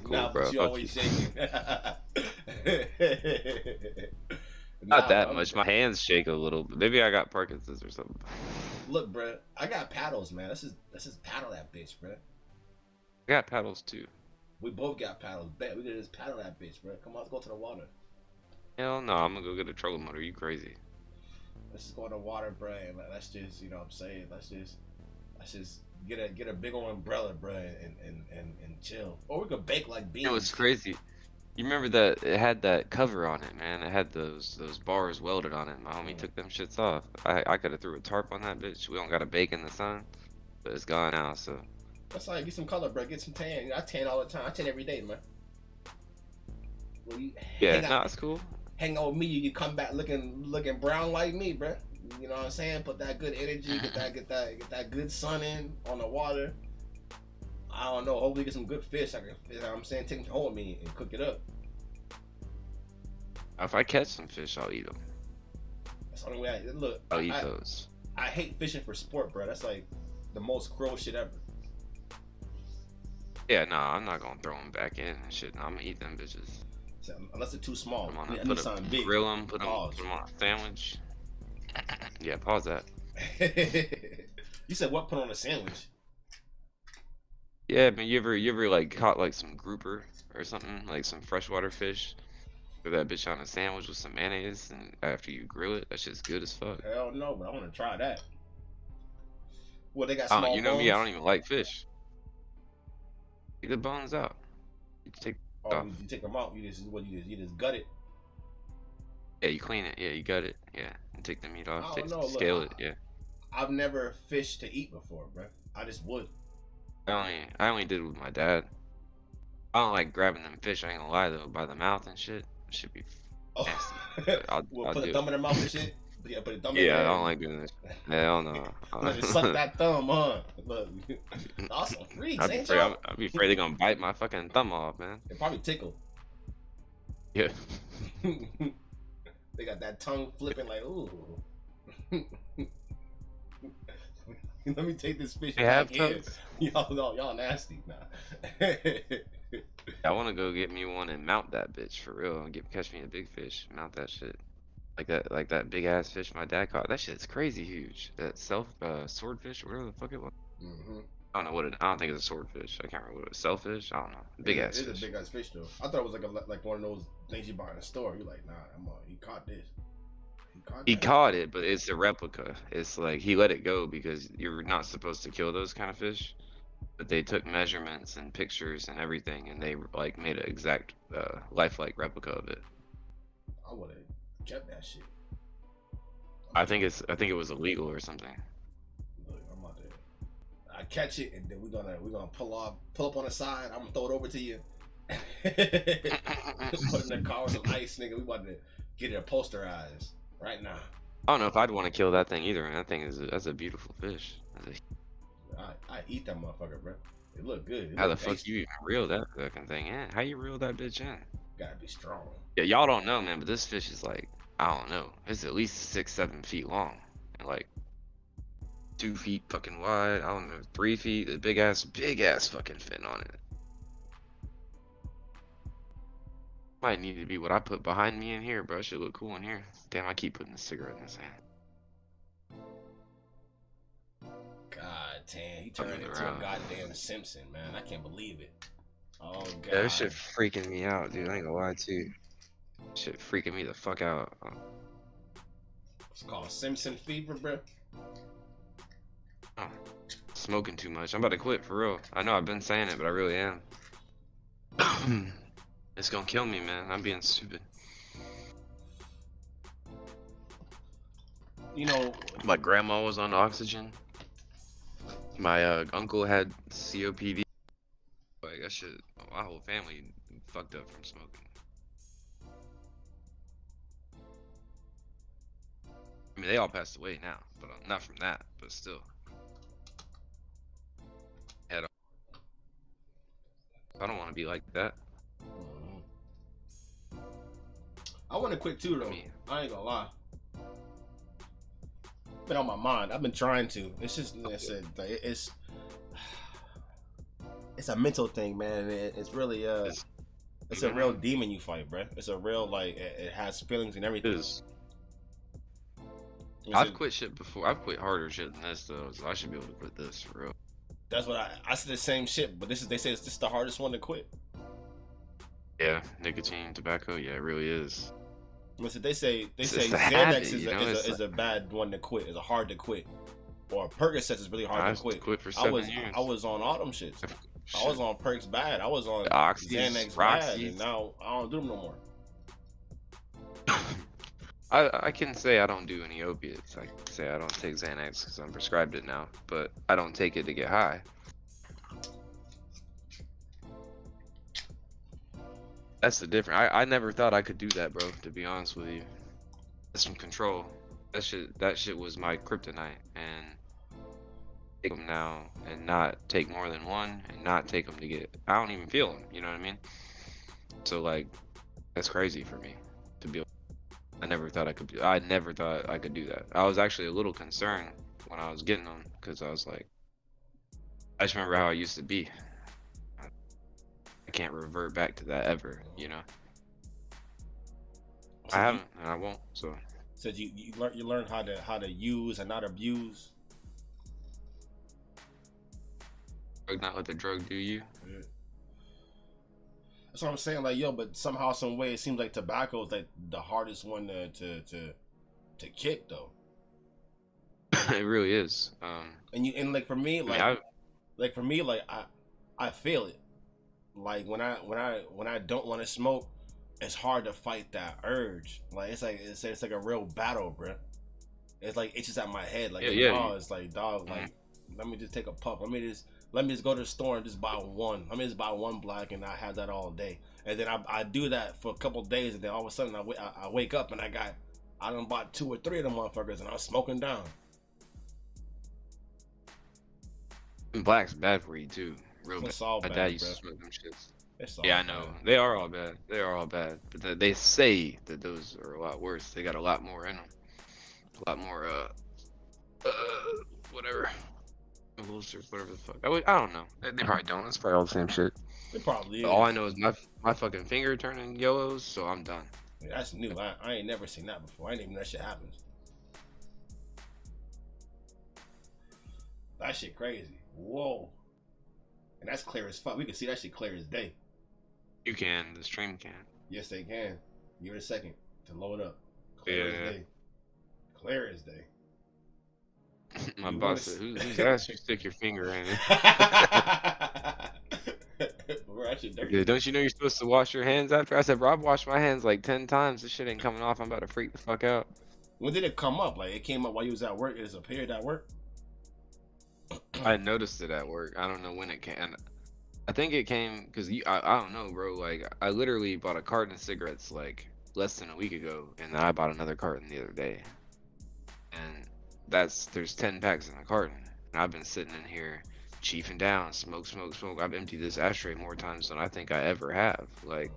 Cool, Nah, bro. but you Fuck always you. shaking. Not Nah, that but much. My hands shake a little, but maybe I got Parkinson's or something. look, bro. I got paddles, man. Let's just paddle that bitch, bro. I got paddles too. We both got paddles. Bet we could just paddle that bitch, bro. Come on, let's go to the water. Hell no, I'm gonna go get a trolling motor. You crazy? Let's just go in the water, bro. And let's just, you know what I'm saying? Let's just get a big old umbrella, bro, and chill. Or we could bake like beans. You know what's crazy? You remember that it had that cover on it, man. It had those bars welded on it. My homie took them shits off. I could have threw a tarp on that bitch. We don't got to bake in the sun, but it's gone now. So That's like get some color, bro. Get some tan. You know, I tan all the time. I tan every day, man. Well, you yeah, hang no, out, it's cool. hang out with me, you come back looking brown like me, bro. You know what I'm saying? Put that good energy, get that good sun in on the water. I don't know. Hopefully get some good fish. You know what I'm saying, take them home with me and cook it up. If I catch some fish, I'll eat them. That's the only way I look. I'll eat those. I hate fishing for sport, bro. That's like the most cruel shit ever. Yeah, no, I'm not gonna throw them back in and shit. No, I'm gonna eat them bitches. So, unless they're too small. Put 'em I on need something big. grill them, put them Pause. on a sandwich. Yeah, pause that. You said what? Put on a sandwich? Yeah, man, you ever like caught like some grouper or something, like some freshwater fish? Put that bitch on a sandwich with some mayonnaise, and after you grill it, that shit's good as fuck. Hell no, but I want to try that. Well, they got I don't, small you know bones. me, I don't even like fish. Take the bones out. You take it off. You take them out. You just gut it. Yeah, you clean it. Yeah, you gut it. Yeah, and take the meat off. I don't know. Scale Look, it. Yeah. I've never fished to eat before, bro. I just would. I only did it with my dad. I don't like grabbing them fish. I ain't gonna lie though, by the mouth and shit. It should be Oh. nasty. I'll Put do a thumb it. in their mouth and shit. Yeah, put a thumb in Yeah, I there. don't like doing this. Hell no. Look, just suck that thumb, huh? Look, awesome freaks, ain't y'all? I'd be afraid they're gonna bite my fucking thumb off, man. It probably tickle. Yeah. They got that tongue flipping like, ooh. Let me take this fish They have back in. tongues? Y'all nasty now. I wanna go get me one and mount that bitch for real. Catch me a big fish, mount that shit. Like that big ass fish my dad caught. That shit's crazy huge. That swordfish, whatever the fuck it was. Mm-hmm. I don't know what it. I don't think it's a swordfish. I can't remember what it was. Sailfish. I don't know. Big ass It's fish. a big ass fish though. I thought it was like one of those things you buy in the store. You're like, nah, he caught this. He caught it, but it's a replica. It's like he let it go because you're not supposed to kill those kind of fish. But they took measurements and pictures and everything, and they like made an exact lifelike replica of it. I would have kept that shit. I think it was illegal or something. Look, I'm out there. I catch it and then we're gonna pull up on the side. I'm gonna throw it over to you. Put it in the car with some ice, nigga. We about to get it posterized right now. I don't know if I'd want to kill that thing either, man. That thing that's a beautiful fish. I eat that motherfucker, bro. It look good. How the fuck you even reel that fucking thing in? How you reel that bitch in? Gotta be strong. Yeah, y'all don't know, man, but this fish is like, I don't know. It's at least 6-7 feet long. And like 2 feet fucking wide. I don't know, 3 feet. A big ass fucking fin on it. Might need to be what I put behind me in here, bro. Should look cool in here. Damn, I keep putting a cigarette in his hand. God, Tan, he turned into a goddamn Simpson, man. I can't believe it. Oh god. Yeah, this shit freaking me out, dude. I ain't gonna lie to you. Shit freaking me the fuck out. It's called Simpson fever, bro. Oh, smoking too much. I'm about to quit for real. I know I've been saying it, but I really am. It's gonna kill me, man. I'm being stupid. You know, my grandma was on oxygen. My uncle had COPD. Like that shit, my whole family fucked up from smoking. I mean, they all passed away now, but not from that, but still. want to be like that. I want to quit too, though. I ain't gonna lie. Been on my mind. I've been trying to. It's just, it's a mental thing, man. It's really it's a real demon you fight, bro. It's a real, like, it has feelings and everything. It is. I've quit shit before. I've quit harder shit than this though, so I should be able to quit this for real. That's what I said the same shit, but they say it's the hardest one to quit. Yeah, nicotine, tobacco, yeah, it really is. Listen, they say Xanax habit, is a bad one to quit. It's a hard to quit. Or Percocet is really hard to quit. For 7 years. I was on all them shits. I was on Perks bad. I was on Xanax bad, and now I don't do them no more. I can say I don't do any opiates. I can say I don't take Xanax because I'm prescribed it now, but I don't take it to get high. That's the difference. I never thought I could do that, bro, to be honest with you. That's some control. That shit was my kryptonite, and take them now and not take more than one and not take them to get, I don't even feel them, you know what I mean? So like, that's crazy for me to be able, I never thought I could do that. I was actually a little concerned when I was getting them because I was like, I just remember how I used to be. I can't revert back to that ever, you know. So I haven't, and I won't. So you learn how to use and not abuse. Not let the drug do you. Yeah. That's what I'm saying. Like, yo, but somehow, some way, it seems like tobacco is like the hardest one to kick, though. It really is. And like for me, like, I feel it. Like when I don't want to smoke, it's hard to fight that urge. Like it's like a real battle, bro. It's like itches at my head. Like it's like, dog, like, let me just take a puff. Let me just go to the store and just buy one. Let me just buy one black and I have that all day. And then I do that for a couple of days, and then all of a sudden I wake up and I done bought 2 or 3 of them motherfuckers, and I'm smoking down. Black's bad for you too. Real bad. My dad used to smoke them shits. Yeah, I know. They are all bad. They are all bad. But they say that those are a lot worse. They got a lot more in them. A lot more, whatever. Whatever the fuck. I don't know. They probably don't. It's probably all the same shit. It probably is. All I know is my fucking finger turning yellows, so I'm done. Yeah, that's new. I ain't never seen that before. I ain't even know that shit happens. That shit crazy. Whoa. And that's clear as fuck. We can see that shit clear as day. You can. The stream can. Yes, they can. Give it a second to load up. Clear as day. Clear as day. My boss said, whose ass you stick your finger in? We're actually dirty. Yeah, don't you know you're supposed to wash your hands after? I said, bro, I've washed my hands like 10 times. This shit ain't coming off. I'm about to freak the fuck out. When did it come up? Like, it came up while you was at work? It just appeared at work? I noticed it at work. I don't know when it came. I think it came because I don't know, bro. Like, I literally bought a carton of cigarettes like less than a week ago, and then I bought another carton the other day. And there's 10 packs in the carton, and I've been sitting in here chiefing down, smoke. I've emptied this ashtray more times than I think I ever have. Like,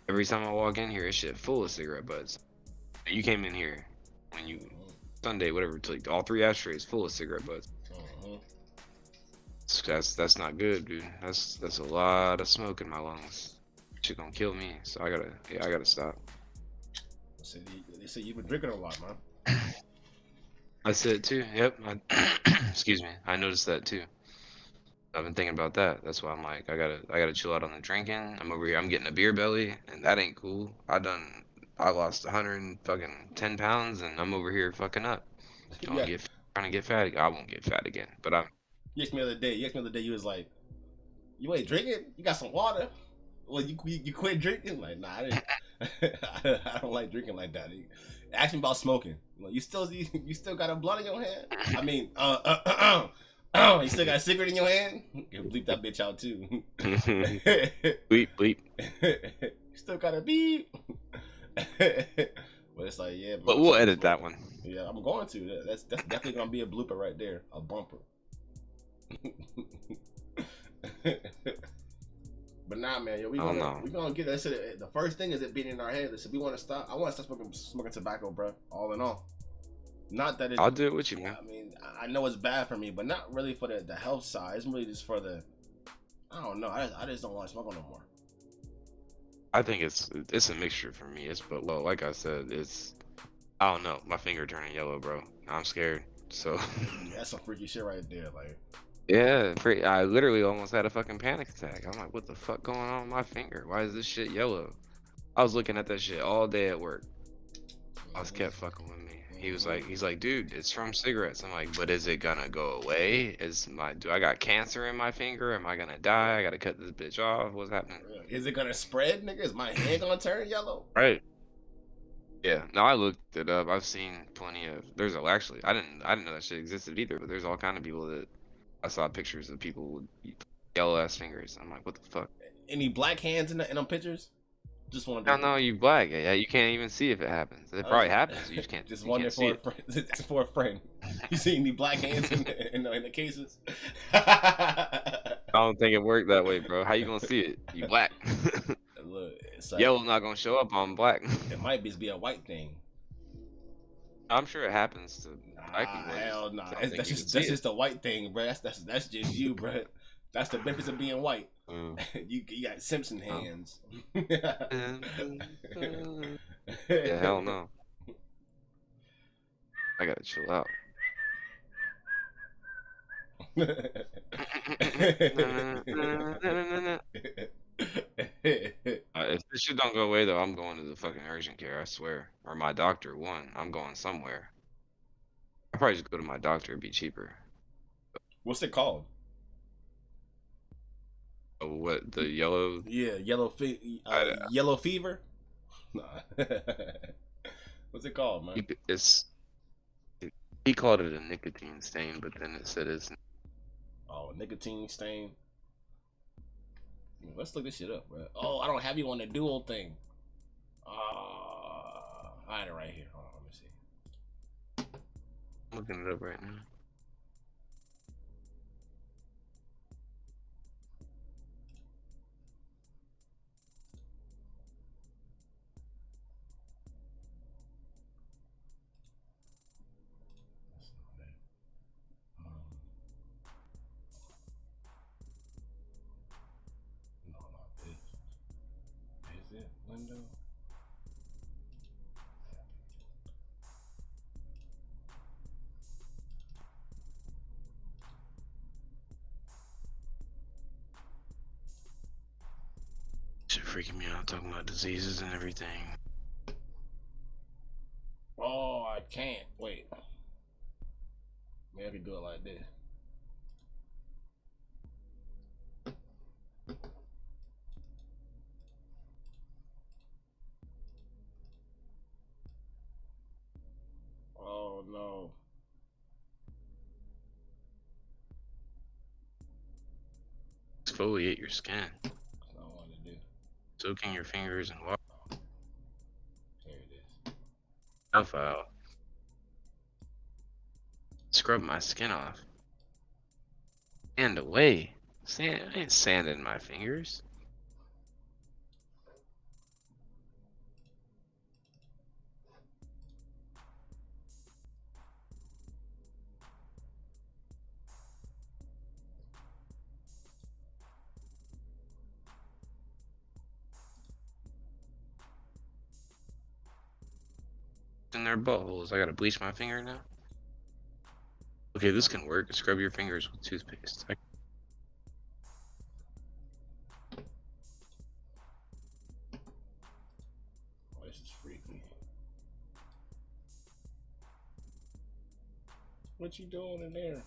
every time I walk in here, it's shit full of cigarette butts. And you came in here when you Sunday, whatever, like all 3 ashtrays full of cigarette butts. That's not good, dude. That's a lot of smoke in my lungs. Shit gonna kill me. So I gotta stop. They say you've been drinking a lot, man. I said it too. Yep. Excuse me. I noticed that too. I've been thinking about that. That's why I'm like, I gotta chill out on the drinking. I'm over here. I'm getting a beer belly, and that ain't cool. I lost 110 pounds, and I'm over here fucking up. Trying to get fat. I won't get fat again, but I'm. You asked me the other day. You was like, "You ain't drinking? You got some water? Well, you quit drinking?" Like, nah, I didn't. I don't like drinking like that. Ask me about smoking. Like, you still got a blunt in your hand? I mean, you still got a cigarette in your hand? You bleep that bitch out too. Bleep. You still got a beep. But it's like, yeah. But we'll edit that one. Yeah, I'm going to. That's definitely gonna be a blooper right there, a bumper. nah, man, yo, we I don't gonna get that shit. The first thing is it being in our head. Listen, we want to stop. I want to stop smoking tobacco, bro. All in all, not that it. I'll do it with you, man. I mean, I know it's bad for me, but not really for the health side. It's really just for the. I don't know. I just don't want to smoke no more. I think it's a mixture for me. But like I said, I don't know. My finger turning yellow, bro. I'm scared. So That's some freaky shit right there. Like, yeah, I literally almost had a fucking panic attack. I'm like, what the fuck going on with my finger? Why is this shit yellow? I was looking at that shit all day at work. I was kept fucking with me. He's like, dude, it's from cigarettes. I'm like, but is it gonna go away? Do I got cancer in my finger? Am I gonna die? I gotta cut this bitch off. What's happening? Is it gonna spread, nigga? Is my hand gonna turn yellow? Right. Yeah. No, I looked it up. I've seen plenty of. Actually, I didn't know that shit existed either. But there's all kind of people that I saw pictures of people with yellow ass fingers. I'm like, what the fuck? Any black hands in them pictures? Just want I know you black. Yeah, you can't even see if it happens. It probably happens. You just can't. Just you wondering can't see for a friend. For a friend. You see any black hands in the cases? I don't think it worked that way, bro. How you gonna see it? You black. Look, it's like, Yellow not gonna show up on black. It might just be a white thing. I'm sure it happens to black people. Hell no. That's just a white thing, bro. That's just you, bro. That's the benefits of being white. You got Simpson hands. Yeah, hell no. I gotta chill out. If this shit don't go away though, I'm going to the fucking urgent care, I swear. Or my doctor, I'm going somewhere. I'll probably just go to my doctor, it'd be cheaper. What's it called? Oh, what, the yellow? Yeah, yellow fever? Nah. What's it called, man? He called it a nicotine stain, but then it said it's... Oh, nicotine stain? Let's look this shit up, bro. Oh, I don't have you on the dual thing. I had it right here. Hold on, let me see. I'm looking it up right now. Window. Shit freaking me out talking about diseases and everything. Oh, I can't. Wait. Maybe I could do it like this. Oh no. Exfoliate your skin. That's not what I want to do. Soaking your fingers in water. There it is. Alpha. Scrub my skin off. Sand away. I ain't sanding my fingers. In their buttholes. I gotta bleach my finger now. Okay, this can work. Scrub your fingers with toothpaste. Oh, this is freaky. What you doing in there?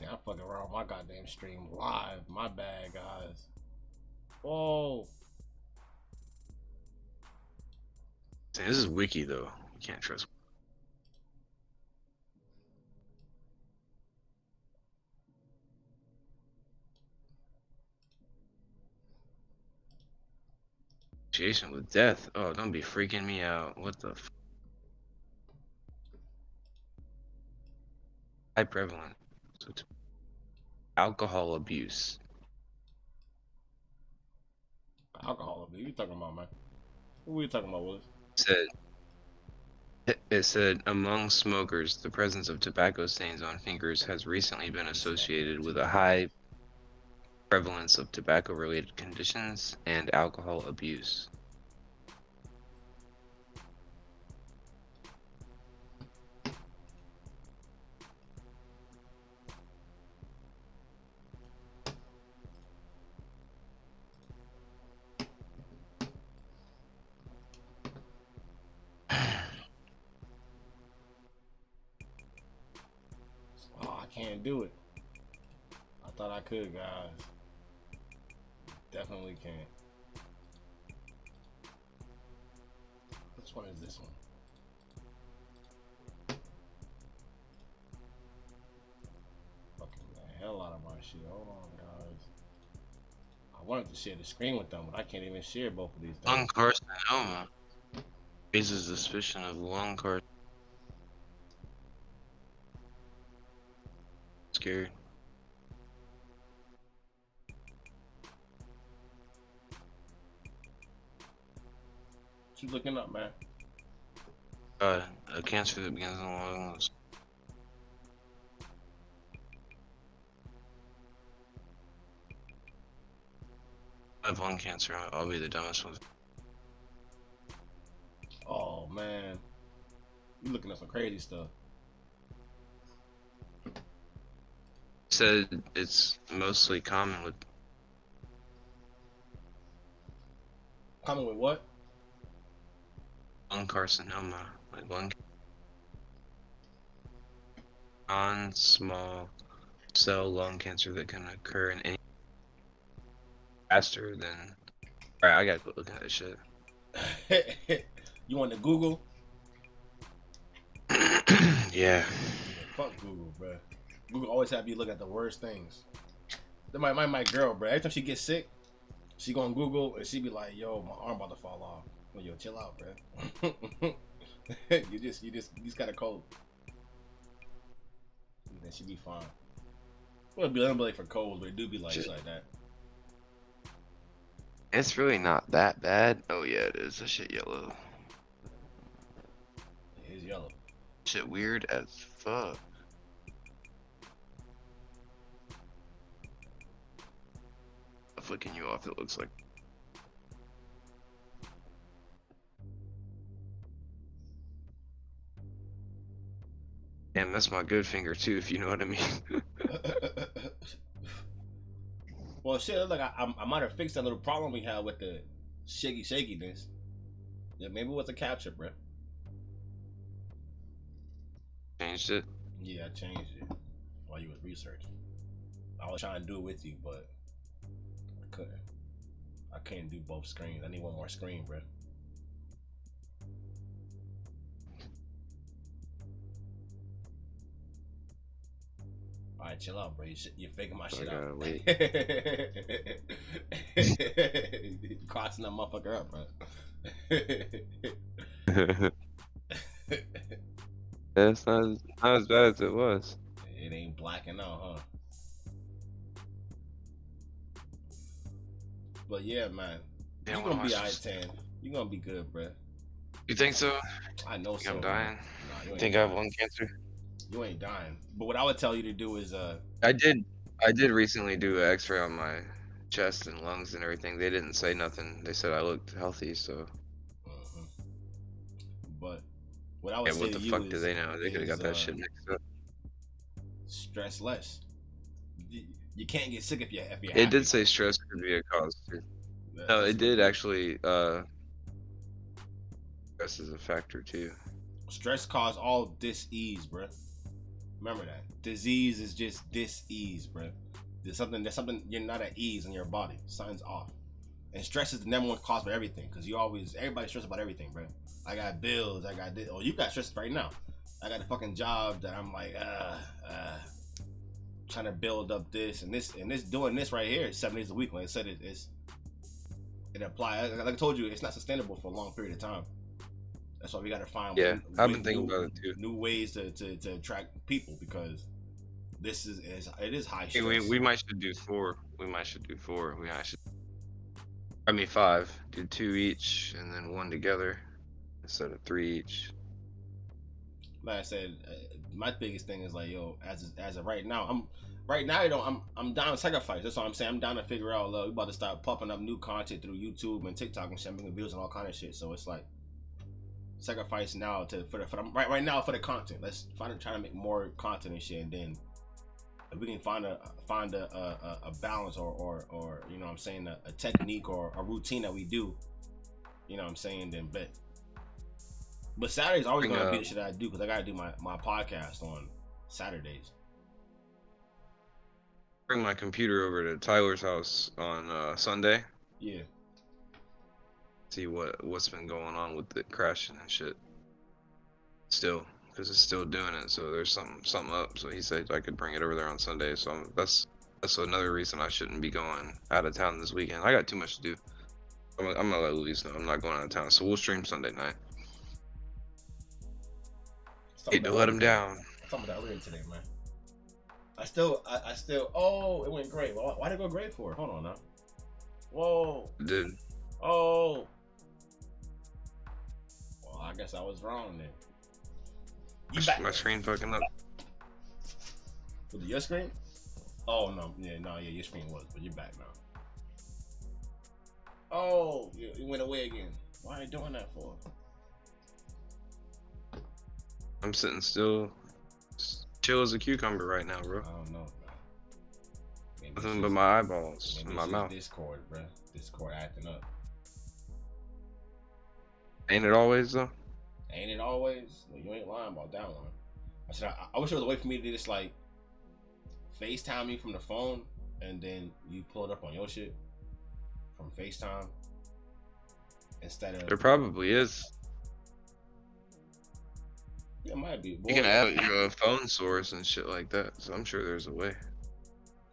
Yeah, I'm fucking around with my goddamn stream live. My bad, guys. Whoa. See, this is wiki though. You can't trust. Association with death. Oh, don't be freaking me out. What the f... High prevalent. So alcohol abuse. Alcohol. What you talking about, man? What are you talking about, Willis? Said it said among smokers, the presence of tobacco stains on fingers has recently been associated with a high prevalence of tobacco-related conditions and alcohol abuse. Oh, I can't do it. I thought I could, guys. Definitely can't. Which one is this one? Fucking the hell out of my shit. Hold on, guys. I wanted to share the screen with them, but I can't even share both of these things. Lung carcinoma raises suspicion of lung carcinoma. Scared. What you looking up, man? A cancer that begins in the lungs. I have lung cancer. I'll be the dumbest one. Oh man, you looking at some crazy stuff. Said it's mostly common with Coming with what? lung carcinoma, like non-small cell lung cancer that can occur in any faster than. Alright, I gotta quit looking at this shit. You want to Google? Yeah. Fuck Google, bro. Google always have you look at the worst things. Then my girl, bro. Every time she gets sick, she go on Google and she be like, "Yo, my arm about to fall off." Well, yo, chill out, bro. you just got a cold. And then she be fine. Well, it'd be unbelievable for colds, but it do be like shit like that. It's really not that bad. Oh yeah, it is. That shit yellow. It is yellow. Shit weird as fuck. Flicking you off, it looks like. Damn, that's my good finger too, if you know what I mean. Well, shit, like I might have fixed that little problem we had with the shakiness. Yeah, maybe it was a capture, bro. Changed it. Yeah, I changed it while you was researching. I was trying to do it with you, but I couldn't. I can't do both screens. I need one more screen, bro. Alright, chill out, bro. You're faking my shit out. Wait. Crossing that motherfucker up, bro. That's not as bad as it was. It ain't blacking out, huh? But yeah, man. Damn, You're gonna be alright, 10. You're gonna be good, bro. You think so? I know so. I'm dying. Nah, you Think I have lung cancer? You ain't dying. But what I would tell you to do is I did recently do an X-ray on my chest and lungs and everything. They didn't say nothing. They said I looked healthy, so. But what I would say what the to you fuck is, do they know? They could have got that shit mixed up. Stress less. You can't get sick if you're happy. It did say stress could be a cause too. No, it did actually. Stress is a factor too. Stress causes all dis-ease, bro. Remember that. Disease is just dis-ease, bro. There's something you're not at ease in your body. Something's off. And stress is the number one cause for everything, because everybody's stressed about everything, bro. I got bills, I got this. Oh, you got stressed right now. I got a fucking job that I'm like, trying to build up this and this doing this right here 7 days a week. Like I said, it applies. Like I told you, it's not sustainable for a long period of time. That's why we got to find I've been thinking about it too. New ways to attract people, because this is high stress. We might should do 4. We might should do 4. I mean 5. Do 2 each and then 1 together instead of 3 each. Like I said, my biggest thing is like, yo, as of right now, you know, I'm down to sacrifice. That's what I'm saying. I'm down to figure out. We about to start popping up new content through YouTube and TikTok and shit, making videos and all kind of shit. So it's like sacrifice now for the right now for the content. Let's try to make more content and shit, and then if we can find a balance or you know what I'm saying, a technique or a routine that we do, you know what I'm saying, then bet. But Saturday's always gonna be the shit that I do because I gotta do my podcast on Saturdays. Bring my computer over to Tyler's house on Sunday. Yeah. See what's been going on with it crashing and shit. Still, because it's still doing it, so there's something up. So he said I could bring it over there on Sunday. So that's another reason I shouldn't be going out of town this weekend. I got too much to do. I'm gonna let Luis know I'm not going out of town. So we'll stream Sunday night. Hate to let him down. Some of that earlier today, man. I still. Oh, it went great. Why did it go great for? Hold on now. Whoa. It did. Oh. Well, I guess I was wrong then. My screen fucking up. Was it your screen? Oh no, yeah, your screen was, but you're back now. Oh, you went away again. Why are you doing that for? I'm sitting still, chill as a cucumber right now, bro. I don't know, man. Nothing but my eyeballs and my mouth. Discord, bro. Discord acting up. Ain't it always though? Ain't it always? Well, you ain't lying about that one. I said I wish there was a way for me to just like FaceTime me from the phone and then you pull it up on your shit from FaceTime instead of. There probably is. Yeah, it might be. You can add your phone source and shit like that, so I'm sure there's a way.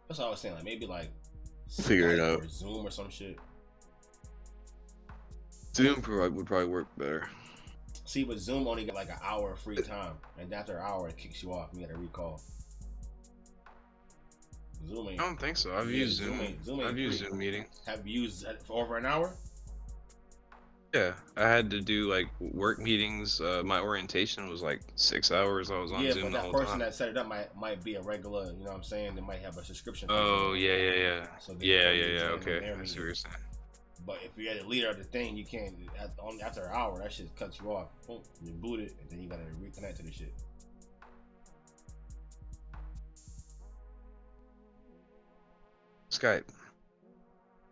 That's what I was saying. Like maybe like figure it out. Or Zoom or some shit. Zoom would probably work better. See, but Zoom only got like an hour of free time, and after an hour it kicks you off. You gotta recall. Zoom ain't. I don't think so. I've used Zoom. I've used Zoom meetings. Have you used it for over an hour? Yeah, I had to do like work meetings. My orientation was like 6 hours. I was on Zoom the whole time. Yeah, but that person that set it up might be a regular. You know what I'm saying? They might have a subscription. Oh yeah. So yeah. Okay, I see what you're saying. But if you're the leader of the thing, you can't. After an hour, that shit cuts you off. Boom, you boot it, and then you gotta reconnect to the shit. Skype.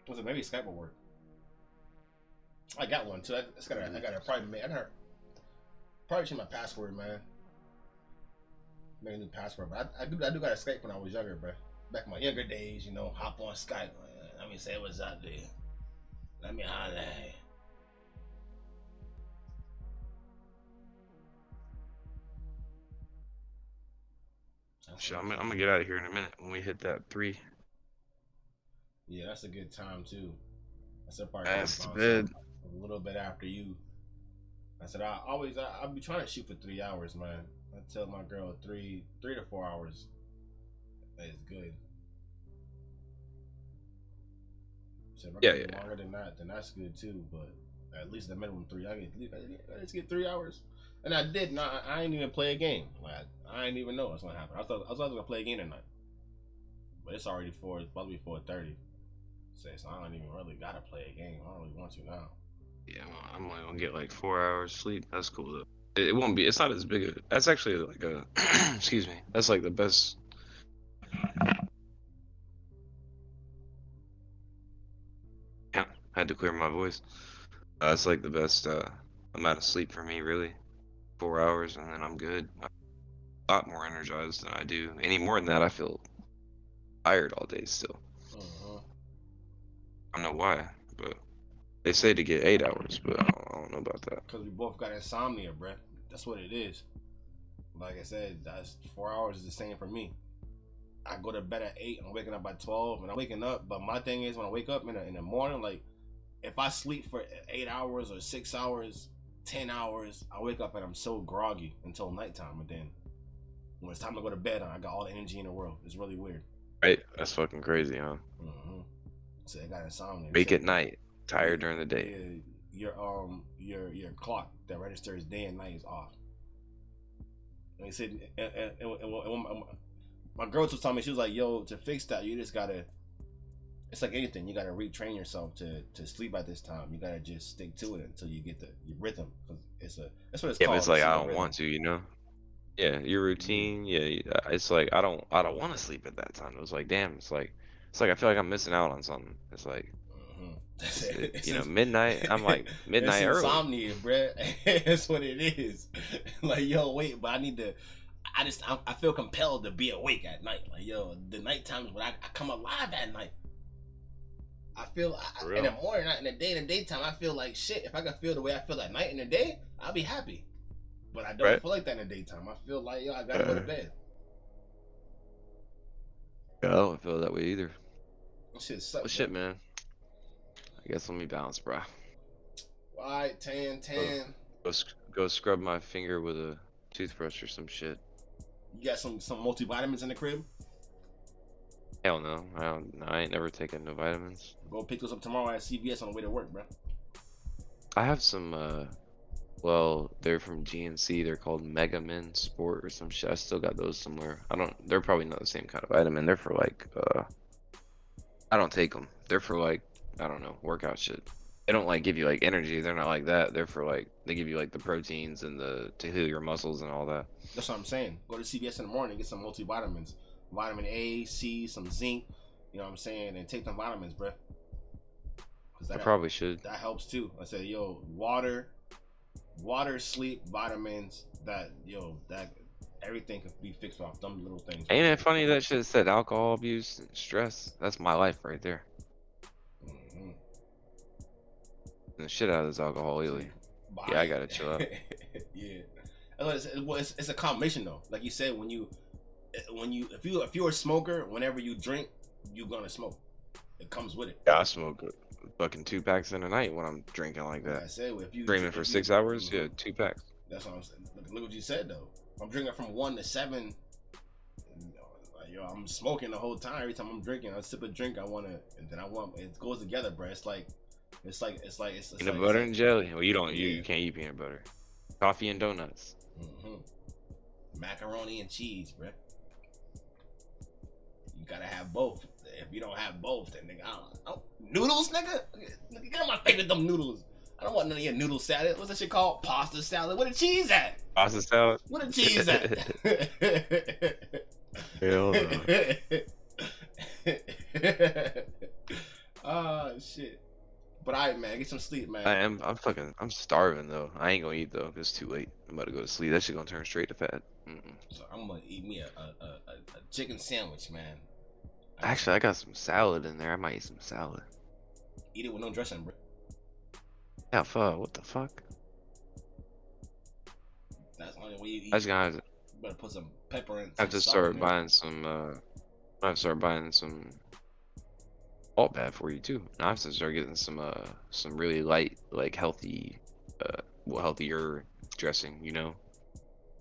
Was it maybe Skype will work? I got one too. I gotta probably change my password, man. Make a new password. But I do got a Skype when I was younger, bro. Back in my younger days, you know, hop on Skype. Let me say what's out there. Let me holler. Shit, I'm gonna get out of here in a minute when we hit that 3. Yeah, that's a good time too. That's a part. That's to bed. A little bit after you. I said I'll be trying to shoot for 3 hours, man. I tell my girl 3 to 4 hours is good. So if I can get longer than that, then that's good too. But at least the minimum 3. Let's get 3 hours. And I did not. I ain't even play a game. Like I didn't even know what's gonna happen. I was gonna play a game tonight, but it's already It's about to be 4:30. So I don't even really gotta play a game. I don't really want to now. Yeah, I'm only gonna get like 4 hours sleep. That's cool though. It won't be. It's not as big. That's actually like a. Excuse me. That's like the best. Yeah, I had to clear my voice. It's like the best amount of sleep for me, really. 4 hours, and then I'm good. I'm a lot more energized than I do. Any more than that, I feel tired all day still. I don't know why, but they say to get 8 hours, but I don't know about that. Because we both got insomnia, bruh. That's what it is. Like I said, that's 4 hours is the same for me. I go to bed at 8, I'm waking up by 12, and I'm waking up. But my thing is, when I wake up in the morning, like, if I sleep for 8 hours or 6 hours, 10 hours, I wake up and I'm so groggy until nighttime. And then when it's time to go to bed, I got all the energy in the world. It's really weird. Right? That's fucking crazy, huh? So I got insomnia. Wake at night. tired during the day. Your clock that registers day and night is off. And he said, my girl was telling me, she was like, "Yo, to fix that, you just gotta. It's like anything. You gotta retrain yourself to sleep at this time. You gotta just stick to it until you get your rhythm. Cause that's what it's Yeah, called. but it's like I don't rhythm. want to, you know. Yeah, your routine. Yeah, it's like I don't want to sleep at that time. It was like, damn, it's like I feel like I'm missing out on something. It's like, you know, midnight. I'm like midnight it's early. insomnia, bruh. That's what it is. Like, yo, wait, but I feel compelled to be awake at night. Like, yo, the night times when I come alive at night. I feel in the morning, not in the day. In the daytime, I feel like shit. If I could feel the way I feel at night in the day, I'll be happy. But I don't feel like that in the daytime. I feel like, yo, I gotta go to bed. Yeah, I don't feel that way either. Shit sucks. Well, shit, man. I guess let me bounce, bro. Alright, 10. Go scrub my finger with a toothbrush or some shit. You got some multivitamins in the crib? Hell no. I ain't never taken no vitamins. Go pick those up tomorrow at CVS on the way to work, bro. I have some, well, they're from GNC. They're called Mega Men Sport or some shit. I still got those somewhere. They're probably not the same kind of vitamin. They're for like, I don't take them. They're for like, I don't know, workout shit. They don't like give you like energy. They're not like that. They're for like, they give you like the proteins and to heal your muscles and all that. That's what I'm saying. Go to CVS in the morning, get some multivitamins. Vitamin A, C, some zinc, you know what I'm saying, and take them vitamins, bruh. I probably should. That helps too. I said, yo, water, sleep, vitamins, that everything can be fixed off them little things. Ain't it funny that shit said alcohol abuse and stress? That's my life right there. Mm-hmm. And the shit out of this alcohol lately. Yeah, I gotta chill out. Yeah. It's a combination though. Like you said, if you're a smoker, whenever you drink, you're gonna smoke. It comes with it. Yeah, I smoke fucking 2 packs in a night when I'm drinking like that. Like I said, if you dreaming for 6 hours, yeah, 2 packs. That's what I'm saying. Look what you said though. I'm drinking from 1 to 7. Yo, I'm smoking the whole time. Every time I'm drinking, I sip a drink. It goes together, bro. It's peanut butter and jelly. Well, you can't eat peanut butter. Coffee and donuts. Macaroni and cheese, bro. You gotta have both. If you don't have both, then nigga, noodles, nigga. Get on my face with them noodles. I don't want none of your noodle salad. What's that shit called? Pasta salad. Where the cheese at? Pasta salad. Where the cheese at? Hell no. Oh shit. But alright, man, get some sleep, man. I'm starving though. I ain't gonna eat though. It's too late. I'm about to go to sleep. That shit gonna turn straight to fat. So I'm gonna eat me a chicken sandwich, man. Actually, I got some salad in there. I might eat some salad. Eat it with no dressing, bro. Yeah, fuck. What the fuck? That's the only way you eat. I just gotta You better put some pepper in. I have to start buying some. I have to start buying some salt bad for you too. I have to start getting some really light, like healthy, healthier dressing. You know,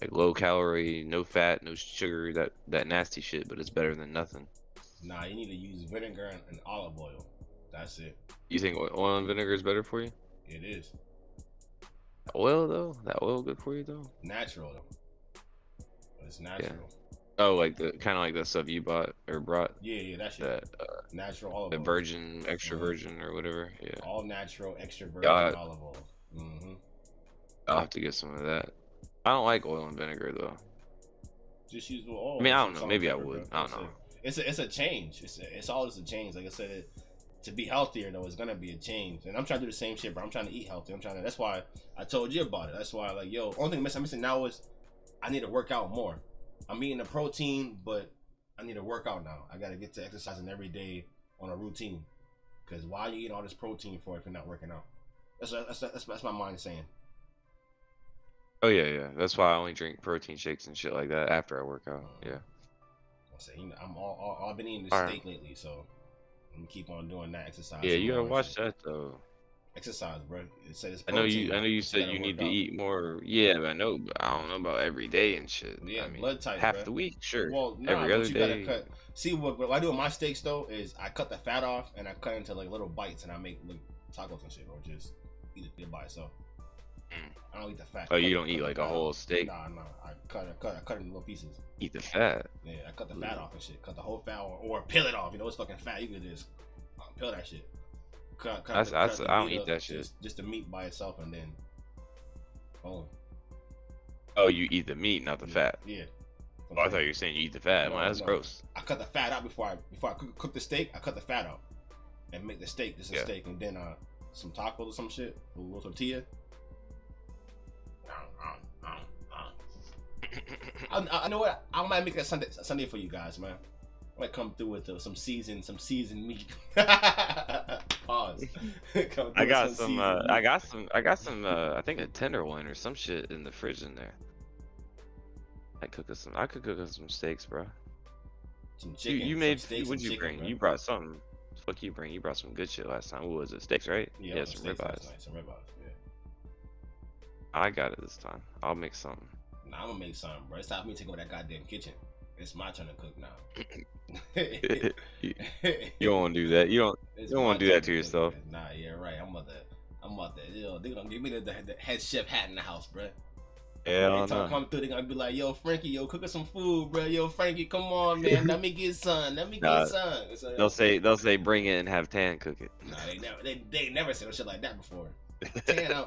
like low calorie, no fat, no sugar. That nasty shit, but it's better than nothing. Nah, you need to use vinegar and olive oil. That's it. You think oil and vinegar is better for you? It is. Oil though? That oil good for you though? Natural though. It's natural. Yeah. Oh, like the kind of like the stuff you bought or brought. Yeah, that shit. That natural olive oil. The virgin, extra virgin, or whatever. Yeah. All natural, extra virgin olive oil. I'll have to get some of that. I don't like oil and vinegar though. Just use the oil. I mean, I don't know. Maybe I would. I don't know. It's a change. It's all just a change. Like I said, to be healthier though, it's gonna be a change. And I'm trying to do the same shit, bro. I'm trying to eat healthy. That's why I told you about it. That's why, like, yo, only thing I'm missing now is I need to work out more. I'm eating the protein, but I need to work out now. I gotta get to exercising every day on a routine. Cause why are you eating all this protein for if you're not working out? That's my mind saying. Oh yeah. That's why I only drink protein shakes and shit like that after I work out. Yeah. I say, I've been eating this steak lately, so I'm gonna keep on doing that exercise. Yeah, you gotta watch that though. Exercise, bro. It says I know you said you need to eat more. Yeah, I know, but I don't know about every day and shit. Yeah, I mean, blood type. half the week, sure. Well, every other day. Gotta cut. See what I do with my steaks though is I cut the fat off and I cut into like little bites and I make tacos and shit, or just eat it by itself. I don't eat the fat. Oh, you don't eat like a whole steak? Nah. I cut it in little pieces. Eat the fat? Yeah, I cut the fat off and shit. Cut the whole fat or peel it off. You know, it's fucking fat. You can just peel that shit. I don't eat that shit. Just the meat by itself, and then boom. Oh, you eat the meat, not the fat. Yeah. Oh, I thought you were saying you eat the fat. No, That's gross. I cut the fat out before I cook the steak. I cut the fat out and make the steak just a steak, and then some tacos or some shit, a little tortilla. I know what, I might make that Sunday for you guys, man. I might come through with some seasoned meat. Pause. I got some. I think a tenderloin or some shit in the fridge in there. I could cook us some steaks, bro. Some chicken. You made. Steaks, what'd you chicken, bring? bro. You brought something. Fuck you bring. You brought some good shit last time. What was it? Steaks, right? Yeah, some steaks ribeyes. last night, some ribeyes. Yeah. I got it this time. I'll make something. Nah, I'm gonna make something, bro. It's time for me to take over that goddamn kitchen. It's my turn to cook now. You don't want to do that. You don't want to do that to yourself. Nah, yeah, right. I'm about to. Yo, they gonna give me the head chef hat in the house, bro. Yeah, Every time I come through, they gonna be like, "Yo, Frankie, cook us some food, bro. Yo, Frankie, come on, man. Let me get some. So, they'll say bring it and have Tan cook it. Nah, they never said no shit like that before. Tan,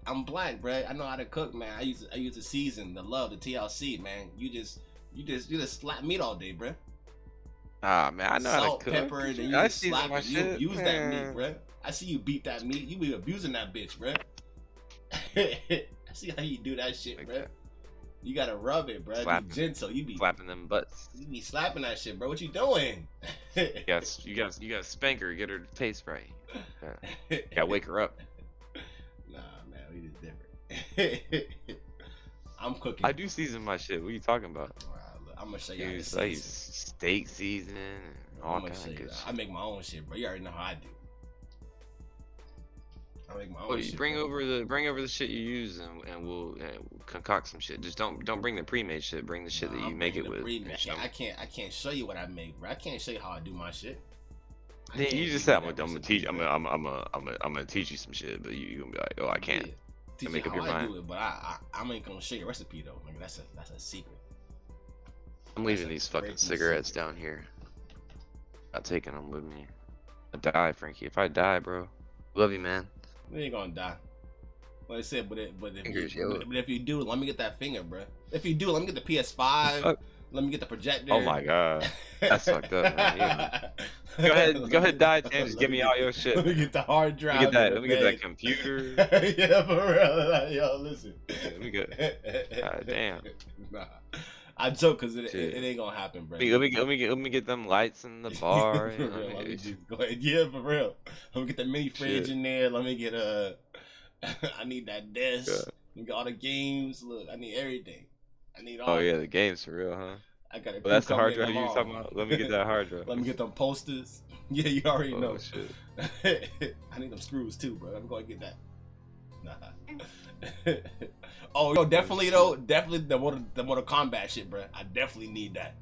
I'm black, bro. I know how to cook, man. I use the season, the love, the TLC, man. You just slap meat all day, bro. Ah, man, I know how Salt, to cook. pepper, and you I just season slap my it. You shit, abuse that man. meat, bro. I see you beat that meat. You be abusing that bitch, bro. I see how you do that shit, Like bro. that. You gotta rub it, bro. Be gentle. You be slapping them butts. You be slapping that shit, bro. What you doing? Yes, you got spank her, get her to taste right. Gotta wake her up. Nah, man, we just different. I'm cooking. I do season my shit. What are you talking about? I'm gonna show you how to Use like season. steak seasoning and all I'm gonna kinds show of you. good shit. I make my own shit, bro. You already know how I do. I make my own Well, shit. bring bro. over the shit you use and we'll concoct some shit. Just don't bring the pre-made shit. Bring the shit that Nah, you I'm make it bringing with. the pre-made. I can't show you what I make, bro. I can't show you how I do my shit. I Then can't you give just you said that I'm gonna recipe, teach. I'm bro. gonna teach you some shit, but you gonna be like, oh, I can't. Yeah. Teach make you up how your I mind. do it, but I ain't gonna show you a recipe though. Like that's a secret. I'm leaving these fucking great cigarettes secret. down here. Not taking them with me. I die, Frankie. If I die, bro. Love you, man. We ain't gonna die. Like I said, but Fingers, if you do, let me get that finger, bro. If you do, let me get the PS5. Fuck. Let me get the projector. Oh my god. That's fucked up, man. Go ahead, die, Tan. Just give me all your shit. Let me get the hard drive. Let me get that computer. Yeah, for real. Like, yo, listen. Let me get. God damn. Nah. I joke because it Shit. ain't gonna happen, bro. Let me get them lights in the bar. For real, let me just go ahead. Yeah, for real. Let me get the mini fridge Shit. in there. Let me get I need that desk. Yeah. Let me get all the games. Look, I need everything. I need all. Oh yeah, the game's for real, huh? I got a Well, that's the hard crew drive you coming was talking about. Let me get that hard drive. Let me get them posters. Yeah, you already Oh know. shit. I need them screws too, bro. I'm going to get that. Nah. Oh, yo, definitely though. Definitely the Mortal Kombat shit, bro. I definitely need that.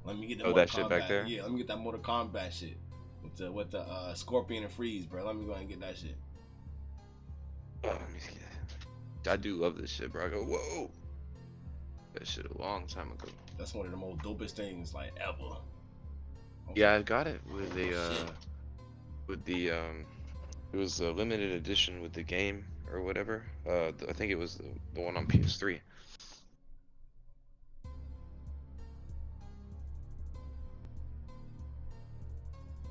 Let me get the Mortal that shit Kombat. back there? Yeah, let me get that Mortal Kombat shit with the Scorpion and Freeze, bro. Let me go and get that shit. Oh, let me see that. I do love this shit, bro. I go, whoa. That shit a long time ago. That's one of the most dopest things like ever. Yeah, I got it with the Shit. it was a limited edition with the game or whatever. I think it was the one on PS3.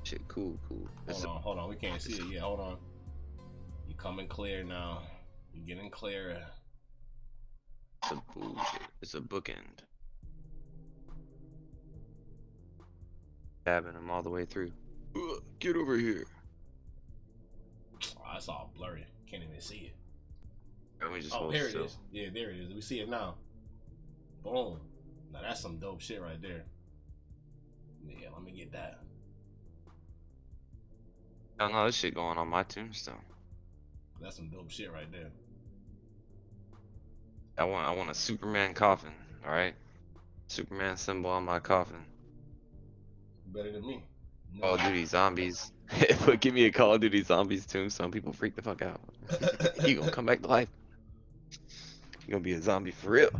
Shit, cool. Hold on. We can't see it. Yeah, hold on. You coming clear now. You getting clearer. It's a bullshit. It's a bookend. Stabbing him all the way through. Get over here. Oh, that's all blurry. Can't even see it. Let me just Oh, hold there it still. is. Yeah, there it is. We see it now. Boom. Now that's some dope shit right there. Yeah, let me get that. I don't know this shit going on my tombstone. That's some dope shit right there. I want a Superman coffin, alright? Superman symbol on my coffin. Better than me. Call of Duty zombies. But give me a Call of Duty Zombies Tombstone, people freak the fuck out. You gonna come back to life. You gonna be a zombie for real.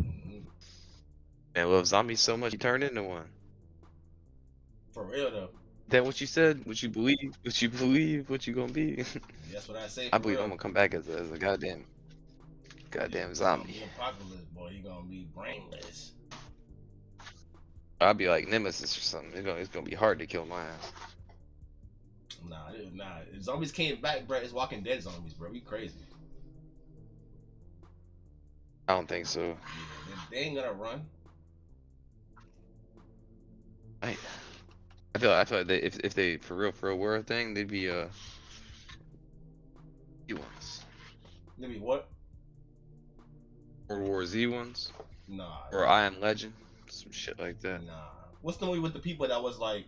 And love zombies so much you turn into one. For real though. That what you said, what you believe, what you gonna be. That's what I say. I For believe real. I'm gonna come back as a goddamn He's zombie. gonna be apocalypse, boy. He gonna be brainless. I'll be like Nemesis or something. It's gonna be hard to kill my ass. Nah. If zombies came back, bro, it's Walking Dead zombies, bro. We crazy. I don't think so. Yeah, they ain't gonna run. I feel like if they for real were a thing, they'd be Z ones. They be what? World War Z ones. Nah. Or I Am Legend. Some shit like that. Nah. What's the movie with the people that was like,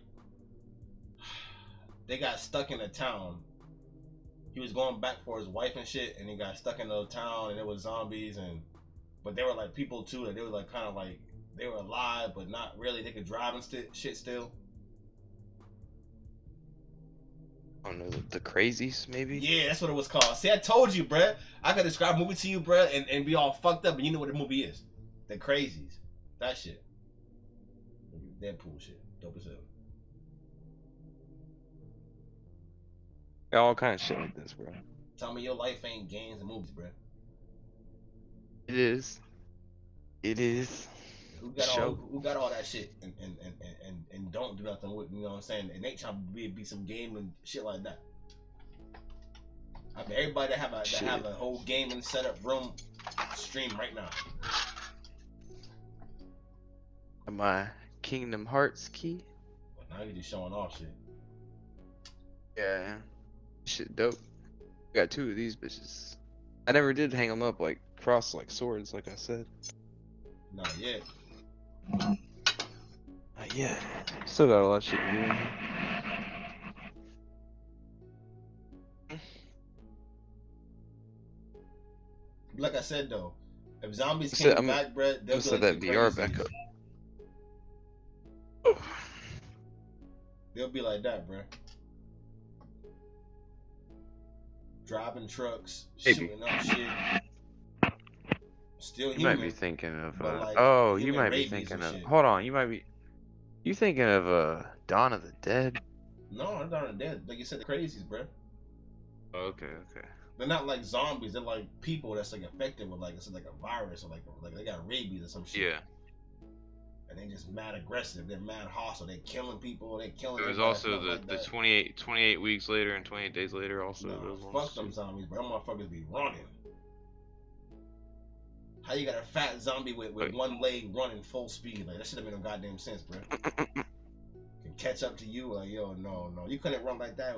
they got stuck in a town. He was going back for his wife and shit, and he got stuck in the town, and it was zombies, but they were like people too. That they were like kind of like they were alive, but not really. They could drive and shit still. I don't know, the Crazies maybe. Yeah, that's what it was called. See, I told you, bruh. I could describe a movie to you, bruh, and be all fucked up, and you know what the movie is. The Crazies. That shit. Deadpool shit. Dope as hell. All kind of shit like this, bro. Tell me your life ain't games and movies, bruh. It is. It is. Who got all that shit and don't do nothing with, you know what I'm saying? And they trying to be some game and shit like that. I mean, everybody that have a whole gaming setup room stream right now. My Kingdom Hearts key. But now you're just showing off shit. Yeah. Shit dope. Got two of these bitches. I never did hang them up like cross like swords, like I said. Not yet. Not yet. Still got a lot of shit to do. Like I said though, if zombies came back, bruh, they'll set that VR back up. They'll be like that, bruh. Driving trucks, shooting up shit. Still human. You might be thinking of like, you might be thinking of hold on, you thinking of Dawn of the Dead? No, I'm Dawn of the Dead. Like you said, the Crazies, bruh. Okay. They're not like zombies. They're like people that's like affected with like it's like a virus or like they got rabies or some shit. Yeah. And they just mad aggressive. They're mad hostile. They killing people. They killing. There was also the 28 weeks later and 28 days later also. No, those fuck ones them too. zombies, bro. Them motherfuckers be running. How you got a fat zombie with one leg running full speed? Like that should have been no goddamn sense, bro. Can catch up to you? Like yo, no, you couldn't run like that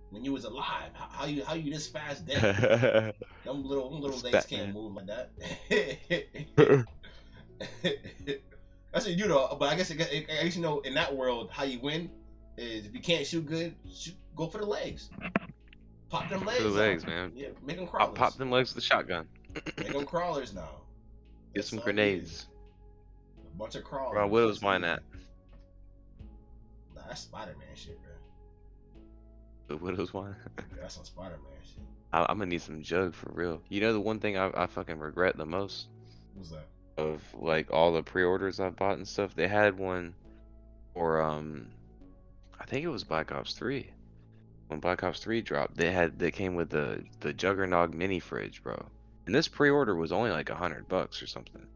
when you was alive. How you this fast dead? them little legs can't move like that. That's what you know. But I guess you know in that world how you win is if you can't shoot good, go for the legs. Pop them legs. For the legs, man. Yeah, make them crawlers. I'll pop them legs with a shotgun. Make them crawlers now. Get some grenades. A bunch of crawlers. Where Widow's mine at? Nah, that's Spider-Man shit, bro. The Widow's mine? Yeah, that's some Spider-Man shit. I'm gonna need some jug for real. You know the one thing I fucking regret the most? What's that? Of like all the pre-orders I bought and stuff. They had one for I think it was Black Ops 3. When Black Ops 3 dropped, they came with the Juggernog mini fridge, bro. And this pre-order was only like $100 or something,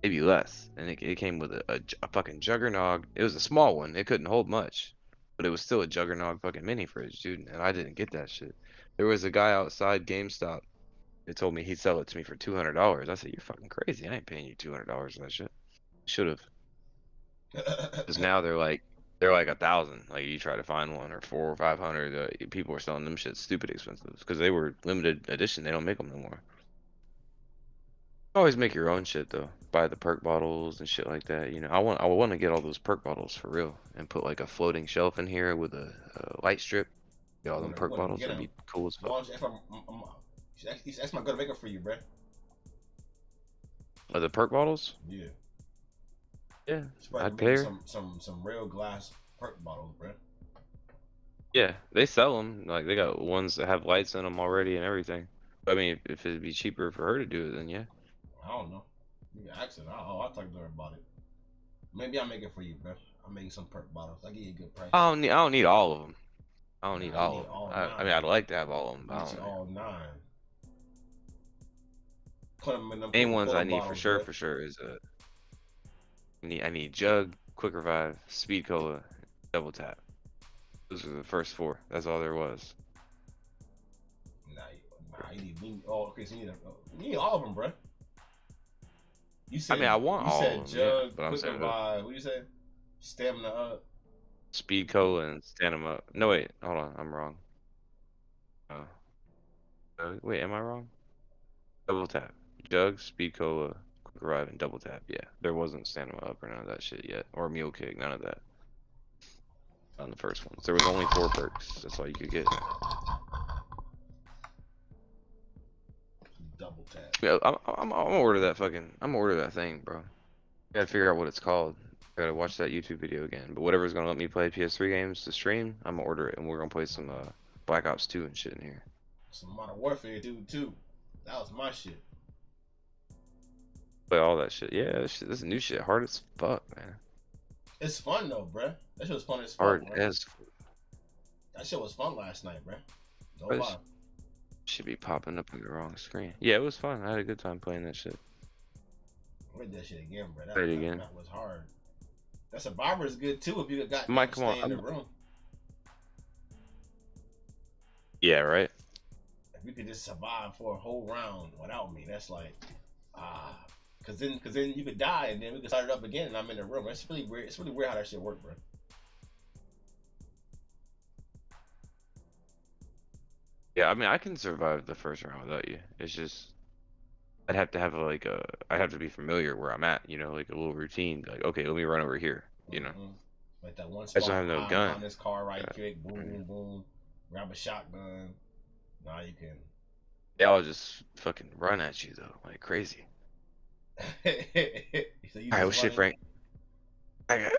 maybe less. And it came with a fucking Juggernog. It was a small one. It couldn't hold much, but it was still a Juggernog fucking mini fridge, dude. And I didn't get that shit. There was a guy outside GameStop. They told me he'd sell it to me for $200. I said, "You're fucking crazy. I ain't paying you $200 for that shit." Should have. Because now they're like 1,000. Like you try to find one or 400 or 500. People are selling them shit stupid expensive because they were limited edition. They don't make them no more. Always make your own shit though. Buy the perk bottles and shit like that. You know, I want to get all those perk bottles for real and put like a floating shelf in here with a light strip. Get all them perk bottles. That'd be cool as fuck. That's my good maker for you, bro. The perk bottles? Yeah. Yeah. I'd pay her. Some real glass perk bottles, bro. Yeah, they sell them. Like they got ones that have lights in them already and everything. I mean, if it'd be cheaper for her to do it, then yeah. I don't know. You can ask her. I'll talk to her about it. Maybe I'll make it for you, bro. I'll make you some perk bottles. I'll give you a good price. I don't need all of them. I don't need Nah, you all need of them. all I mean, nine. I'd like to have all of them, but You I get you don't need. all nine. Put them in them Main ones Coca-Cola I need bottles, bro. for sure is I need Jug, Quick Revive, Speed Cola, Double Tap. Those are the first four. That's all there was. Oh, okay, so you need all of them, bro. I mean, I want You all said of them, yeah. Jug, But I'm Quick saying Revive. What you say? Stamina Up. Speed Cola and Stand 'em Up. No, wait, hold on, I'm wrong. Wait, am I wrong? Double Tap, Jug, Speed Cola, Quick Revive, and Double Tap. Yeah, there wasn't Stand 'em Up or none of that shit yet, or Mule Kick, none of that on the first ones. There was only 4 perks. That's all you could get. Double Tap. Yeah, I'm gonna order that fucking. I'm gonna order that thing, bro. Gotta figure out what it's called. Gotta watch that YouTube video again. But whatever's gonna let me play PS3 games to stream, I'm gonna order it, and we're gonna play some Black Ops 2 and shit in here. Some Modern Warfare, dude, too. That was my shit. Play all that shit. Yeah, this new shit hard as fuck, man. It's fun though, bruh. That shit was fun as fuck, Hard bro. as. That shit was fun last night, bruh. No But lie. should be popping up on the wrong screen. Yeah, it was fun. I had a good time playing that shit. I read that shit again, bro. Play it again. That was hard. That Survivor is good too if you got Mike, come stay on. in the room. Yeah, right. If you could just survive for a whole round without me, that's like cause then you could die and then we could start it up again and I'm in the room. It's really weird. It's really weird how that shit work, bro. Yeah, I mean, I can survive the first round without you. It's just I'd have to have I'd have to be familiar where I'm at, you know, like a little routine. Like, okay, let me run over here, you know. Like that one I just don't spot, have no hide gun. behind this car right quick, boom, boom, grab a shotgun. Now you can. They all just fucking run at you though, like crazy. So you All right, well, just shit, running? Frank. I got.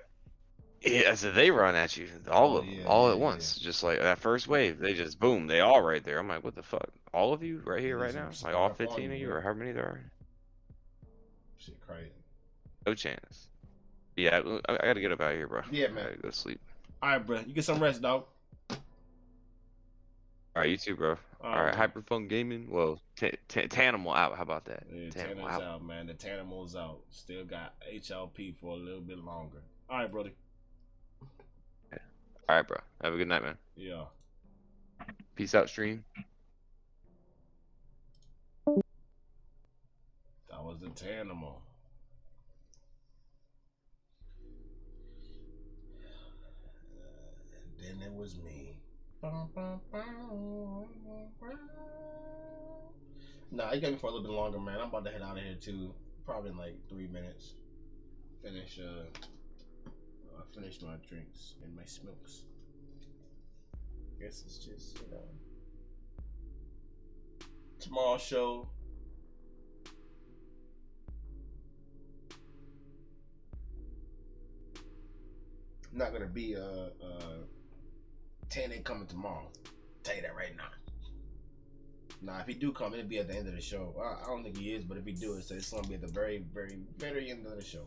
Yeah, so they run at you, all Oh of them, yeah, all yeah, at yeah. once, just like that first wave. They just boom, they all right there. I'm like, what the fuck? All of you right here, They right just now? Like sprung all up on 15 you, of you, bro. or however many there are? Shit, crazy. No chance. Yeah, I gotta get up out of here, bro. Yeah, I man. gotta go sleep. All right, bro. You get some rest, dog. All right, you too, bro. All right, HyperPhunkGaming. Well, Tanimal out. How about that? Yeah, Tanimal Tanner's out. out, man. The Tanimal's out. Still got HLP for a little bit longer. All right, brother. Yeah. All right, bro. Have a good night, man. Yeah. Peace out, stream. That was the Tanimal. Then it was me. Nah, you got me for a little bit longer, man. I'm about to head out of here too. Probably in like 3 minutes. Finish finish my drinks and my smokes. Guess it's just, tomorrow's show. Not gonna be 10 ain't coming tomorrow. Tell you that right now. Nah, if he do come, it'll be at the end of the show. I don't think he is, but if he do, it's gonna be at the very, very, very end of the show.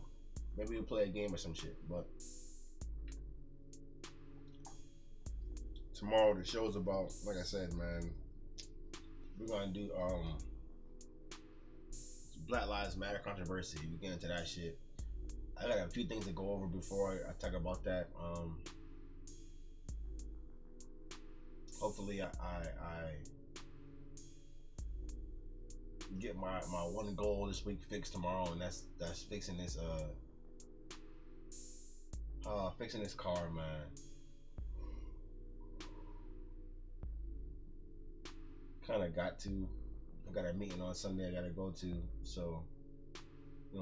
Maybe we'll play a game or some shit. But tomorrow the show's about, like I said, man. We're gonna do Black Lives Matter controversy. We get into that shit. I got a few things to go over before I talk about that. Hopefully I get my one goal this week fixed tomorrow, and that's fixing this car, man. Kind of got to. I got a meeting on Sunday I gotta go to, so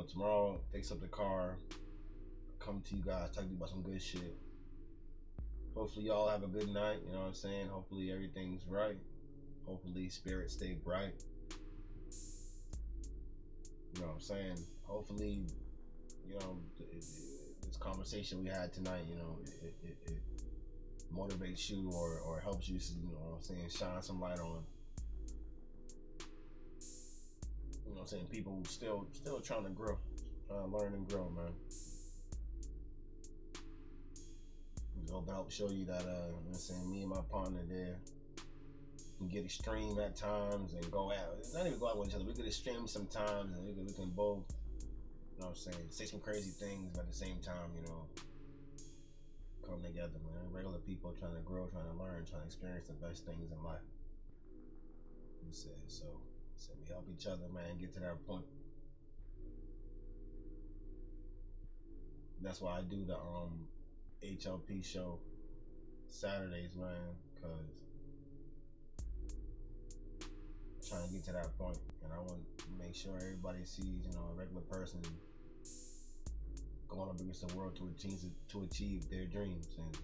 tomorrow fix up the car, come to you guys, talk to you about some good shit. Hopefully y'all have a good night, you know what I'm saying? Hopefully everything's right. Hopefully spirits stay bright. You know what I'm saying? Hopefully, this conversation we had tonight, motivates you or helps you, you know what I'm saying, shine some light on, you know what I'm saying, people who still trying to grow, trying to learn and grow, man. We hope to help show you that, you know what I'm saying, me and my partner there can get extreme at times and go out. Not even go out with each other. We could extreme sometimes, and we can both, you know what I'm saying, say some crazy things, but at the same time, you know, come together, man. Regular people trying to grow, trying to learn, trying to experience the best things in life. You said so. We help each other, man, get to that point. That's why I do the HLP show Saturdays, man, cause I'm trying to get to that point, and I want to make sure everybody sees, you know, a regular person going up against the world to achieve their dreams, and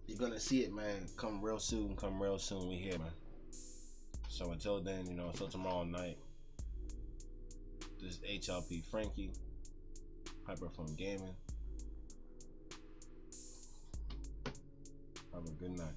you're gonna see it, man. Come real soon. We here, man. So until then, you know, until tomorrow night, this is HLP Frankie, HyperPhunkGaming. Have a good night.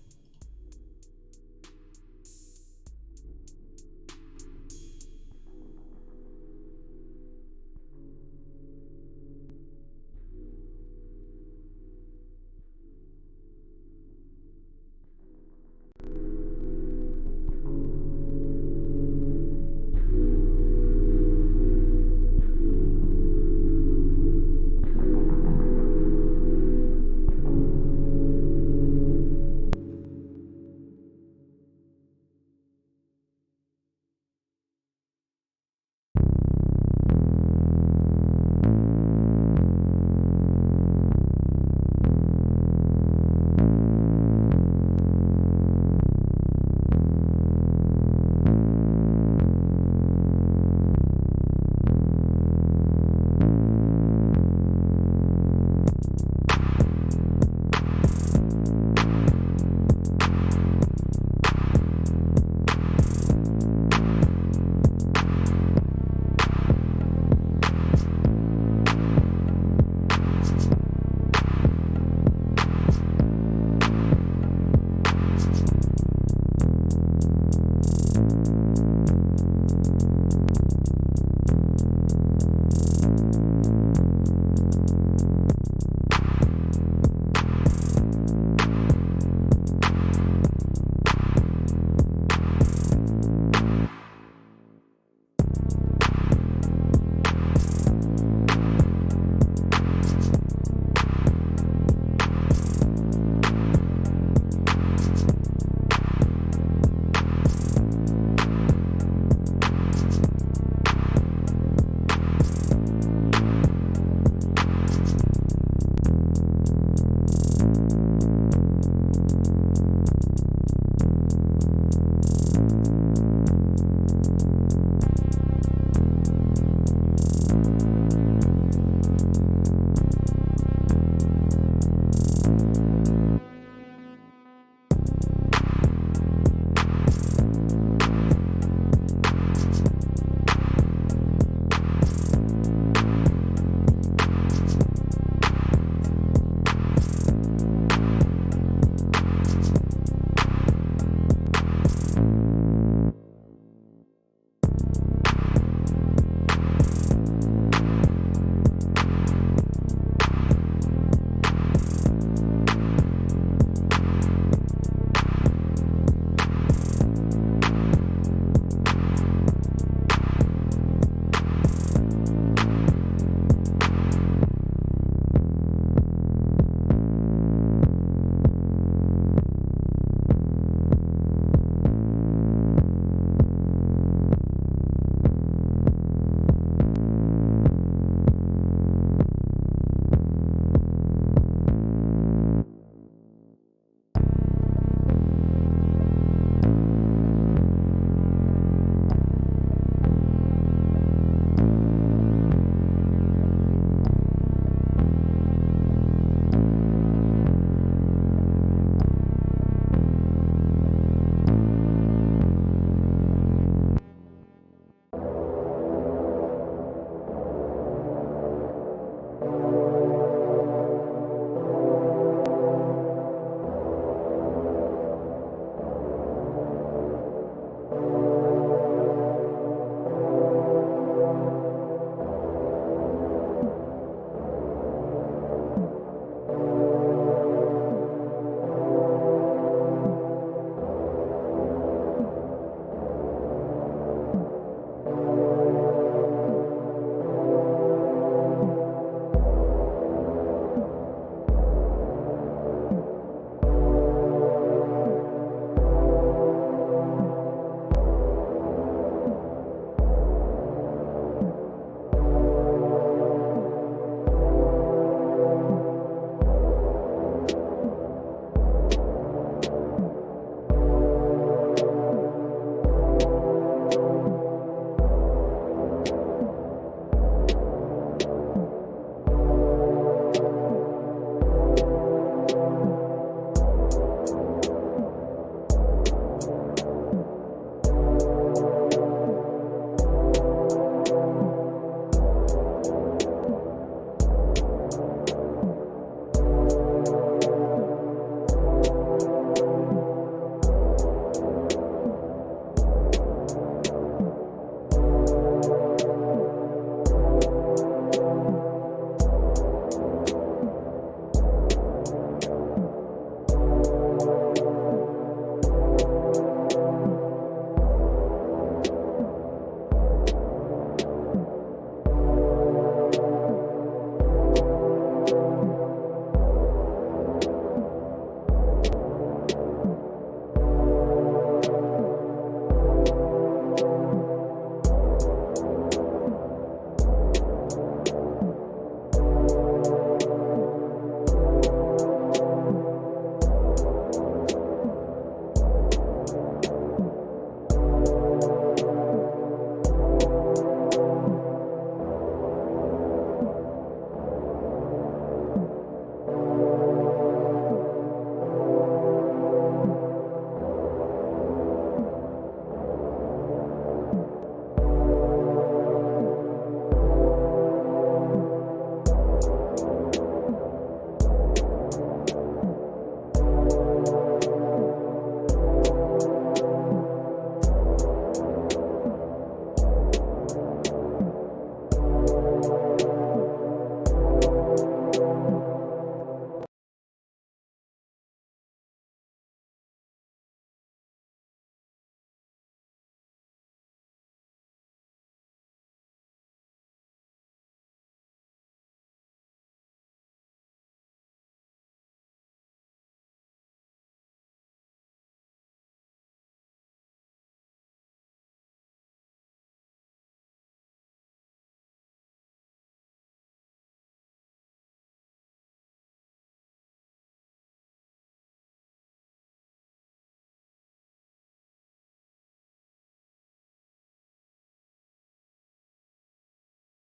Peace.